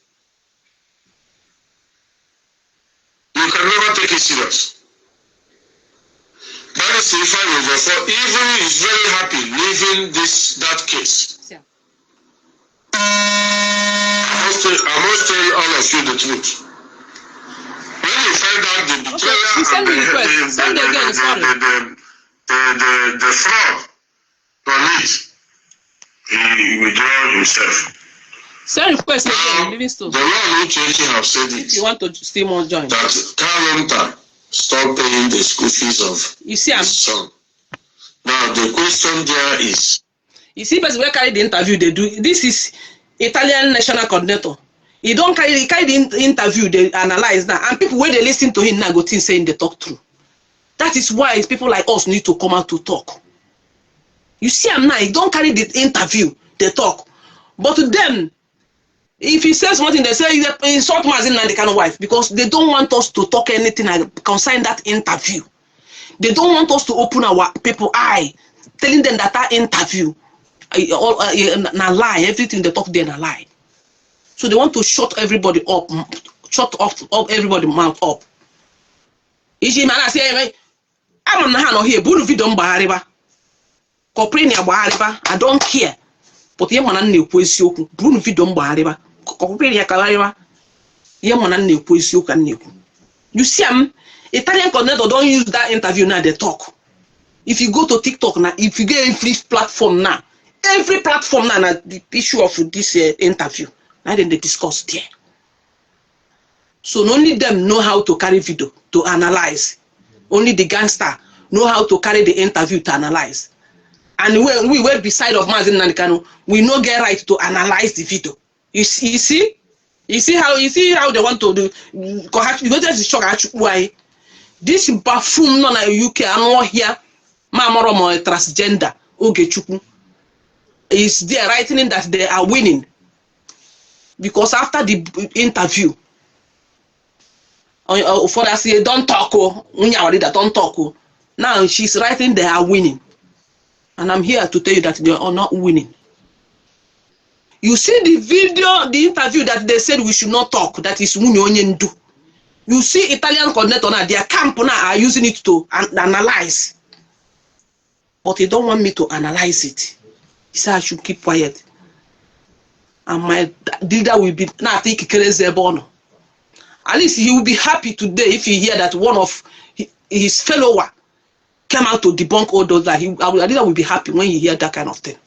You can never take it serious. That is if I will therefore even is very happy leaving that case. Yeah. I must tell all of you the truth. When you find out the betrayal and the fraud on it, he withdraw himself. Send request again, Livingstone. The one who changed have said it. If you want to still more join. That Kalonta stop paying the school fees of his son. Now the question there is. You see, person where carry the interview they do. This is Italian national coordinator. He don't carry the interview they analyze now, and people when they listen to him now go think saying they talk true. That is why people like us need to come out to talk. You see, I'm now. He don't carry the interview they talk, but to them. If he says something, they say insult Mazin and the kind of wife because they don't want us to talk anything concerning that interview. They don't want us to open our people eye, telling them that interview, na lie, everything they talk there na lie. So they want to shut everybody up, shut up everybody mouth up. Ishi man say, I'm not here. Buru video mbahariba, koprini abahariba. I don't care. But ye mwana na-ekwu isiokwu buru video mbahariba. You see, Italian coordinator don't use that interview now, they talk. If you go to TikTok now, if you get every platform now, the issue of this interview, now then they discuss there. So only them know how to carry video to analyze. Only the gangster know how to carry the interview to analyze. And when we were beside of Mazin Nanikano, we no get right to analyze the video. You see how they want to do. You go to shock why this buffoon non UK and not here, Mamoromo transgender Ogechuku is there writing that they are winning because after the interview, for that say don't talk don't talk. Now she's writing they are winning, and I'm here to tell you that they are not winning. You see the video, the interview that they said we should not talk, that is Munyo. You see Italian coordinator now, their camp now are using it to analyze. But they don't want me to analyze it. He said I should keep quiet. And my leader will be, now I think Kerezebono. At least he will be happy today if he hear that one of his fellow came out to debunk all those that our leader will be happy when he hear that kind of thing.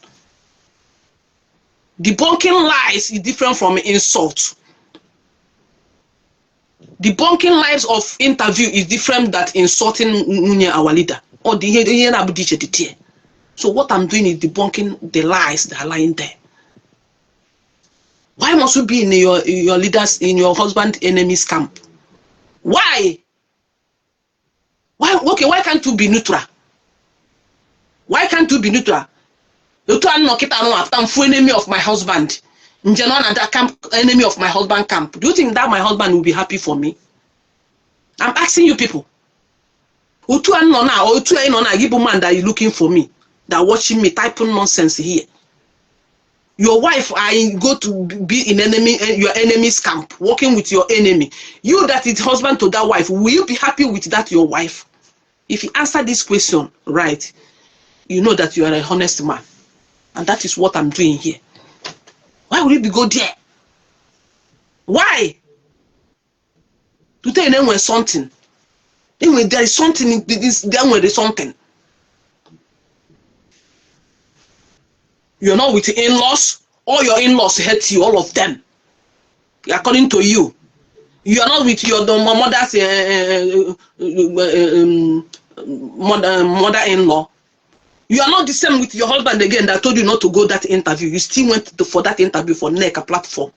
Debunking lies is different from insult. Debunking lies of interview is different than insulting our leader. Or the so what I'm doing is debunking the lies that are lying there. Why must you be in your leaders, in your husband enemy's camp? Why? Okay, why can't you be neutral? Why can't you be neutral? You turn knock it after I'm full enemy of my husband. In general, that camp enemy of my husband camp. Do you think that my husband will be happy for me? I'm asking you people. Utu anona or utu anona give man that you looking for me, that watching me typing nonsense here. Your wife, I go to be in your enemy's camp, working with your enemy. You that is husband to that wife, will you be happy with that your wife? If you answer this question right, you know that you are a honest man. And that is what I'm doing here. Why would you go there? Why? To tell them when something. Anyway, there is something in this, then there is something. You're not with in-laws. All your in-laws hate you, all of them. According to you. You are not with your mother's mother-in-law. You are not the same with your husband again that told you not to go that interview. You still went for that interview for NECA platform.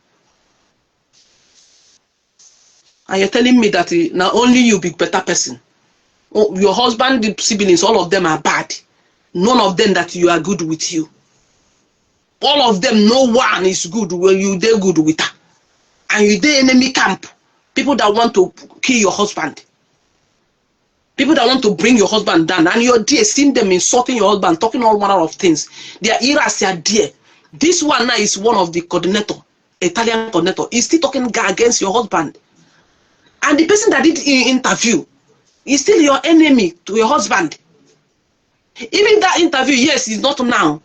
And you're telling me that not only you be better person. Your husband, the siblings, all of them are bad. None of them that you are good with you. All of them, no one is good when you they're good with her. And you the enemy camp. People that want to kill your husband. People that want to bring your husband down, and you're there, seeing them insulting your husband, talking all manner of things. Their ears are there. This one now is one of the coordinator, Italian coordinator. He's still talking against your husband. And the person that did the interview is still your enemy to your husband. Even that interview, yes, it's not now.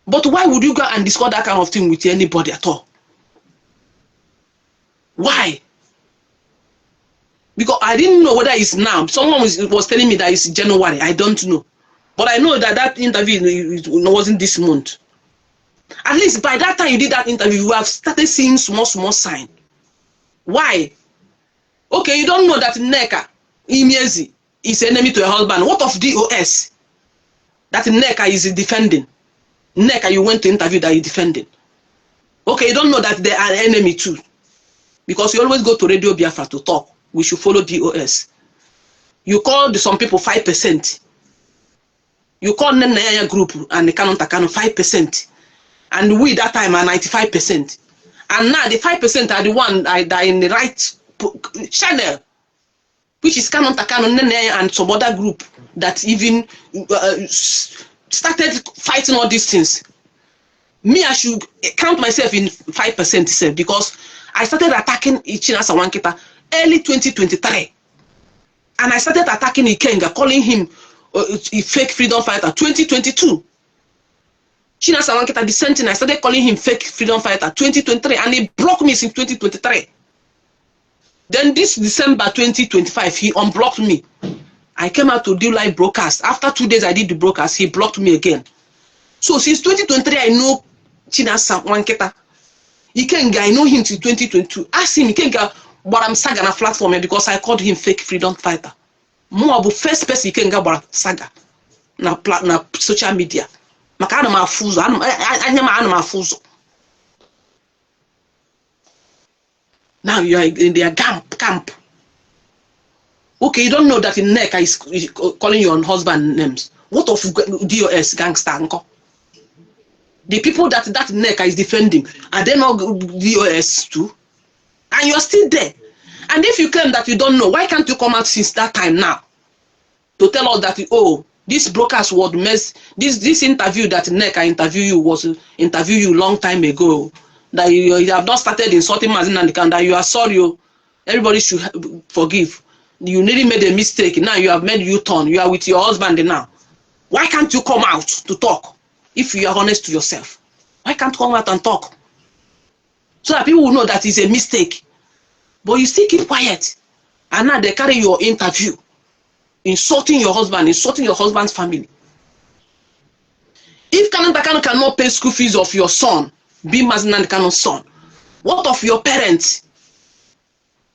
But why would you go and discuss that kind of thing with anybody at all? Why? Because I didn't know whether it's now. Someone was telling me that it's January. I don't know. But I know that that interview wasn't this month. At least by that time you did that interview, you have started seeing small sign. Why? Okay, you don't know that Nneka Imiezi is enemy to a husband. What of DOS? That Nneka is defending. Nneka, you went to interview that you defending. Okay, you don't know that they are enemy too. Because you always go to Radio Biafra to talk. We should follow DOS. You call some people 5%. You call Nenaya group and the Canon Takano 5%. And we that time are 95%. And now the 5% are the one that are in the right channel, which is Canon Takano, Nenaya, and some other group that even started fighting all these things. Me, I should count myself in 5% because I started attacking Chinasa Wankita early 2023. And I started attacking Ikenga, calling him a fake freedom fighter 2022. Chinasa Wankita, the same thing, I started calling him fake freedom fighter 2023, and he blocked me since 2023. Then this December 2025, he unblocked me. I came out to do live broadcast. After 2 days I did the broadcast, he blocked me again. So since 2023, I know Chinasa Wankita. Ikenga, I know him till 2022. Ask him, Ikenga, but I'm saga na platform because I called him fake freedom fighter. More about first person Ikenga but saga na social media. Maka ana mafuzo, ana mafuzo. Now you are in their camp. Okay, you don't know that in Nneka is calling your husband names. What of DOS gangster uncle? The people that Nneka is defending, are they not DOS too? And you're still there. And if you claim that you don't know, why can't you come out since that time now to tell us that, oh, this broadcast would mess, this interview that Nneka interview you was interview you long time ago, that you have not started insulting Mazin and that you are sorry, everybody should forgive. You nearly made a mistake, now you have made U-turn, you are with your husband now. Why can't you come out to talk if you are honest to yourself? Why can't you come out and talk? So that people will know that it's a mistake. But you still keep quiet. And now they carry your interview, insulting your husband, insulting your husband's family. If Canon Takano cannot pay school fees of your son, be Mazin and Canon's son, what of your parents?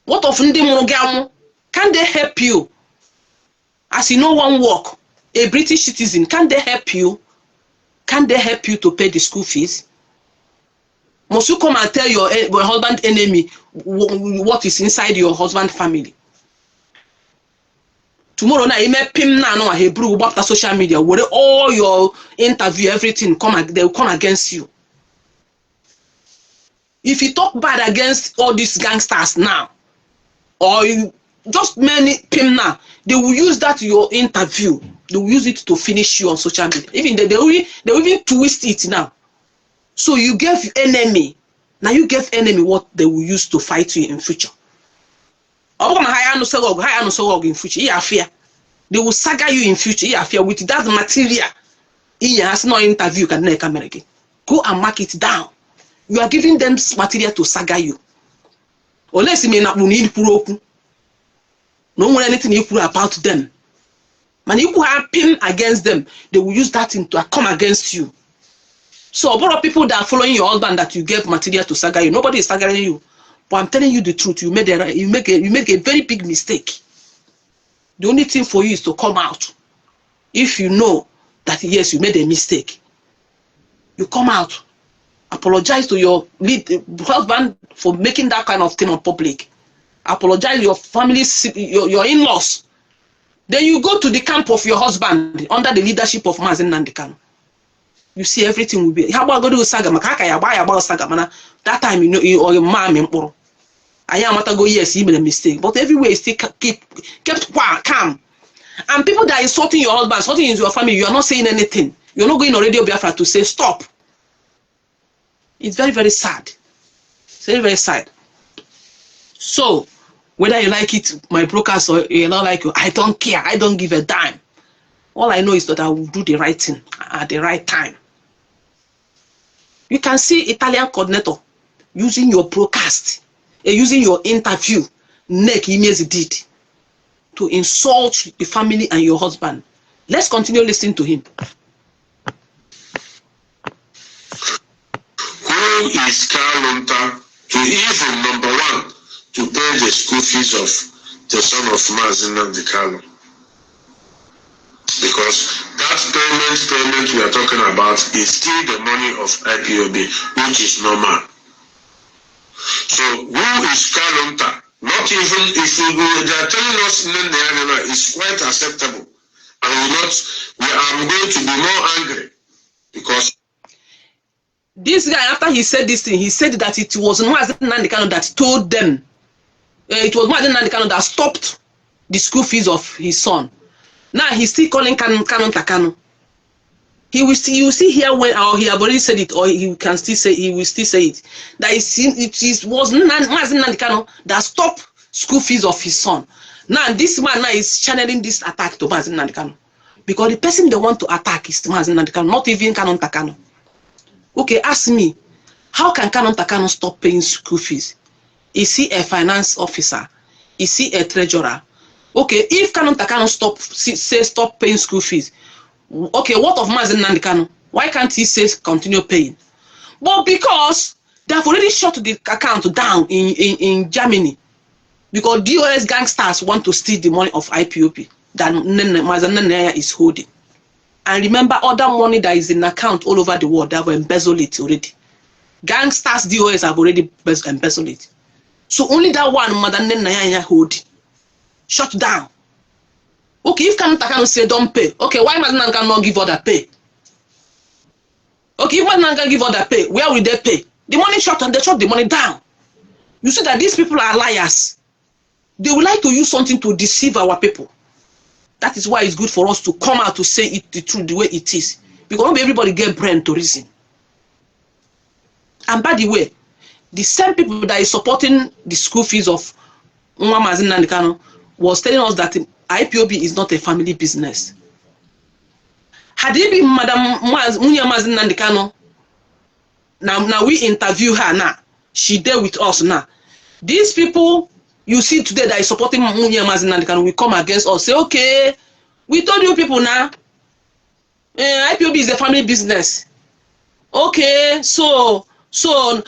What of Ndi Murugamu? Can they help you? As you know one work, a British citizen, can they help you? Can they help you to pay the school fees? Must you come and tell your husband enemy what is inside your husband family? Tomorrow night, you may pim na no Hebrew about the social media where all your interview, everything they will come against you. If you talk bad against all these gangsters now, or just many pim now, they will use that your interview. They will use it to finish you on social media. Even they will even twist it now. So you gave enemy. Now you gave enemy what they will use to fight you in future. In future, they will saga you in future. With that material, has no interview can again. Go and mark it down. You are giving them material to saga you. Unless you may not need no one anything you put about them. Man, you could have pin against them. They will use that to come against you. So a lot of people that are following your husband that you gave material to saga you, nobody is sagaing you. But I'm telling you the truth, you make a very big mistake. The only thing for you is to come out. If you know that yes, you made a mistake, you come out, apologize to your husband for making that kind of thing on public. Apologize to your family, your in-laws. Then you go to the camp of your husband under the leadership of Mazin Nandekano. You see everything will be. How about go to saga? That time you know or your mom and I am go yes, he made a mistake. But everywhere you still kept calm. And people that are insulting your husband, insulting into your family, you are not saying anything. You're not going on Radio Biafra to say stop. It's very, very sad. It's very, very sad. So whether you like it, my brokers, or you not like it, I don't care. I don't give a dime. All I know is that I will do the right thing at the right time. You can see Italian coordinator using your broadcast, using your interview, Nek Imezi did to insult the family and your husband. Let's continue listening to him. Who is Kalonta to even, number one, to pay the school fees of the son of Mazi Nnamdi Kanu? Because that payment we are talking about is still the money of IPOB, which is normal. So who is Kalonta? Not even if they are telling us Nnamdi is quite acceptable. I'm going to be more angry because this guy, after he said this thing, he said that it was Mazi Nnamdi Kanu that told them. It was Mazi Nnamdi Kanu that stopped the school fees of his son. Now he's still calling Kalonta Kanu. He will see, you see here when, or he have already said it, or he can still say, he will still say it, that it was Mazi Nnamdi Kanu that stopped school fees of his son. Now this man now is channeling this attack to Mazi Nnamdi Kanu, because the person they want to attack is Mazi Nnamdi Kanu, not even Kalonta Kanu. Okay, ask me, how can Kalonta Kanu stop paying school fees? Is he a finance officer? Is he a treasurer? Okay, if Kalonta Kanu stop paying school fees, okay, what of Mazi Nnamdi Kanu? Why can't he say continue paying? But because they have already shut the account down in Germany, because DOS gangsters want to steal the money of IPOB that Mazi Nnamdi is holding. And remember, other money that is in account all over the world, they have embezzled it already. Gangsters DOS have already embezzled it. So only that one Mazi Nnamdi holding. Shut down. Okay, if Kalonta Kanu say don't pay, okay, why Mazi Nnamdi Kanu not give other pay? Okay, if Mazi Nnamdi Kanu give other pay, where will they pay? The money shut and they shut the money down. You see that these people are liars. They would like to use something to deceive our people. That is why it's good for us to come out to say it the truth the way it is. Because not everybody get brain to reason. And by the way, the same people that is supporting the school fees of Mazi Nnamdi Kanu was telling us that IPOB is not a family business. Had it been Madam Mazi Nnamdi Kanu, now we interview her now, she there with us now. These people you see today that is supporting Mazi Nnamdi Kanu will come against us, say, okay, we told you people now, IPOB is a family business. Okay, so now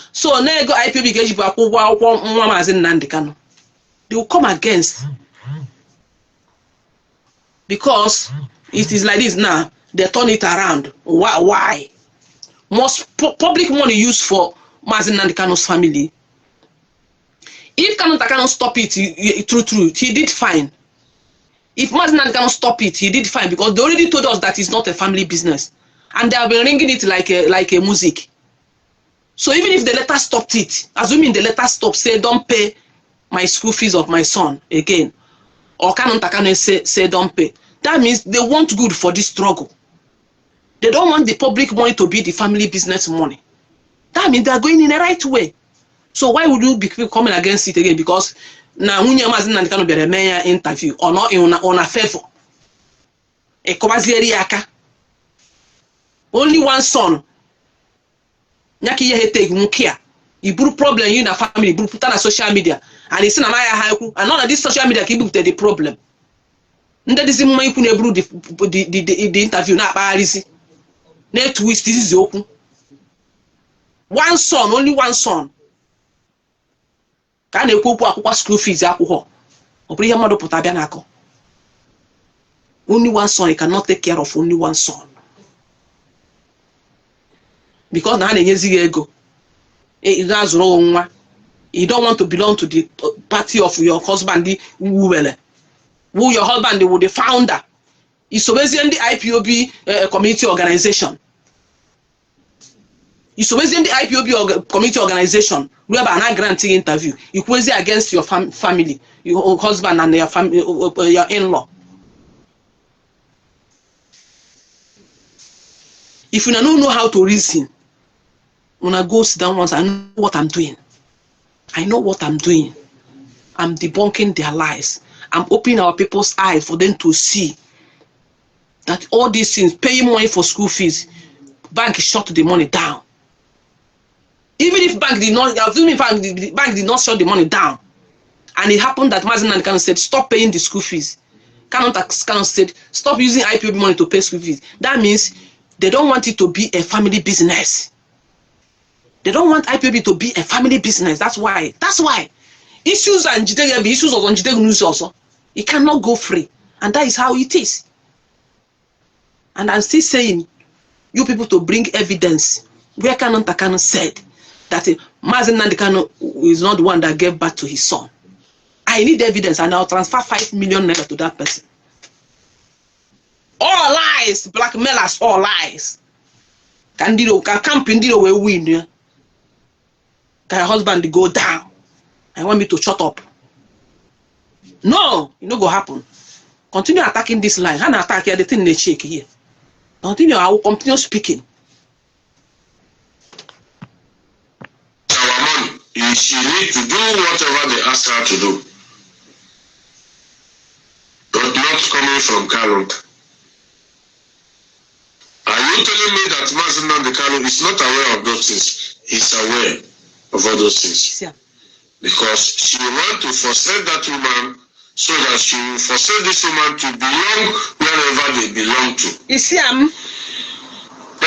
go IPOB get you back Mazi Nnamdi Kanu. They will come against. Because it is like this now, they turn it around. Why? Most public money used for Mazi Nnamdi Kanu's family. If Kalonta Kanu stop it, true, he did fine. If Mazi Nnamdi Kanu stop it, he did fine, because they already told us that it's not a family business, and they have been ringing it like a music. So even if the letter stopped it, assuming the letter stopped, say don't pay my school fees of my son again, or Kalonta Kanu say don't pay, that means they want good for this struggle. They don't want the public money to be the family business money. That means they are going in the right way. So why would you be coming against it again? Because now Mazi Nnamdi Kanu be a mayor interview or not on a favor. Only one son. Nyaki ye take mukia. You brought problem you in a family, you put on social media, and it's and none of this social media keep the problem. Nda this moment you couldn't brew the interview na Paris. Net twist this is open. One son, only one son. Can you put school fees? Only one son, he cannot take care of only one son. Because now they go. You don't want to belong to the party of your husband, who your husband was the founder. It's always in the IPOB community organization. It's always in the IPOB community organization. We have an granting interview. You was against your family, your husband and your family, your in-law. If you don't know how to reason, when I go sit down once, I know what I'm doing. I know what I'm doing. I'm debunking their lies. I'm opening our people's eyes for them to see that all these things, paying money for school fees, bank shut the money down. Even if bank did not, the bank did not shut the money down, and it happened that Mazi Nnamdi Kanu said, stop paying the school fees. Kanu said, stop using IPOB money to pay school fees. That means they don't want it to be a family business. They don't want IPOB to be a family business. That's why. Issues and issues of Njidegu news also. It cannot go free. And that is how it is. And I'm still saying, you people to bring evidence where Kanu said that Mazi Nnamdi Kanu is not the one that gave birth to his son. I need evidence, and I'll transfer 5 million naira to that person. All lies, blackmailers, all lies. Can Ndiro will win? Can your husband go down? I want me to shut up. No, it no go happen. Continue attacking this line. How attack here? The thing they shake here. Continue. I will continue speaking. Our money. She needs to do whatever they ask her to do, but not coming from Kalonta. Are you telling me that Mazi Nnamdi Kanu is not aware of those things? He's aware of all those things. Yeah. Because she wants to frustrate that woman so that she will frustrate this woman to belong wherever they belong to. You see, They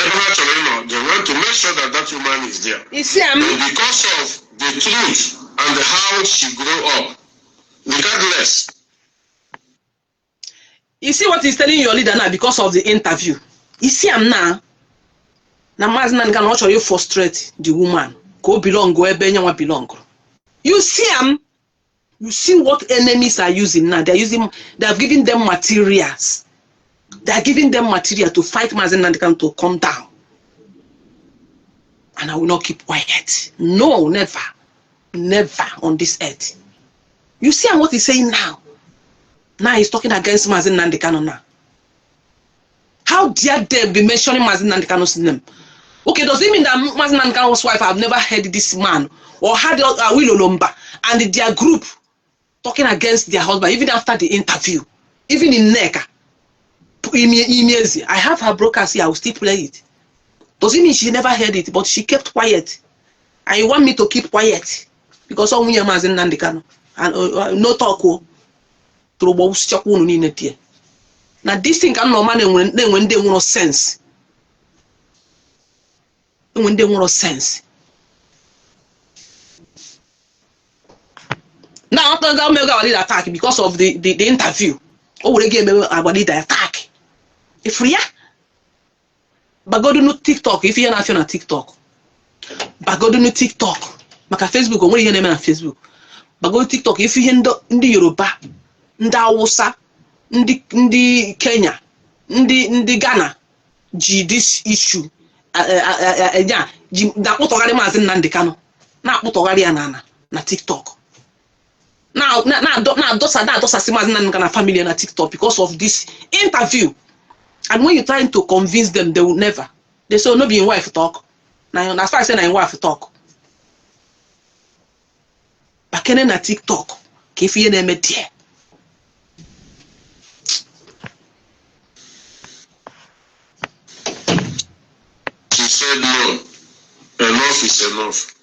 want to make sure that that woman is there. you see, But because of the truth and how she grew up, regardless. you see what he's telling your leader now because of the interview. You see, now Mazi Nnamdi Kanu watch you frustrate the woman. Go belong, go ebe belong. You see, you see what enemies are using now. They are giving them materials. They are giving them material to fight Mazi Nnamdi Kanu to come down. And I will not keep quiet. No, never. Never on this earth. You see what he's saying now? Now he's talking against Mazi Nnamdi Kanu now. How dare they be mentioning Mazi Nnamdi Kanu's name? Okay, does it mean that Mazi Nnamdi Kanu's wife have never heard this man or had Willow Lomba and their group talking against their husband even after the interview? Even in Neka, I have her broadcast here, I will still play it. Does it mean she never heard it, but she kept quiet? And you want me to keep quiet? Because all we Mazi Nnamdi Kanu and no talk. Now this thing can no man when they want sense. When they want sense. Now after that Mega leader attack because of the interview. Oh, we give our leader attack. If we but go to no TikTok if you're not on TikTok. But go to no TikTok. Maka Facebook or what you name on Facebook. But go to TikTok if you in the Yoruba, in the Hausa, in the Kenya, in the Ghana, this issue. Yeah, that what already Mazi Nnamdi Kanu. Now what already na TikTok. Now those are Mazi Nnamdi Kanu family na TikTok because of this interview. And when you're trying to convince them, they will never. They say, no be in wife talk. Now that's why I say na in wife talk. But can na TikTok? If you name it here. She said no. Enough is enough.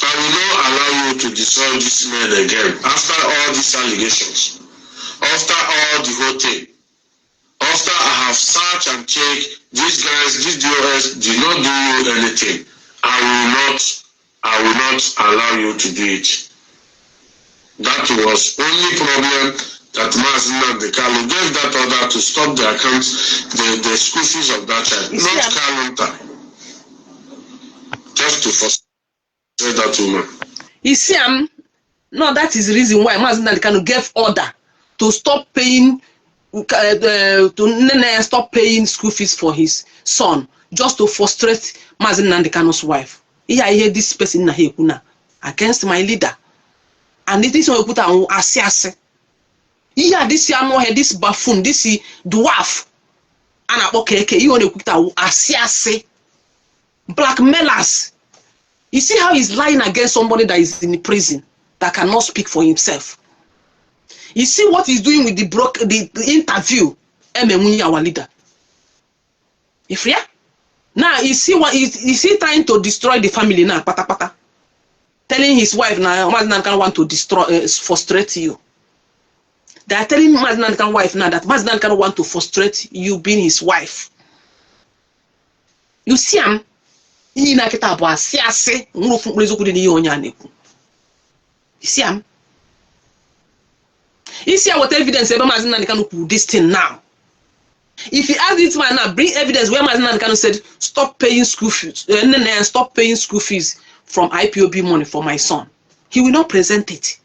I will not allow you to destroy this man again. After all these allegations, after all the whole thing, after I have searched and checked, these guys, these DOS did not do you anything. I will not allow you to do it. That was only problem that Mazi Nnamdi Kanu gave that order to stop the accounts, the school fees of that child, not Kalonta. Just to frustrate that woman. You see, no, that is the reason why Mazi Nnamdi Kanu gave order to stop paying stop paying school fees for his son, just to frustrate Mazi Nnamdi Kanu's wife. Here I hear this person against my leader. And this one put on asiase. Here this this buffoon, this dwarf. And okay, you want to put on asiase. Blackmailers. You see how he's lying against somebody that is in prison that cannot speak for himself. You see what he's doing with the interview. our leader. If yeah, now is he trying to destroy the family now? Pata pata, telling his wife now, Mazi can want to destroy, frustrate you. They are telling Mazi Nankan wife now that Mazi Nankan want to frustrate you being his wife. You see him. You see him. You see what evidence Mazi Nankan do this thing now. If you ask this man now, bring evidence where Mazi Nankan said stop paying school fees and stop paying school fees from IPOB money for my son, he will not present it.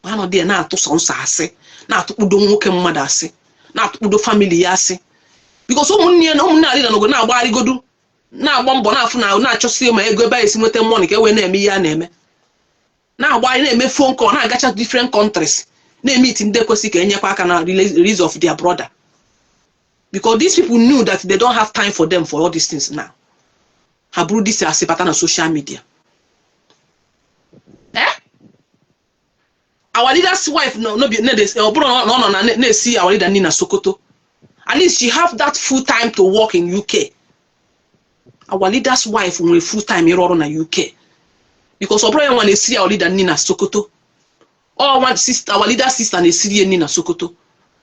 One of the na to son say na to udo nwoke mmadu ase na to udo family ya ase because omunne na ali na go na agbari godu na agba mbo na afu na achosi ma ego ebe esi nwete money ka we na eme ya na eme na agbari na eme phone call na agacha different countries na meet ndị kwesị ka enyekwa aka na release of their brother, because these people knew that they don't have time for them for all these things now. Habru this as a on social media. Our leader's wife no see our leader Nina Sokoto. At least she have that full time to work in UK. Our leader's wife will full time here on the UK. Because our when they see our leader Nina Sokoto. Or one sister, our leader's sister and they see Nina Sokoto.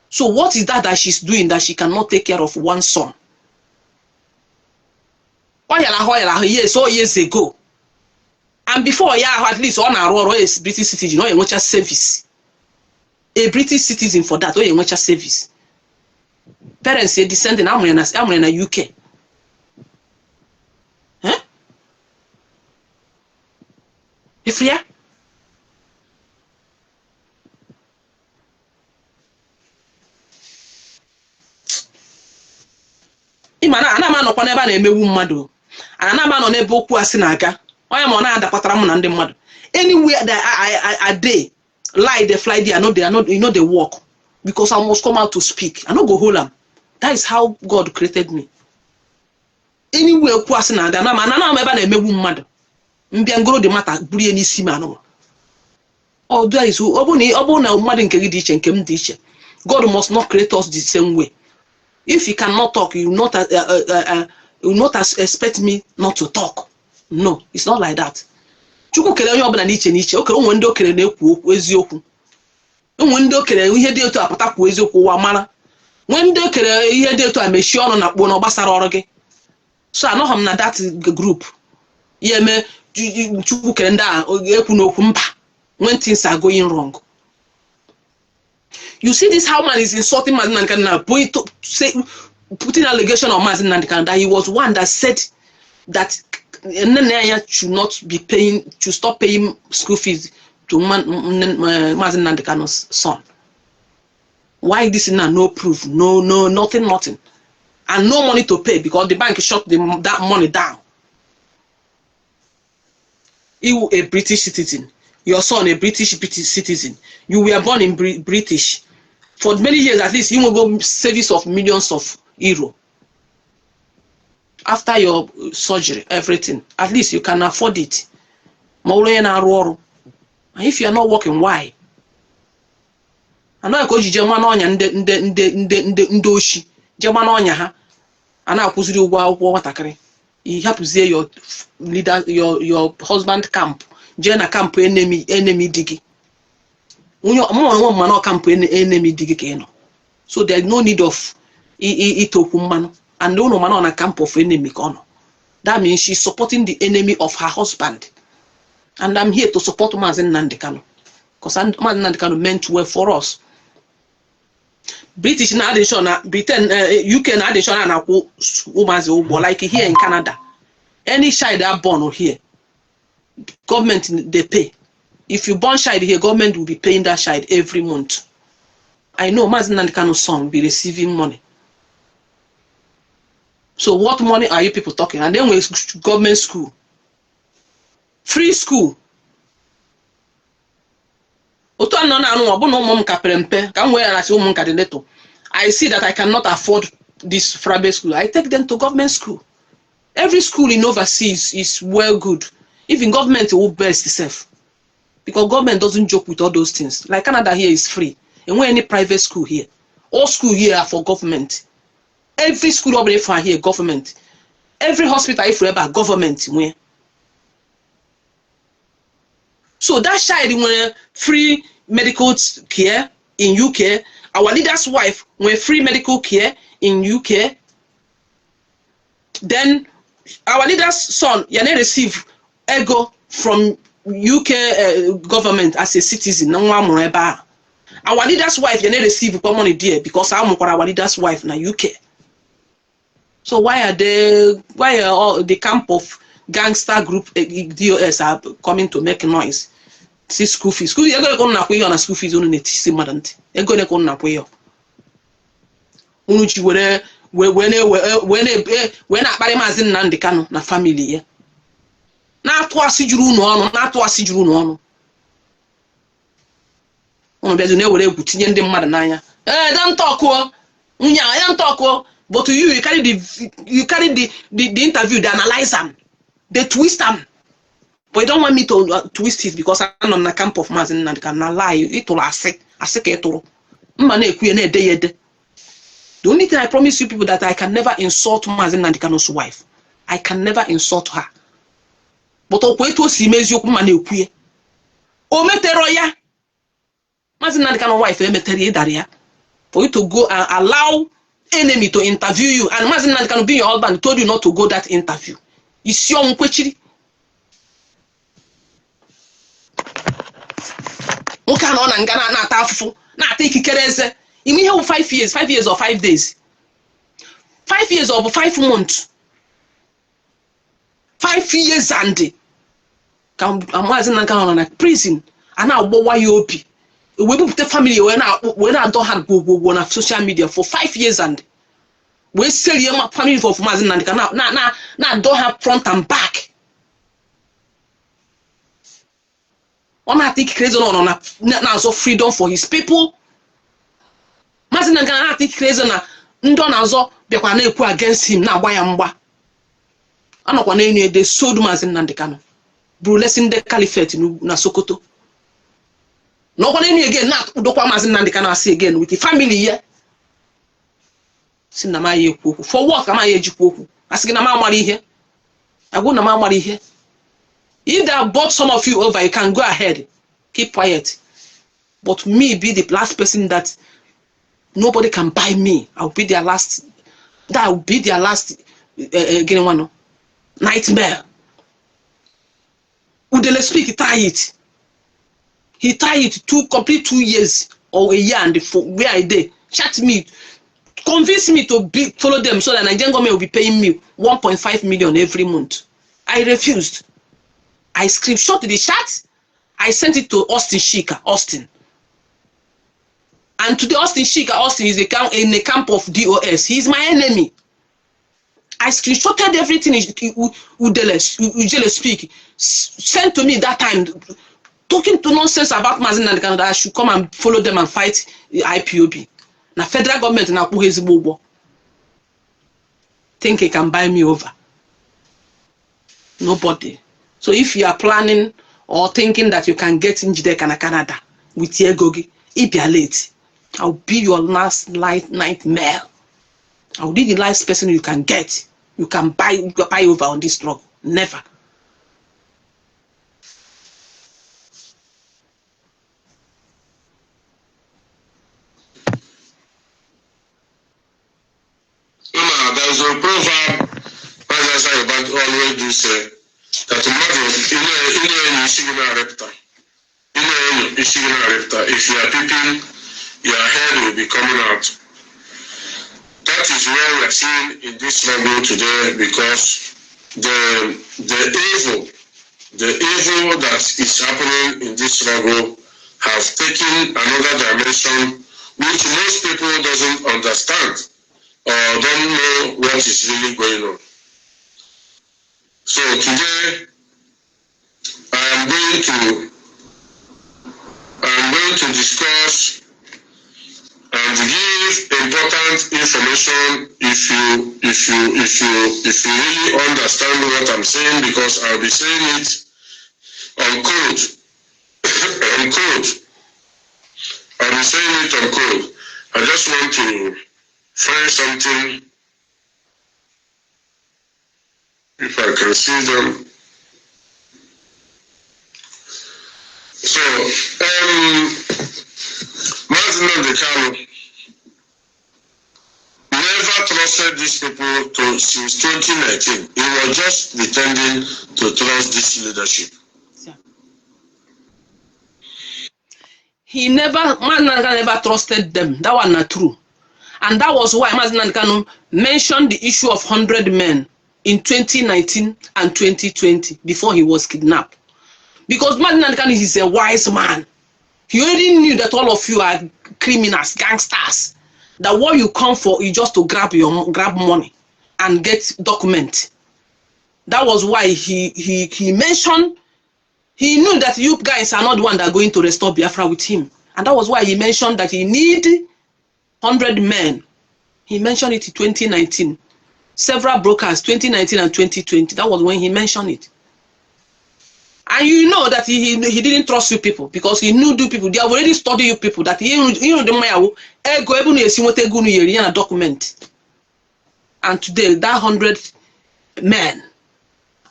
So what is that she's doing that she cannot take care of one son? Yes, 4 years ago. And before, at least on our is British citizen, or a much service. A British citizen for that, or a much service. Parents say descending, I'm in a UK. Huh? If yeah? Imana, ana man upon ever name madu. And I'm on a book was in aga. I am on other patram and the mud. Anywhere that I day, lie they fly there, they are not, they walk. Because I must come out to speak. I don't go hold them. That is how God created me. Anywhere person and I'm ever a mewu mad. Mbiangro the matter, bri any simano. Oh, there is who obona mad in Kedish and Kem teacher. God must not create us the same way. If you cannot talk, you will not expect me not to talk. No, it's not like that. Chuku kere onye obana n'iche n'iche. Okere onwe ndị okere na-ekwu okwu eziokwu. Onwe ndị okere ihe dị otu apụtakwu eziokwu wa mara. Nwe ndị okere ihe dị otu amechi ọnụ na kpo na gbasara ọrụ gị. So anọghị m na that group. Ihe me Chuku kere ndị a ekwu n'okwu mba. When things are going wrong. You see this how man is insulting Mazi Nankan now, putting allegation on Mazi Nankan that he was one that said that Nanya should not be paying, to stop paying school fees to Mazi Nankan's son. Why this is now no proof, no, nothing, and no money to pay because the bank shut that money down. You a British citizen, your son a British citizen. You were born in British. For many years at least, you will go service of millions of euro. After your surgery, everything, at least you can afford it. And if you are not working, why? I know because you German onya ndoshi, German onya ha. And I kuzuri watakare. You have to say your leader, your husband camp, Jena camp enemy digi. So there's no need of itokumano and no man on a camp of enemy. That means she's supporting the enemy of her husband. And I'm here to support Mazi Nankan. Because Mazi Nankan meant well for us. British na addition, Britain, UK na addition and like here in Canada. Any child that born here, government they pay. If you born child here, government will be paying that child every month. I know Mazi Nankan's son will be receiving money. So what money are you people talking? And then with government school, free school. I see that I cannot afford this private school. I take them to government school. Every school in overseas is well good. Even government will best itself. Because government doesn't joke with all those things. Like Canada here is free. And when any private school here, All school here are for government. Every school over for here government. Every hospital if ever government where. So that child when free medical care in UK, our leader's wife when free medical care in UK. Then our leader's son, you receive ego from UK government as a citizen. Our leader's wife, you receive money there because I'm our leader's wife in the UK. So why are all the camp of gangster group DOS are coming to make noise? See school fees. School you're gonna go na pay on school fees only see madam. You're gonna go na pay. Unuchi when akpari Mazi Nnamdi Kanu na family ya. Na atu asijuru n'ọnụ. Ono bezo na were egwu tinye ndị mmadụ n'anya. Don't talk o. Don't talk o. But you carry the interview, they analyze them, they twist them. But you don't want me to twist it because I'm on the camp of Mazi Nnamdi Kanu. Na lie, it will asik etoro. Mmane ekuye na ede yede. The only thing I promise you people that I can never insult Mazi Nnamdi Kanu's wife. I can never insult her. But okweto si mezi okwu mmane ekuye. O metero ya. Mazi Nnamdi Kanu's wife emeteri daria. For you to go and allow enemy to interview you, and Mazi Nnamdi Kanu being your husband told you not to go that interview. It's your unkwechiri. Nwoke na ona ngana na ata afufu na ata ikikere eze. Imi here 5 years, 5 years or 5 days. 5 years or 5 months. 5 years and Mazi Nnamdi Kanu na prison and now why you opi. We put the family when I don't have go on social media for 5 years and we sell your family for Mazi Nnamdi Kanu now don't have front and back. One I think crazy on now so freedom for his people. Mazi Nnamdi Kanu I think crazy na ndo na zo bịakwa na ekwu against him na agba ya mgba. Anọkwa na enye they sold Mazi Nnamdi Kanu. Blessing the caliphate na Sokoto. No one any again, not Udokwa Mazi Nnamdi Kanu see again with the family here. Sin na ma ye kwoku. For work am I ye jikwoku. Asking na ma mari here. I go na ma mari here. If they have bought some of you over, you can go ahead. Keep quiet. But me be the last person that nobody can buy me. I'll be their last. That will be their last getting one nightmare. Udele speak, try it. He tried it to complete 2 years or a year and where I did. Chat me, convince me to follow them so that Nigerian government will be paying me 1.5 million every month. I refused. I screenshot the chat. I sent it to Austin Shika, Austin. And today Austin Shika, Austin is in the camp of DOS. He's my enemy. I screenshotted everything Udele speak. Sent to me that time. Talking to nonsense about Mazi Nnamdi Kanu that I should come and follow them and fight the IPOB. Now federal government na kuhezi bobo. Think he can buy me over? Nobody. So if you are planning or thinking that you can get in Njideka Canada with Yegogi, if you are late, I'll be your last nightmare. I'll be the last person you can get. You can buy over on this struggle. Never. There's a proverb that always do say that if you are peeping, your head will be coming out. That is where we are seeing in this struggle today, because the evil that is happening in this struggle has taken another dimension which most people doesn't understand or don't know what is really going on. So today I am going to discuss and give important information if you really understand what I'm saying, because I'll be saying it on code. On code. I'll be saying it on code. I just want to find something, if I can see them. So, Mazi Nnamdi Kanu never trusted these people since 2019. He was just pretending to trust this leadership. Mazi Nnamdi Kanu never trusted them. That was not true. And that was why Mazi Nnamdi Kanu mentioned the issue of 100 men in 2019 and 2020 before he was kidnapped. Because Mazi Nnamdi Kanu is a wise man. He already knew that all of you are criminals, gangsters. That what you come for is just to grab money and get document. That was why he mentioned, he knew that you guys are not the one that are going to restore Biafra with him. And that was why he mentioned that he need 100 men. He mentioned it in 2019. Several brokers, 2019 and 2020. That was when he mentioned it. And you know that he didn't trust you people because he knew you people. They have already studied you people that he the document. And today that 100 men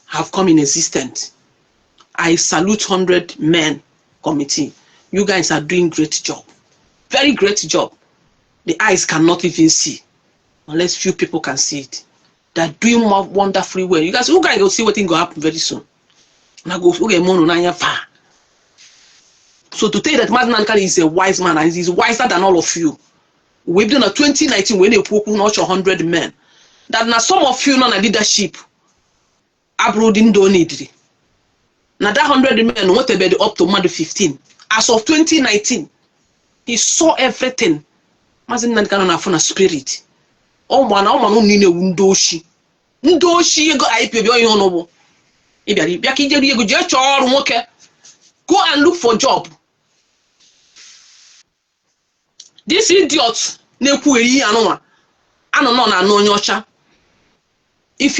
have come in existence. I salute 100 men committee. You guys are doing great job. Very great job. The eyes cannot even see unless few people can see it. They're doing more wonderfully well. You guys will see what thing will happen very soon. So to tell you that Mazi Nnamdi Kanu is a wise man and he's wiser than all of you. We've done a 2019 when they put not 100 men. That now some of you know the leadership abroad in don't need it. Now that 100 men what about up to Madu 15. As of 2019, he saw everything. Mazi Nnamdi Kanu na funa spirit. Oh man nine undoshi. Undoshi go IPB on yonobo. Go and look for job. This idiot if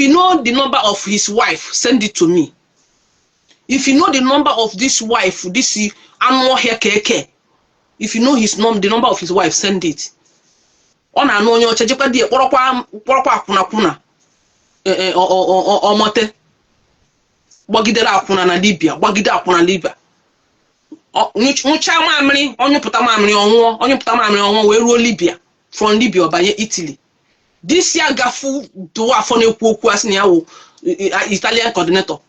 you know the number of his wife, send it to me. If you know the number of this wife, this animal hair keke, if you know the number of his wife, send it. On anonyocha jepa die kuna omote gbagidere akwuna na Libya, gbagide akwuna Libya. Ncha mamiri, onye puta mamiri onwo we ruo Libya, from Libya obanye Italy. This year gafu do afọ na-ekwu okwu asị na ya wo Italian coordinator.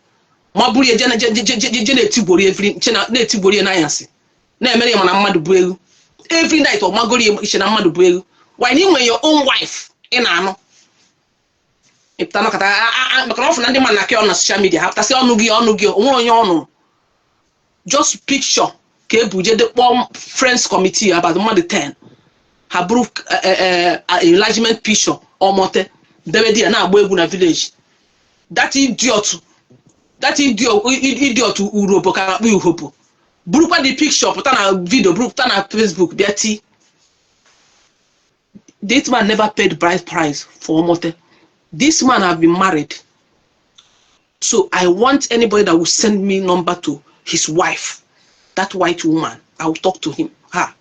Ma buru je na etibori every na etibori na yansi. Na emere mana mmadu bu elu. Every night o magori iche na mmadu bu elu. Why ni when your own wife in ano? If ta makata makana ofu na ndi man na ke on social media after say onu gi onwe onye onu. Just picture ke buje the friends committee about more than 10. Habru enlargement picture or mote debe dia na agba egwu na village. That idiot urobo ka akpu uhopo. Burukwa the picture put na video, put na Facebook biati. This man never paid bride price for Omote. This man have been married. So I want anybody that will send me number to his wife, that white woman. I will talk to him. Her.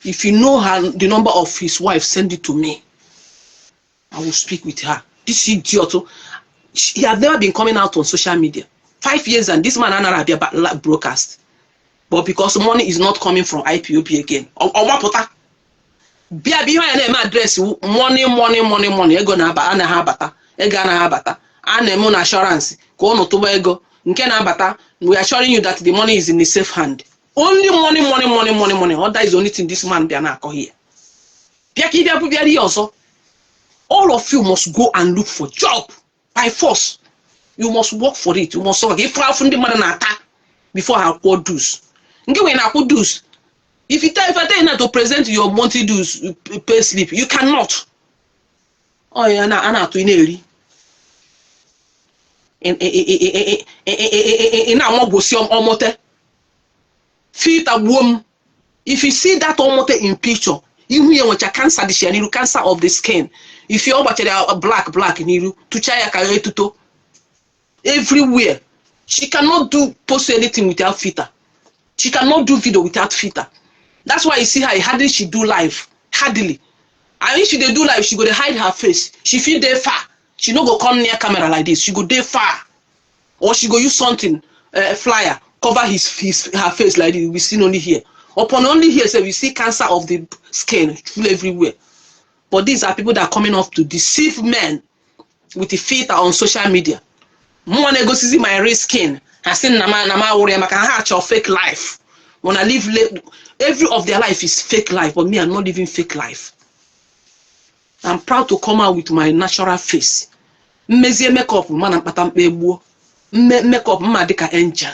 If you know the number of his wife, send it to me. I will speak with her. This idiot, he has never been coming out on social media. 5 years and this man Arabia broadcast. But because money is not coming from IPOB again. Bia behind them address money. Ego na habata. Ana assurance. Ko no to ego. Nke na abata. We are assuring you that the money is in the safe hand. Only money. That is the only thing this man be na here. Also, all of you must go and look for job by force. You must work for it. You must work. If I find the man attack before I call dues. When I call dues. If I tell you not to present your monthly dues pay slip, you cannot. Oh yeah, na to ineri. If you see that omote in picture, you hear what cancer the cancer of the skin. If you watch black niru to chaya kayo tuto everywhere. She cannot post anything without filter. She cannot do video without filter. That's why you see her hardly she do live. Hardly. And if she dey do live, she go dey hide her face. She feel dey far. She no go come near camera like this. She go dey far. Or she go use something, flyer, cover her face like this. We see only here. Upon only here, so we see cancer of the skin full everywhere. But these are people that are coming up to deceive men with the filter on social media. More go see my real skin. I say nama worry, I can hatch your fake life. When I live, every of their life is fake life, but me, I'm not living fake life. I'm proud to come out with my natural face. Mmezi makeup, man, makeup, madika angel.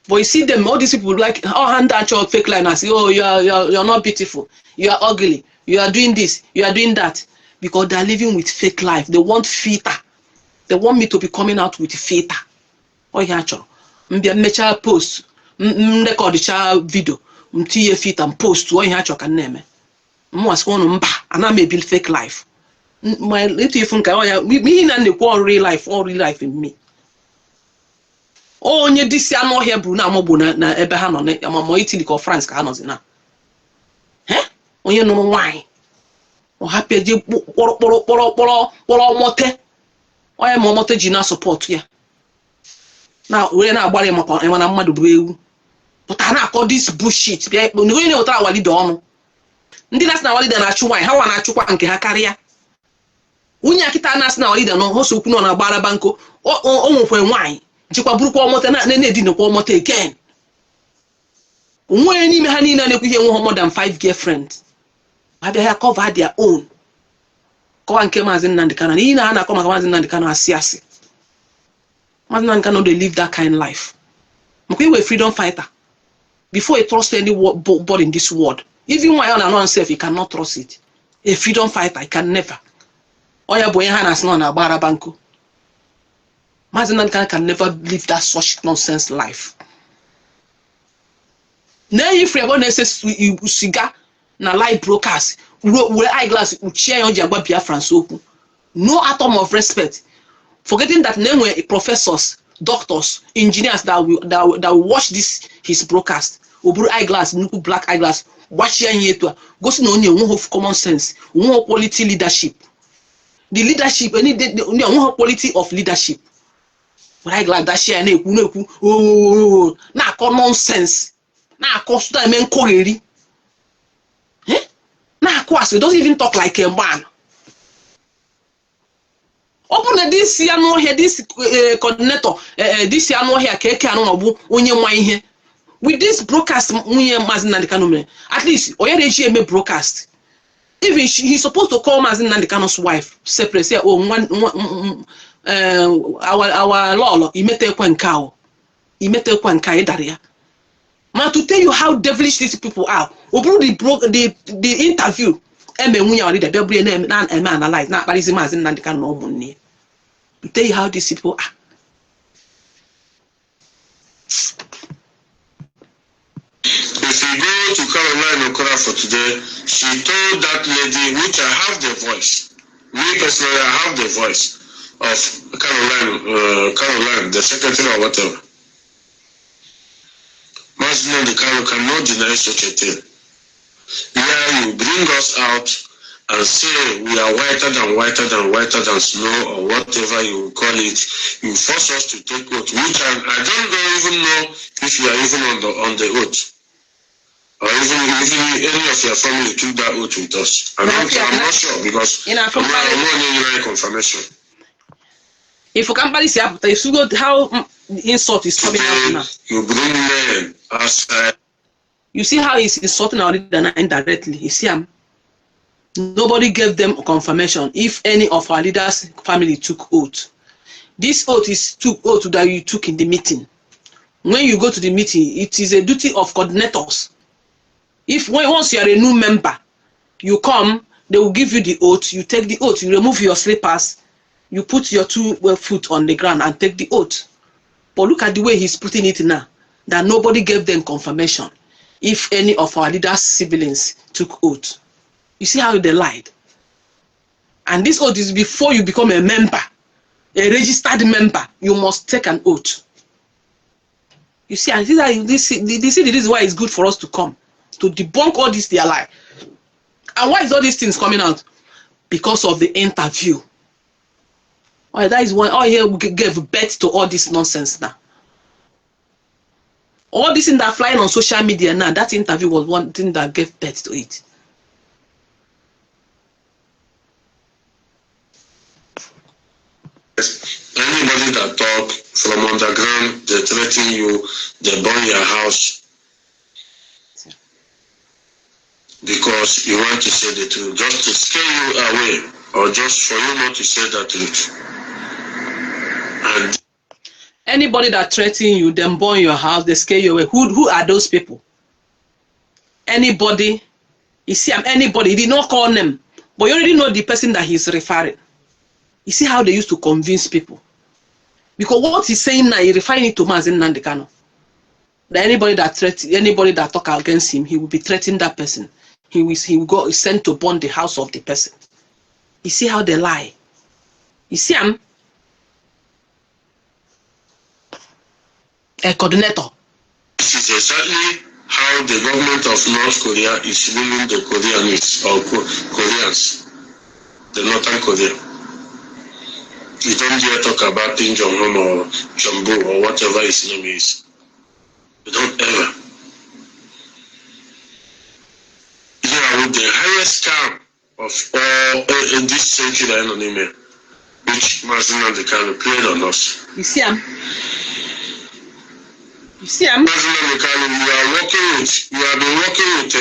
But you see them, all these people like, oh, hand out your fake line and say, oh, you're not beautiful, you are ugly, you are doing this, you are doing that, because they are living with fake life. They want filter. They want me to be coming out with filter. Oh, yeah, mecha post, record the video, mtie filter and post. Oh, yeah, can name. Mwas one and I may build fake life. My little phone can me and the all real life in me. Oh, onye this year no here Bruna Mobuna na Ebehan on it, Mamma Italy or France cannot na. Eh? Onye no why? Or happy poro mote. Why am mote Gina support here? Now we're not about him upon and when I'm mad to but I not call this bullshit. We know what I want to do. Ndi nas na walida na chuwa ha wa na chukwa nke ha karia unya kita nas na walida no ho so kunu na gbara banko o nwekwe nwanyi jikwa burukwa omote na edin kwa omote again onwe ni me ha ni na nekwu ihe nwe more than 5 girlfriends abia ya cover their own kwa nke Maazị Nnamdi Kanu ni na ha na kwa Maazị Nnamdi Kanu asi Maazị Nnamdi Kanu dey live that kind life mkwe we freedom fighter before he trust anybody in this world. Even my own and self, he cannot trust it. A freedom fighter, I can never. Oya boy has no na bara banko. Maazị Nnamdi Kanu can never live that such nonsense life. Now if you want to say cigar na live broadcast, we eyeglass chair on Jagba Biafran so no atom of respect. Forgetting that name were professors, doctors, engineers that will watch this his broadcast. Oburu eyeglass, nuku black eyeglass. Watch here to go to no have common sense, one quality leadership. The leadership, any one quality of leadership. But I glad that share oh na nonsense. Na cost time men koeri. Eh? Na kwase doesn't even talk like a man. Open this year no here this coordinator this year no here keke anu obu onye nwa ihe. With this broadcast, at least Oyedeji may broadcast. Even he's supposed to call Maazị Nnamdi Kanu's wife separate. Say, oh, our law, he met a cow. He met a quankai daria. Man, to tell you how devilish these people are. The interview. Man alive. Not but Maazị Nnamdi Kanu money. To tell you how these people are. If you go to Caroline Okora for today, she told that lady, which I have the voice. Me personally, I have the voice of Caroline, the secretary or whatever. Maazị Nnamdi Kanu cannot deny such a thing. Here you bring us out and say we are whiter than snow or whatever you call it. You force us to take oath, which I don't even know if you are even on the oath. Or even any of your family took that oath with us. I'm not sure because I'm not any confirmation. If you can't see you see how the insult is coming out now. You bring men outside. You see how he's insulting our leader indirectly. You see him. Nobody gave them confirmation if any of our leaders' family took oath. This oath is oath that you took in the meeting. When you go to the meeting, it is a duty of coordinators. Once you are a new member, you come, they will give you the oath, you take the oath, you remove your slippers, you put your 2 foot on the ground and take the oath. But look at the way he's putting it now, that nobody gave them confirmation if any of our leaders' siblings took oath. You see how they lied. And this oath is before you become a member, a registered member, you must take an oath. You see, and this is the reason why it's good for us to come to debunk all this their lie. And why is all these things coming out? Because of the interview. Well, that is why all here gave birth to all this nonsense now. All this thing that flying on social media now, that interview was one thing that gave birth to it. Anybody that talk from underground, they threaten you, they burn your house because you want to say the truth, just to scare you away, or just for you not to say the truth. And anybody that threaten you, them burn your house, they scare you away. Who are those people? Anybody? You see, anybody. He did not call them, but you already know the person that he's referring. You see how they used to convince people. Because what he's saying now, he's referring it to Mazen Nnamdi Kanu. That anybody that talk against him, he will be threatening that person. He will go sent to burn the house of the person. You see how they lie. You see, I'm a coordinator. this is exactly how the government of North Korea is ruling the Koreans or Koreans, the Northern Korea. You don't dare talk about Kim Jong-un or Jumbo or whatever his name is. You don't ever. Yeah, with the highest scam of all in this century, which Mazen Nnamdi Kanu played on us. You see, you see, Mazen Nnamdi Kanu, you have been working with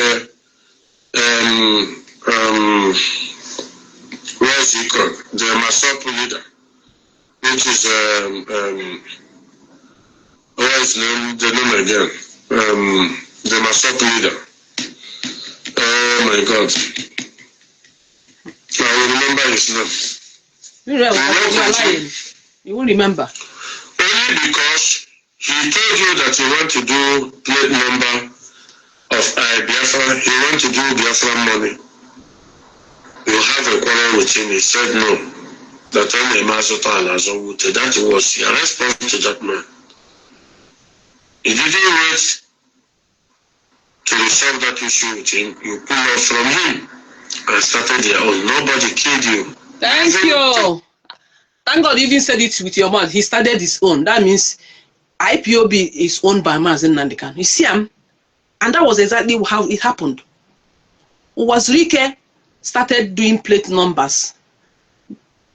where's he called? The Masop leader, which is where's the name again? The Masop leader. Oh my God. I will remember his name. you are lying. You won't remember. Only because he told you that he want to do plate number of Biafra. He want to do Biafra money. You have a quarrel with him. He said no. That only Mazota and Azowute. That was your response to that man. He didn't wait to resolve that issue with him. You pull off from him and started their own. Nobody killed you. Thank you. Thank God you even said it with your mouth. He started his own. That means IPOB is owned by Mazen Nnamdi Kanu. You see him? And that was exactly how it happened. Wazirike started doing plate numbers,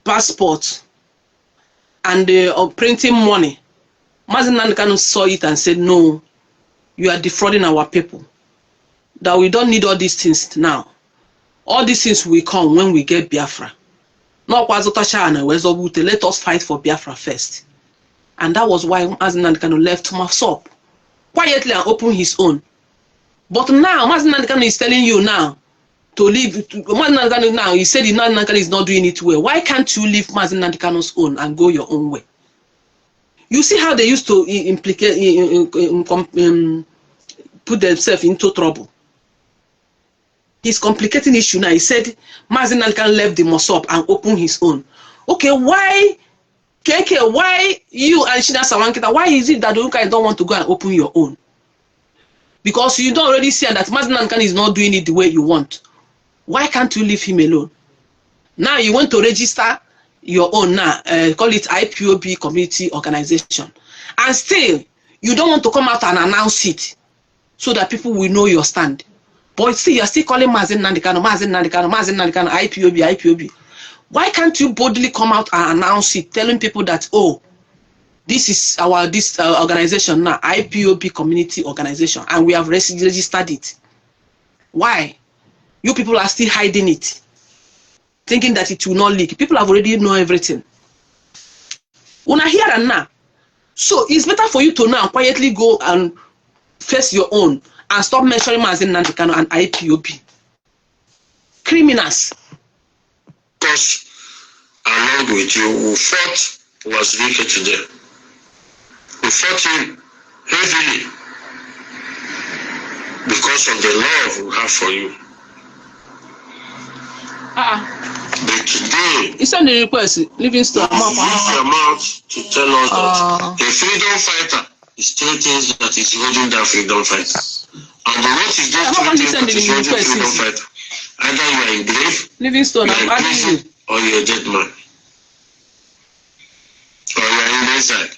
passports, and printing money. Mazen Nnamdi Kanu saw it and said, no, you are defrauding our people. That we don't need all these things now. All these things will come when we get Biafra. Let us fight for Biafra first. And that was why Mazen Nnamdi Kanu left Masop quietly and opened his own. But now, Mazen Nnamdi Kanu is telling you now to leave. Mazen Nnamdi Kanu now, he said Nnamdi Kanu is not doing it well. Why can't you leave Mazen Nnamdi Kanu's own and go your own way? You see how they used to put themselves into trouble. He's complicating the issue now. He said Mazen Nnamdi Kanu left the Masop and opened his own. Okay, why KK, why you and Shina Sawankita, why is it that you guys don't want to go and open your own? Because you don't already see that Mazen Nnamdi Kanu is not doing it the way you want. Why can't you leave him alone? Now you want to register your own now, call it IPOB community organization. And still, you don't want to come out and announce it so that people will know your stand. But still, you're still calling Mazen Nnamdi Kanu, Mazen Nnamdi Kanu, Mazen Nnamdi Kanu, IPOB, IPOB. Why can't you boldly come out and announce it, telling people that, oh, this is our organization now, IPOB community organization, and we have registered it. Why? You people are still hiding it, thinking that it will not leak. People have already know everything. Una here and now. So it's better for you to now quietly go and face your own and stop mentioning Mazen Nnamdi Kanu and IPOB. Criminals. Because along with you, who fought Wazirike today. We fought him heavily because of the love we have for you. But today, it's on the request, Livingstone. use your mouth to tell us that a freedom fighter is three things that is holding that freedom fight. And what is those I'm not three things that is understanding holding the freedom request, fight? Either you are in grave, Livingstone, you are I'm in asking prison, you. or you are a dead man. Or you are in inside.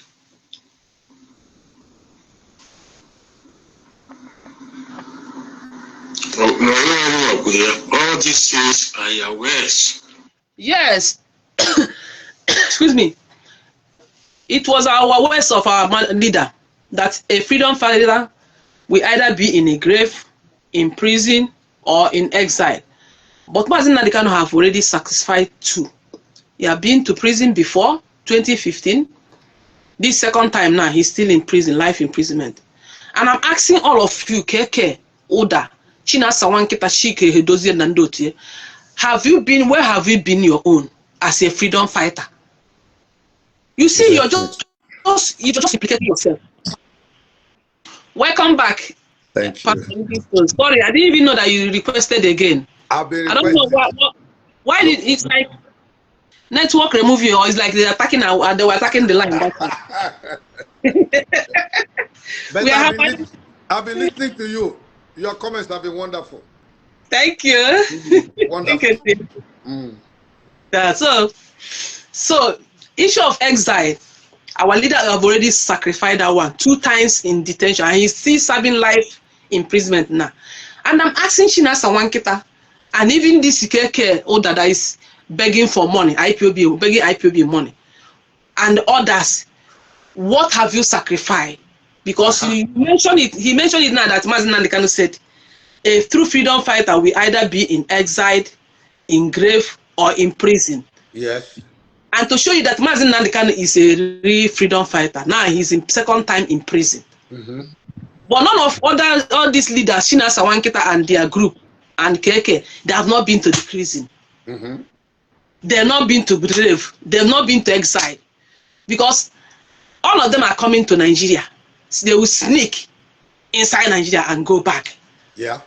All these things are your words. Yes. Excuse me. It was our words of our leader that a freedom fighter will either be in a grave, in prison, or in exile. But Mazi Nnamdi Kanu have already sacrificed two. He had been to prison before, 2015. This second time now, he's still in prison, life imprisonment. And I'm asking all of you, KK, Oda, Chinasa Wankita, Shike, Hedozie, Nandotie, where have you been your own as a freedom fighter? You see, you're just implicating yourself. Welcome back. Thank you. Sorry, I didn't even know that you requested again. I don't know why did it's like network remove you, or it's like they were attacking the line. But I've been listening to you. Your comments have been wonderful. Thank you. Wonderful. Yeah, so issue of exile, our leader have already sacrificed that one 2 times in detention, and he's still serving life imprisonment now. And I'm asking Chinasa Wankita, and even this KK Oda that is begging for money, begging IPOB money, and others, what have you sacrificed? Because he mentioned it now that Mazi Nnamdi Kanu said, a true freedom fighter will either be in exile, in grave, or in prison. Yes. And to show you that Mazi Nnamdi Kanu is a real freedom fighter, now he's in second time in prison. But none of all these leaders, Chinasa Wankita and their group, and KK, they have not been to the prison. They have not been to grave. They have not been to exile. Because all of them are coming to Nigeria. So they will sneak inside Nigeria and go back. Yeah.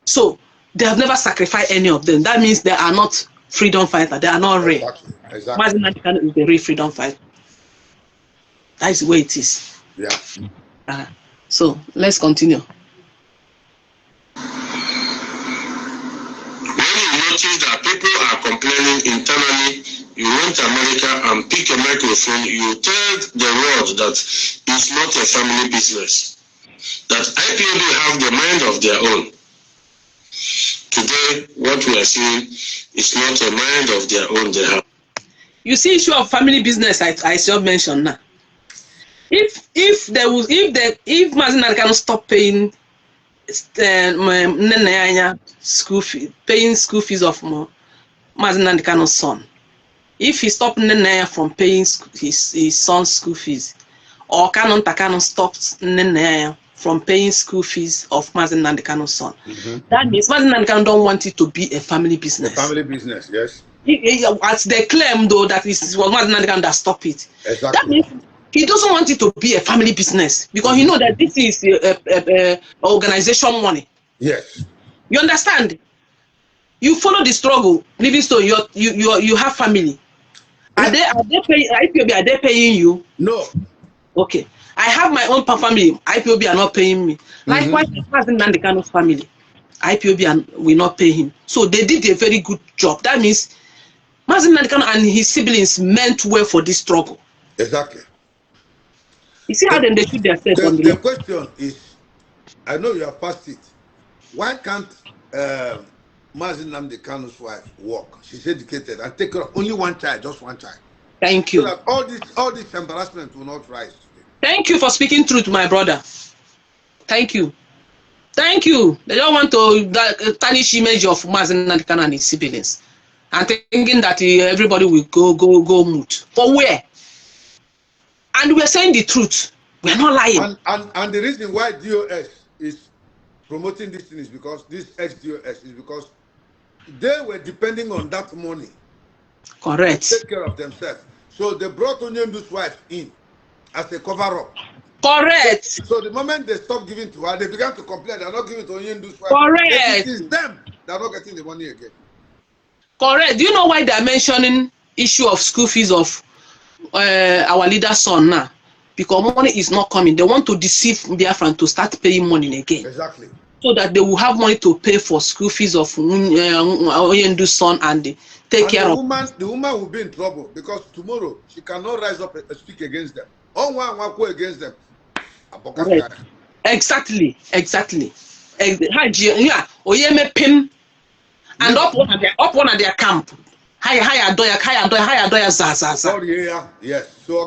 So they have never sacrificed any of them. That means they are not freedom fighters. They are not real. Exactly. Mazi Nnamdi Kanu is the real freedom fighter. That is the way it is. Yeah. So let's continue. When you notice that people are complaining internally, you went to America and pick a microphone, you tell the world that it's not a family business. That IPOB have the mind of their own. Today, what we are seeing is not a mind of their own they have. You see, issue of family business, I should mention now. If Mazi Nnamdi Kanu stop paying school fee, paying school fees of Mazi Nnamdi Kanu's son, if he stopped Nnenaya from paying his son's school fees, or Kanu Ntakanu stopped Nnenaya from paying school fees of Mazi Nnamdi Kanu's son, that means Mazi Nnamdi Kanu don't want it to be a family business. Family business, yes. As they claim, though, that it was Mazi Nnamdi Kanu that stopped it. Exactly. That means he doesn't want it to be a family business, because he knows that this is a organization money. Yes. You understand? You follow the struggle, Livingstone. You have family. Are they paying IPOB? Are they paying you? No. Okay. I have my own family. IPOB are not paying me. Likewise, Mazi Nnamdi Kanu's family, IPOB will not pay him. So they did a very good job. That means Mazi Nnamdi Kanu and his siblings meant well for this struggle. Exactly. You see how they shoot themselves on the question is, I know you have passed it. Why can't Mazi Nnamdi Kanu's wife work? She's educated and take care of only one child, just one child. Thank you. So that all this embarrassment will not rise. Thank you for speaking truth, my brother. Thank you. Thank you. They don't want to tarnish image of Mazi Nnamdi Kanu and his siblings, and thinking that everybody will go mute. For where? And we are saying the truth. We are not lying. And the reason why DOS is promoting this thing is because this ex-DOS is because they were depending on that money. Correct. To take care of themselves. So they brought Onyendu's wife in as a cover-up. Correct. So the moment they stopped giving to her, they began to complain they're not giving to Onyendu's wife. Correct. It is them that are not getting the money again. Correct. Do you know why they are mentioning issue of school fees of our leader's son now? because money is not coming. They want to deceive Biafran to start paying money again. Exactly. So that they will have money to pay for school fees of Oyendu's son and take care of. The woman will be in trouble because tomorrow she cannot rise up and speak against them. All one go against them. Right. Exactly. Yeah, Oyeme Pim and up one of their camp. Higher doya zaza. Sorry, yes. So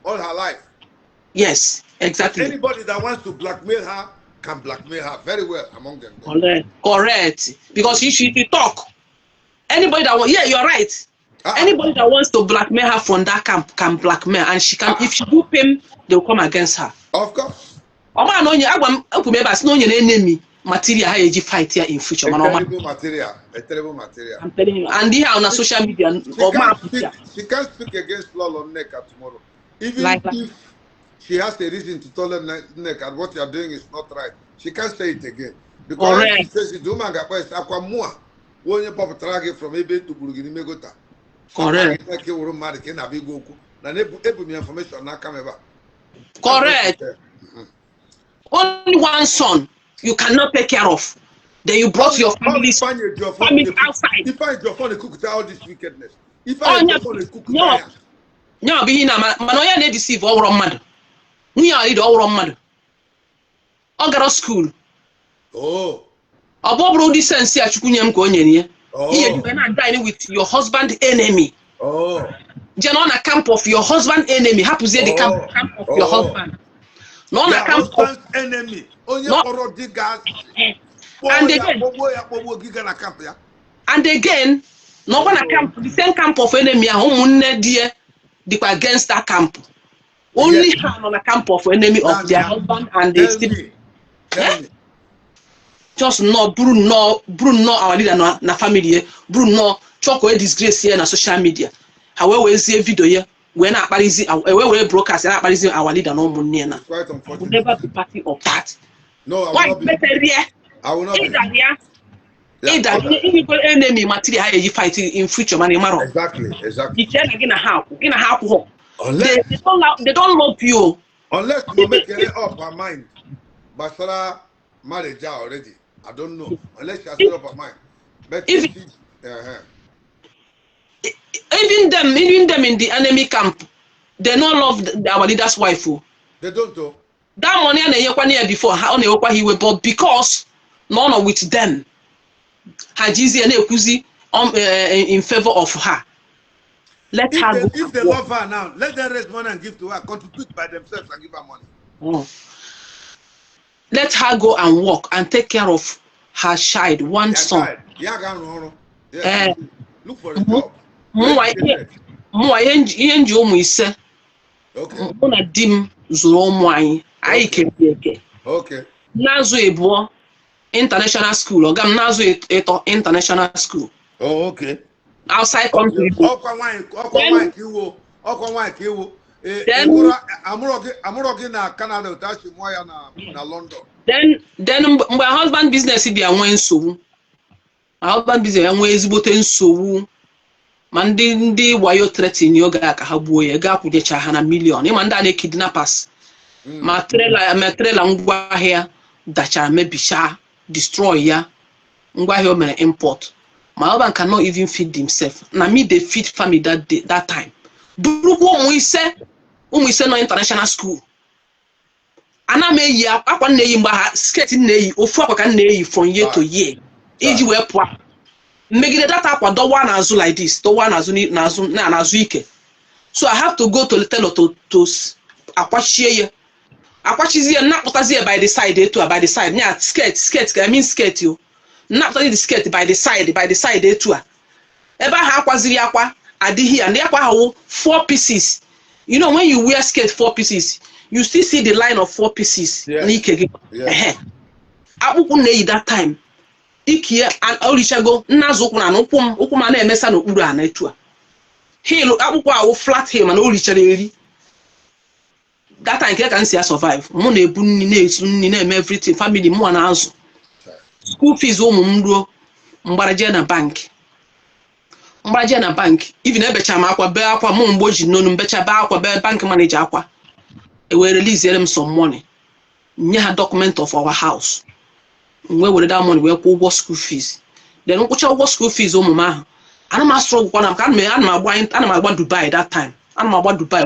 all her life. Yes, exactly. Anybody that wants to blackmail her can blackmail her very well among them. Correct. Because if you talk, anybody that wants, you're right. Anybody that wants to blackmail her from that camp can blackmail, and she can. If she do pay, they'll come against her. Of course. Enemy material how you fight here in future. A terrible material. I'm telling you. And here on social media, she can't speak against Lolo Nneka tomorrow. Even like if she has a reason to tell them Nneka what you are doing is not right, she can't say it again. Because she says it, woman got quest aquamua. When you pop trage from Ebe to Burugini Megota. Correct. Correct. Only one son you cannot take care of. Then you brought your family outside. If I your phone cook all this wickedness. If I your phone cook no, be na manoya na deceive all wrong mad. We are all wrong mad. Ogaro school. Oh. Abobro this sense ya chukunyem ko onye you cannot dine with your husband enemy. Oh. Just on a camp of your husband enemy. Happens the camp of your husband. No on a camp of enemy. And again, no one a camp, the same camp of enemy against that camp. Only hand on a camp of enemy of their husband and they still. Just no Bruno, our leader, na family, Bruno, Choco disgrace here na social media. However, we see a video here when we broadcast our leader no money na. Quite unfortunate. Will never be party or part. No, I will not be. I will not be. Enemy material how you fight in future, man. Exactly. Unless they don't love you. Unless you make it up her mind. But Sarah marriage already. I don't know. Unless she has made up her mind. But even them in the enemy camp, they don't love our leader's wife. They don't know. That money and the before how he will, but because none with them, Hajizi and Ekuzi in favor of her. Let her go. If they love her now, let them raise money and give to her. Contribute by themselves and give her money. Let her go and work and take care of her child, one son. Look for a job. Okay. Nazo Ebo international school. Ogam Nazo Eto international school. Oh, okay. Outside country. Then my husband business is there so. My husband business is nsogbu. Ma ndị wayo threatening yoga ka ha gbuo ya ga kwudecha ha na million. Ịma ndị a na kidnappers. Ma trailer ngwa ahịa dachara mebisha destroy ya. Ngwa ahịa o mere import. My husband cannot even feed himself. Na me they feed family that time. Burukwu ụmụ ise no international school. Ana m eyi akwa na-eyi mgbe ha skirt na-eyi ofu akwa ka na-eyi from year to year. Iji wee pụọ. Megide that akwa dowa n'azụ like this. Dowa n'azụ ike. So I have to go to the tailor to akwachie ya. Akwachizie nakpụtazie by the side etu by the side. Nya skirt I mean skirt yo. Nakpụtazie the skirt by the side etu a. Ebe ha akwaziri akwa adịghị and the akwa ha 4 pieces. You know when you wear skirt 4 pieces, you still see the line of 4 pieces. Yeah. Akpụkpụ na-eyi that time. Ikie and orichago nnazu ụkwụ na ụkwụ ma na-emesa n'okpuru a na etu a. Heel akpụkpụ ahụ flat heel mana orichara eri. That time nke ka nsi ya survive. Mụ na-ebu nni na-esu nni na-eme everything family mụ na azụ. School fees ụmụ m ruo mgbaraje na bank. mgbaje na bank even ebecha m akwa bee akwa mụ mgbe o ji n'onu mbecha bee akwa bee bank manager akwa ewere release m some money nye ha document of our house wee were that money wee kwụọ ụgwọ school fees then nkwụcha ụgwọ school fees ụmụ m ahụ ana m asụrụ ụgwọ na m ka ana m agba Dubai that time ana m agba Dubai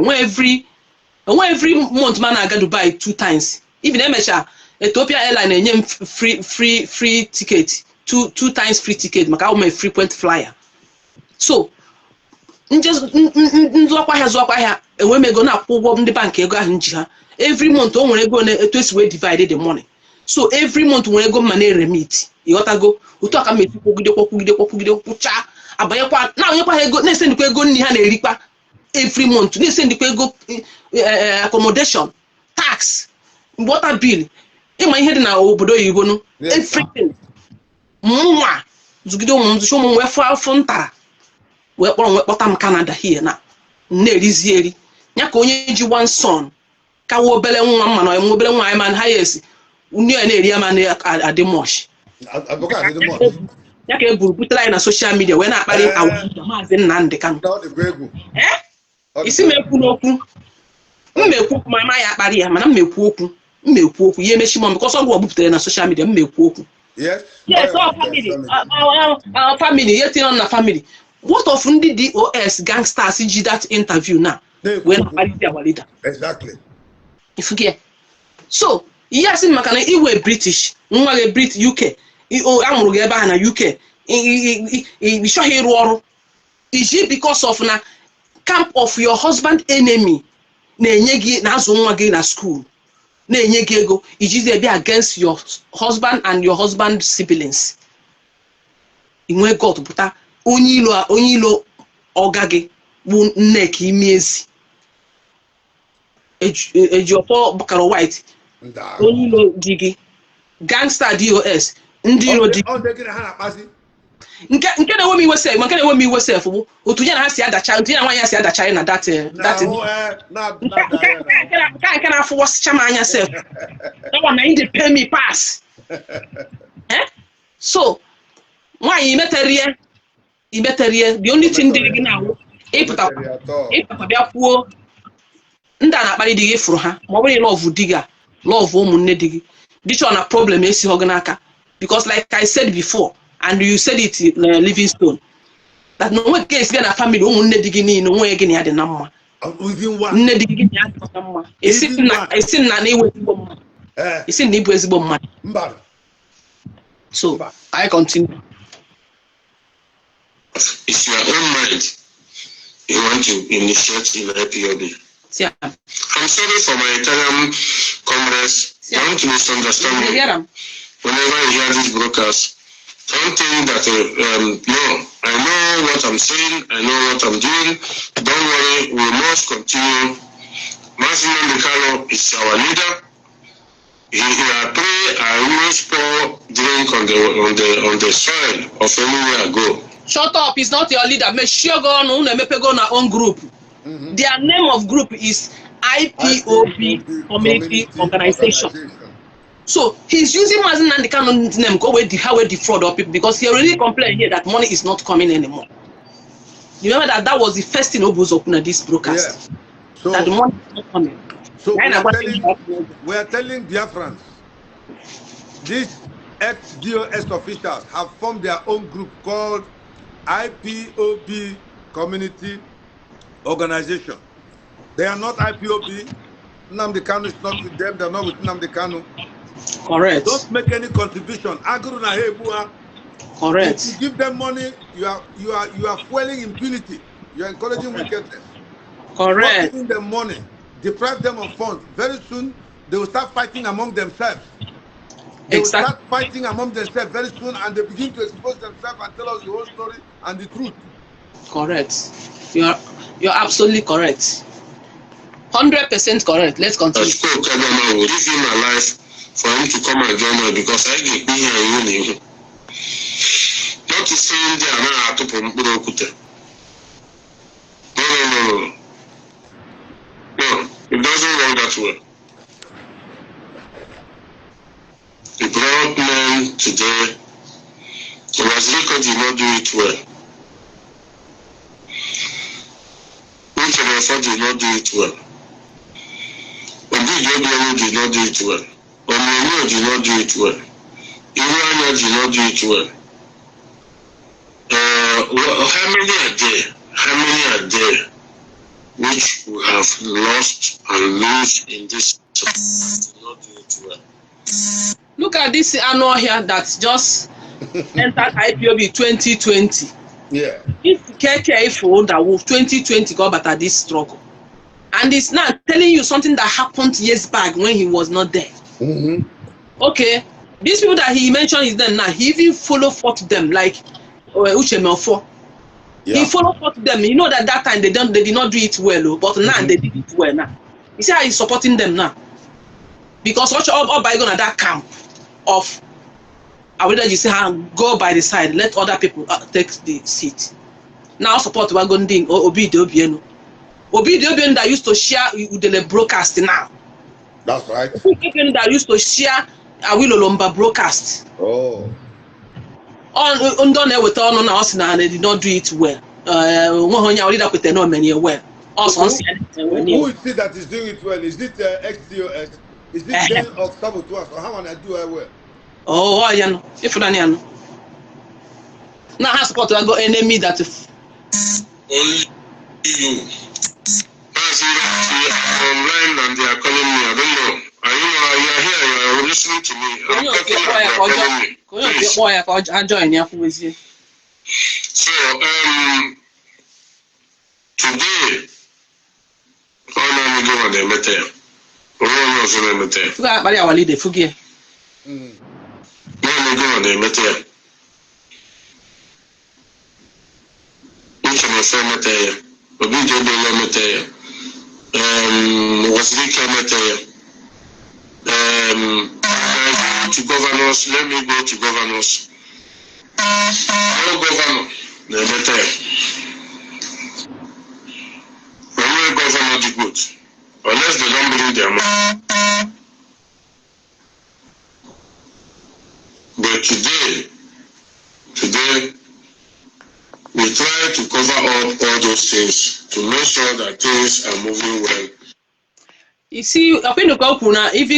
every month man na-aga Dubai 2 times even emecha Ethiopia Airline enye m free ticket two times free ticket maka I'm a frequent flyer. So nzụọkwa ahịa enwe m ego na-akwụ ụgwọ ndị bank ego ahụ nji ha every month o nwere ego etu esi wee divide the money. So every month nwere ego mma na-eremit ịghọtago otu aka m esi kwụgide kwụcha abanyekwa na onyekwa ha ego na-ese ndịkwa ego nri ha na-erikwa every month na-ese ndịkwa ego accommodation tax water bill ịma ihe dị na obodo oyibo nụ everything mụnwa zụgide ụmụ m wee fụ afọ ntara wee kpọta m Canada here na na-erizi eri ya ka onye ji one son kawa obere nwa mma na enwe obere nwa anyị man ha yes unu ya na-eri ya ma na-adị mosh ya ka eburu butere anyị na social media wee na-akparị Awalida Maazị Nnamdi Kanu isi m ekwu n'okwu mmekwu ma ama ya akparị ya mana mmekwu okwu ya emechi m because ọgwụ ọgbupụtara na social media mmekwu okwu yes our family yet on na family. What of ndị DOS gangsters ji that interview now when Maazị Awalida exactly if you get so yes maka na iwe British nwa ge Brit UK amụrụ gị ebe a na UK i chọghị ịrụ ọrụ iji because of na camp of your husband enemy na-enye gị na azụ nwa gị na school na-enye gị ego iji be against your husband and your husband siblings inwe God pụta onye ilo ọga gị bụ nneka imi ezi ejiọfọ bụkara white onye ilo di gị gangster DOS ndị iro di nke na-enwe m iwe sef nke na-enwe m iwe sef bụ otu ya na ha si adacha otu ya na nwaanyị ya si adacha na that nke na-afụwasịcha m anya sef ewa na ndị pay me pass so nwaanyị imeterie the only thing dịrị gị na-awụ ịpụtakwa bịa kwuo ndị a na-akparị dị gị fụrụ ha ma ọ bụrụ lọvụ di gị lọvụ ụmụnne di gị dịchọ na problem esi hụ gị n'aka because like I said before and you said it Livingstone that no one case bịa na family ụmụnne di gị niile onwe gị na ya dị na mma nne di gị na ya dị na mma esi na iwe ezigbo mmadụ isi na ibu ezigbo mmadụ so I continue. If your own mind you want to initiate in IPOB. Yeah. I'm sorry for my Italian comrades. I want to misunderstand me. Whenever you hear these broadcasts, don't think that no, I know what I'm saying, I know what I'm doing. Don't worry, we must continue. Maazị Nnamdi Kanu is our leader. I pray I always pour drink on the soil of anywhere I go. Shut up, he's not your leader. Make sure go on our own group. Their name of group is IPOB Community Organization. So he's using Maazị Nnamdi Kanu's name go with how we defraud our people because he already complained here that money is not coming anymore. You remember that was the first thing Obuzo opened this broadcast. Yeah. So, that the money is not coming. So we are telling Biafrans, these ex-DOS officials have formed their own group called IPOB Community Organization. They are not IPOB. Nnamdi Kanu is not with them. They are not with Nnamdi Kanu. Correct. Don't make any contribution. Correct. If you give them money, you are fueling impunity. You are encouraging wickedness. Correct. Not giving them money, deprive them of funds. Very soon they will start fighting among themselves. They will start fighting among themselves very soon, and they begin to expose themselves and tell us the whole story and the truth. Correct. You're absolutely correct. 100% correct. Let's continue. Kagama will give him a life for him to come and join us because I get me here. Not to say they are not to promote. No, it doesn't work that way. The broad man today, Waziriko did not do it well. Ejiofor did not do it well. Obi did not do it well. Omoyemi did not do it well. Iruanya did not do it well. How many are there? How many are there which we have lost and lose in this? Did not do it well. Look at this annual here that just entered IPOB 2020. Yeah. If KK for that wolf 2020 got better this struggle. And it's now telling you something that happened years back when he was not there. Okay. These people that he mentioned is them now. He even follow fought them like Uche Melfo. Yeah. He follow fought them. You know that time they did not do it well, but now they did it well now. You see how he's supporting them now. Because watch all by going at that camp of I would you say go by the side, let other people take the seat. Now support Wagonding or Obi de Obieno. Obi de Obieno that used to share with the broadcast now. That's right. Obi de Obieno that used to share Awilo Lomba broadcast. Oh. On done with on us now they did not do it well. One already with no many well. Also, Who is it that is doing it well? Is it XDOS? Is it then of saboteurs or how can I do it well? Oh, yeah, no. If you don't know. Now, how support to go enemy that Only you. As you are online and they are calling me, I don't know. You are here, you are listening to me. I'm talking and they are calling me. Please. I join you with you. So, today, all I'm going to meet Fuga bari awali de fugie. Let me go on the material. Which of my friend material? Obi Jobela material. Was Rika material. To governors, let me go to governors. No governor, the material. No governor the good. Unless they don't believe their money. But today, we try to cover up all those things to make sure that things are moving well. You see, I think even governor, these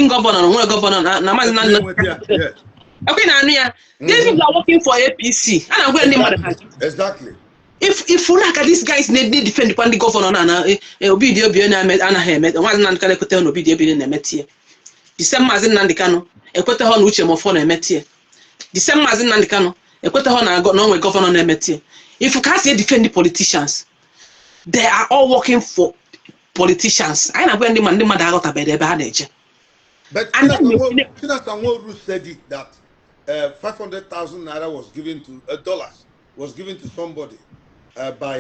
people are working for APC. And I'm going to Exactly. If you look at these guys, they defend the governor and Obidio Biona met Anna Hemet, and one Nan Calacote and Obidio in the Metier. The same Mazin Nandicano, a quarter horn which am for a Metier. The same Mazin Nandicano, a quarter horn I got no way governor Metier. If you can't say defend the politicians, they are all working for politicians. I know when the man got a better advantage. But Tina said it that 500,000 naira was given to dollars was given to somebody by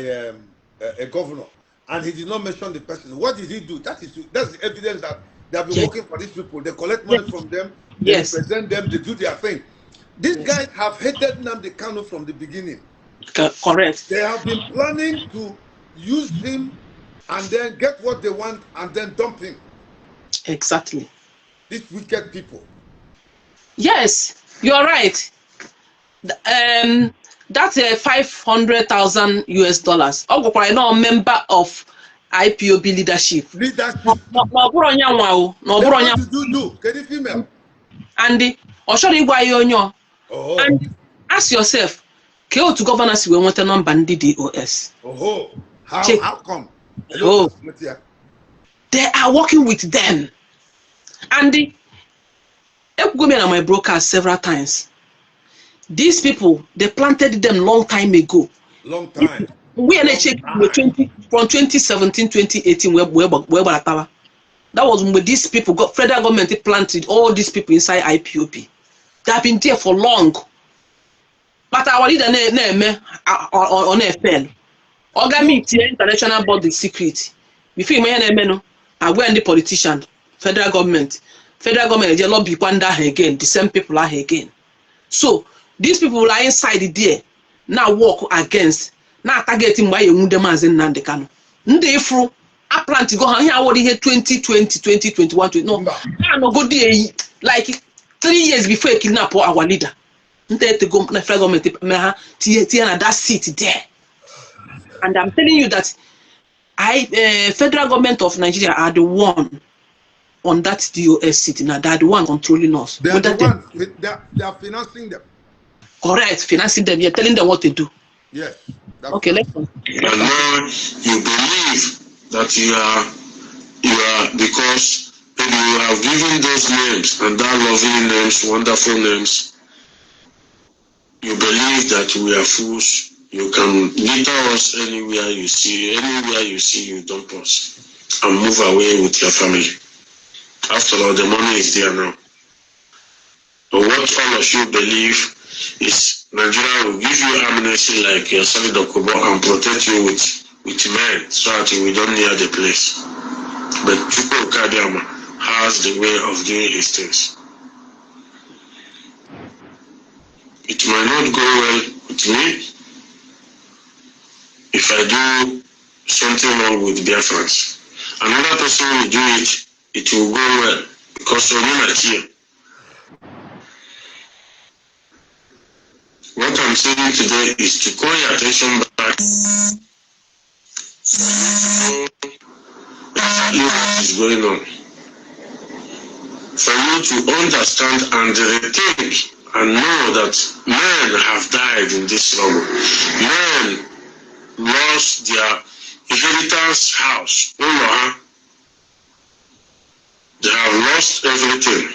a governor, and he did not mention the person. What did he do? That's the evidence that they have been working for these people. They collect money from them, they represent them, they do their thing. These guys have hated Nnamdi Kanu from the beginning. Correct. They have been planning to use him and then get what they want and then dump him. Exactly. These wicked people. Yes, you are right. That's $500,000 US. Oh, I know a member of IPOB leadership. No, Can you female? Andy, or should you buy your and ask yourself, K.O. to governors we want a number DOS. How come? They are working with them. Andy, I've gone on my broadcast several times. These people, they planted them long time ago. Long time. We are check from 2017, 2018, that was when these people got federal government planted all these people inside IPOB. They have been there for long. But our leader on FL. Organic international body secret. If you may I went the politician, federal government they lobby again, the same people are again. So these people are inside there now work against now targeting by Munde Mazin Nnamdi Kanu. Ndefru I plan to go here already here 2020, 2021. No, no go there like 3 years before he kidnap our leader. Nde to go na federal government that seat there. And I'm telling you that Federal government of Nigeria are the one on that DOS seat. Now they are the one controlling us. They are the ones. They are financing them. Correct, financing them. You're telling them what to do. Yes. Okay, let's. And now you believe that you are because maybe you have given those names and that lovely names, wonderful names. You believe that we are fools. You can litter us anywhere you see, you dump us and move away with your family. After all, the money is there now. But what all of you believe is Nigeria will give you ammunition like your Solid Okobo and protect you with men so that we don't near the place. But Chukwu Kadiama has the way of doing his things. It might not go well with me if I do something wrong with Biafrans. Another person will do it, it will go well because of me not here. What I'm saying today is to call your attention back to what is going on. For you to understand and rethink and know that men have died in this struggle. Men lost their inheritance house. They have lost everything.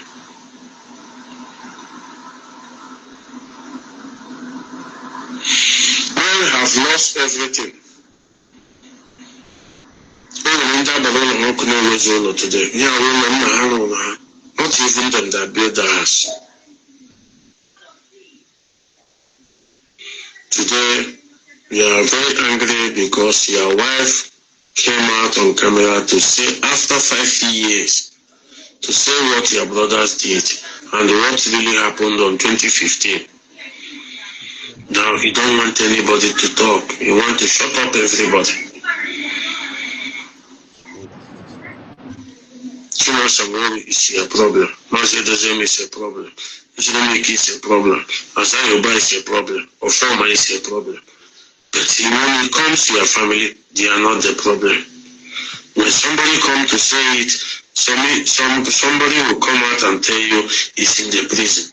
Men have lost everything. Today. Not even them that build the house. Today, we are very angry because your wife came out on camera to say after 5 years, to say what your brothers did and what really happened on 2015. Now you don't want anybody to talk. You want to shut up everybody. Chimasa is a problem. Mazedazem is a problem. Islamic is a problem. Asayoba is a problem. Ofoma is a problem. But when it comes to your family, they are not the problem. When somebody comes to say it, somebody will come out and tell you he's in the prison.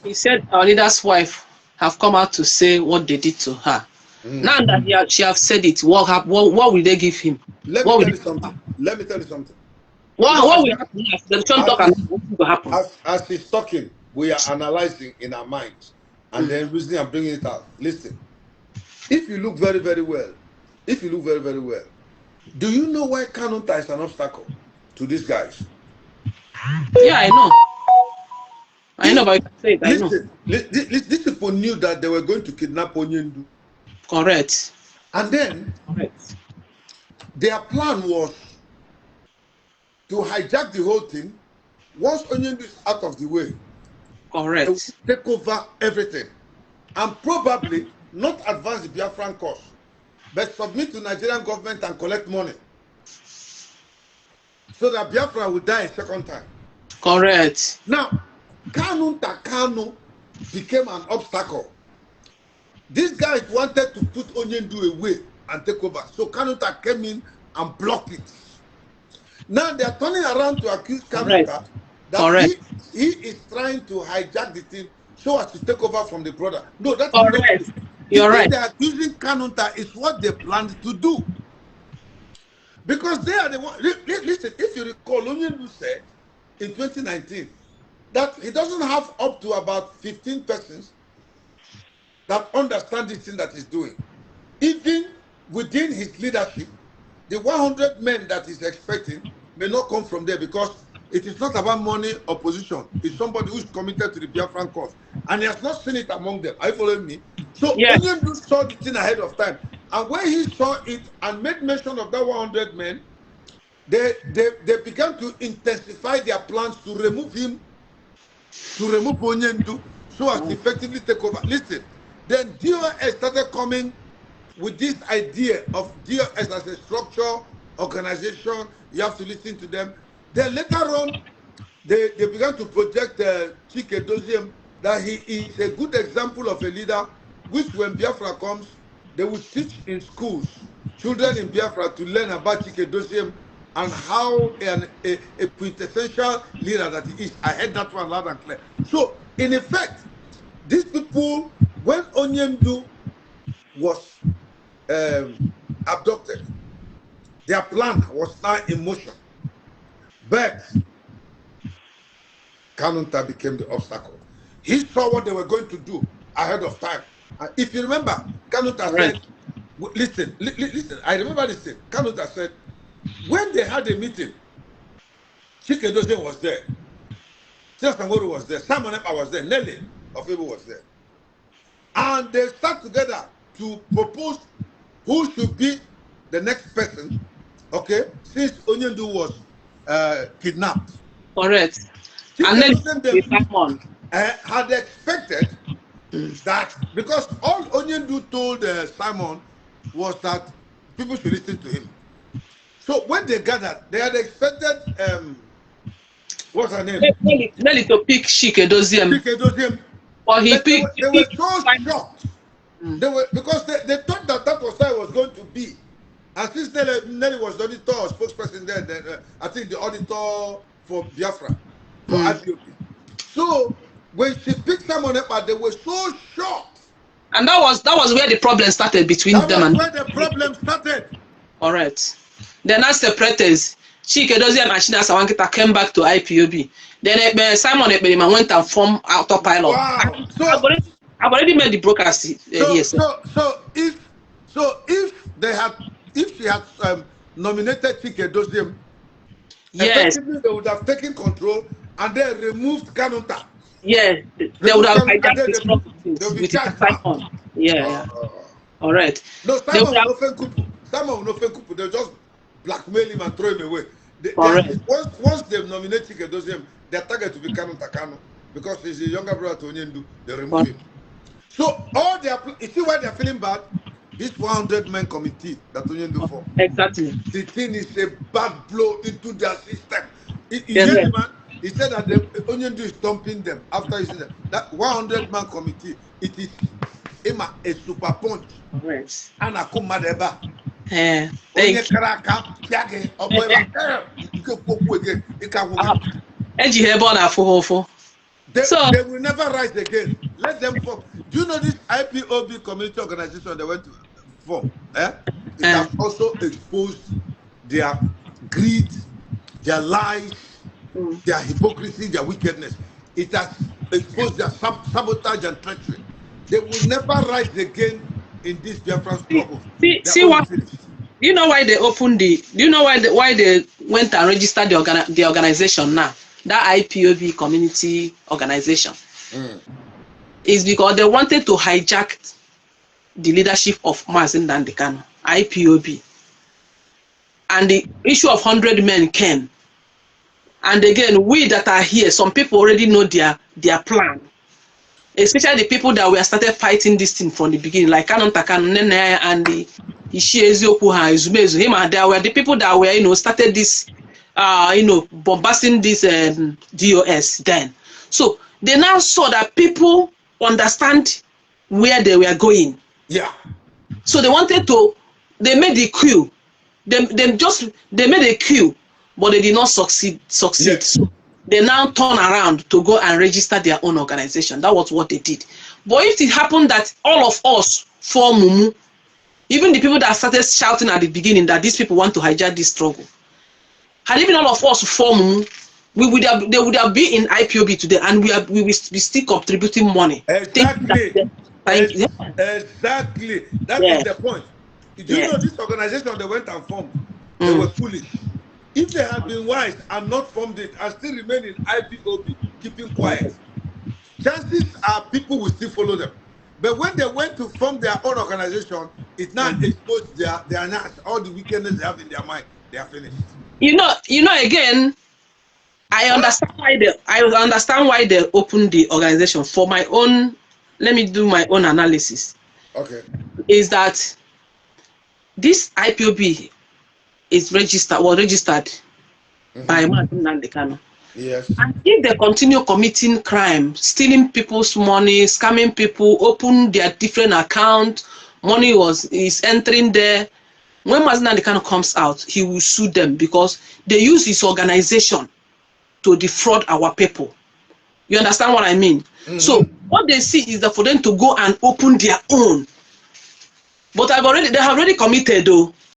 He said our leader's wife have come out to say what they did to her. Now that she have said it, what will they give him? Let me tell you something. What will happen next? The talk and what will happen? As he's talking, we are analyzing in our minds and then reasoning and bringing it out. Listen, if you look very, very well, do you know why Kanunta is an obstacle to these guys? Yeah, I know. I know, but you can say it. I know. These people knew that they were going to kidnap Onyendu. Correct. And then their plan was to hijack the whole thing. Once Onyendu is out of the way, correct, they will take over everything and probably not advance the Biafran cause, but submit to Nigerian government and collect money so that Biafra will die a second time. Correct. Now, Kanunta Kanu became an obstacle. These guys wanted to put Onyendu away and take over. So Kanunta came in and blocked it. Now they are turning around to accuse Kanunta that he is trying to hijack the thing so as to take over from the brother. No, that's correct. You're right. They are accusing Kanunta is what they planned to do. Because they are the one. Listen, if you recall, Onyendu said in 2019 that he doesn't have up to about 15 persons that understand this thing that he's doing. Even within his leadership, the 100 men that he's expecting may not come from there because it is not about money or position. It's somebody who's committed to the Biafran cause. And he has not seen it among them. Are you following me? So Onyendu saw the thing ahead of time. And when he saw it and made mention of that 100 men, they began to intensify their plans to remove him, to remove Onyendu, so as to effectively take over. Listen, then DOS started coming with this idea of DOS as a structure, organization. You have to listen to them. Then later on, they began to project Chike Doziem that he is a good example of a leader, which when Biafra comes, they will teach in schools children in Biafra to learn about Chike Doziem and how a quintessential leader that he is. I heard that one loud and clear. So, in effect, these people, when Onyemdu was abducted, their plan was now in motion. But Kanunta became the obstacle. He saw what they were going to do ahead of time. If you remember, Kanunta said, listen, I remember this thing. Kanunta said, when they had a meeting, Chike Doziem was there, Sangoro was there, Simon Ekpa was there, Nelly Ofebo was there. And they sat together to propose who should be the next person, okay, since Onyendu was kidnapped. Correct. And then had expected that, because all Onyendu told Simon was that people should listen to him. So when they gathered, they had expected, what's her name? Nelly to pick Chike Doziem. Well, he picked. They were so shocked. They were, because they thought that was how it was going to be. And since Nelly was the auditor or spokesperson there, then I think the auditor for Biafra, for IPOB. So when she picked Simon Ekpa, they were so shocked. And that was where the problem started between them. That was where the problem started. Correct. Then as separated, Chike Doziem and Chinasa Nwankita came back to IPOB. Then Simon Ekpa went and formed Autopilot. Wow. So I've already made the broadcast here. So if she had nominated Chike Doziem, yes, effectively they would have taken control and then removed Kanunta. Yes, they would have hijacked this property with Simon. Yeah. All right. No, Simon will not Kupu. They'll just blackmail him and throw him away. Once they nominate Chike Doziem, their target will be Kanunta Kanu, because he's a younger brother to Onyendu. They remove him. So all you see why they're feeling bad? This 100-man committee that Onyendu formed. Exactly. The thing is a bad blow into their system. He said that the Onyendu is stomping them after he said that 100-man committee. It is a super punch. Right. Anakumadeba. They will never rise again. Let them form. Do you know this IPOB community organization they went to form? It has also exposed their greed, their lies, their hypocrisy, their wickedness. It has exposed their sabotage and treachery. They will never rise again in this Biafran struggle. See what? Do you know why they opened the? Do you know why they went and registered the organization now? That IPOB community organization is because they wanted to hijack the leadership of Mazi Nnamdi Kanu, IPOB, and the issue of 100 men came. And again, we that are here, some people already know their plan. Especially the people that were started fighting this thing from the beginning, like Kanunta Kanu, Nene, and the Ishie Eziokwuha, Ezumezu, him, and they were the people that were, started this, bombasting this DOS then. So they now saw that people understand where they were going. Yeah. So they wanted to, they made the coup. They made a coup, but they did not succeed. Yes. So they now turn around to go and register their own organization. That was what they did. But if it happened that all of us form Mumu, even the people that started shouting at the beginning that these people want to hijack this struggle, had even all of us form Mumu, they would have been in IPOB today, and we will be still contributing money. Exactly. Exactly. That is the point. Did you know this organization they went and formed? They were foolish. If they had been wise and not formed it and still remain in IPOB, keeping quiet, chances are people will still follow them. But when they went to form their own organization, it now exposed their all the wickedness they have in their mind. They are finished. Again, I understand why they opened the organization. For my own, let me do my own analysis. Okay. Is that this IPOB is registered by Mazi Nnamdi Kanu. Yes. And if they continue committing crime, stealing people's money, scamming people, open their different accounts, money is entering there, when Mazi Nnamdi Kanu comes out, he will sue them because they use his organization to defraud our people. You understand what I mean? So what they see is that for them to go and open their own. But they have already committed though.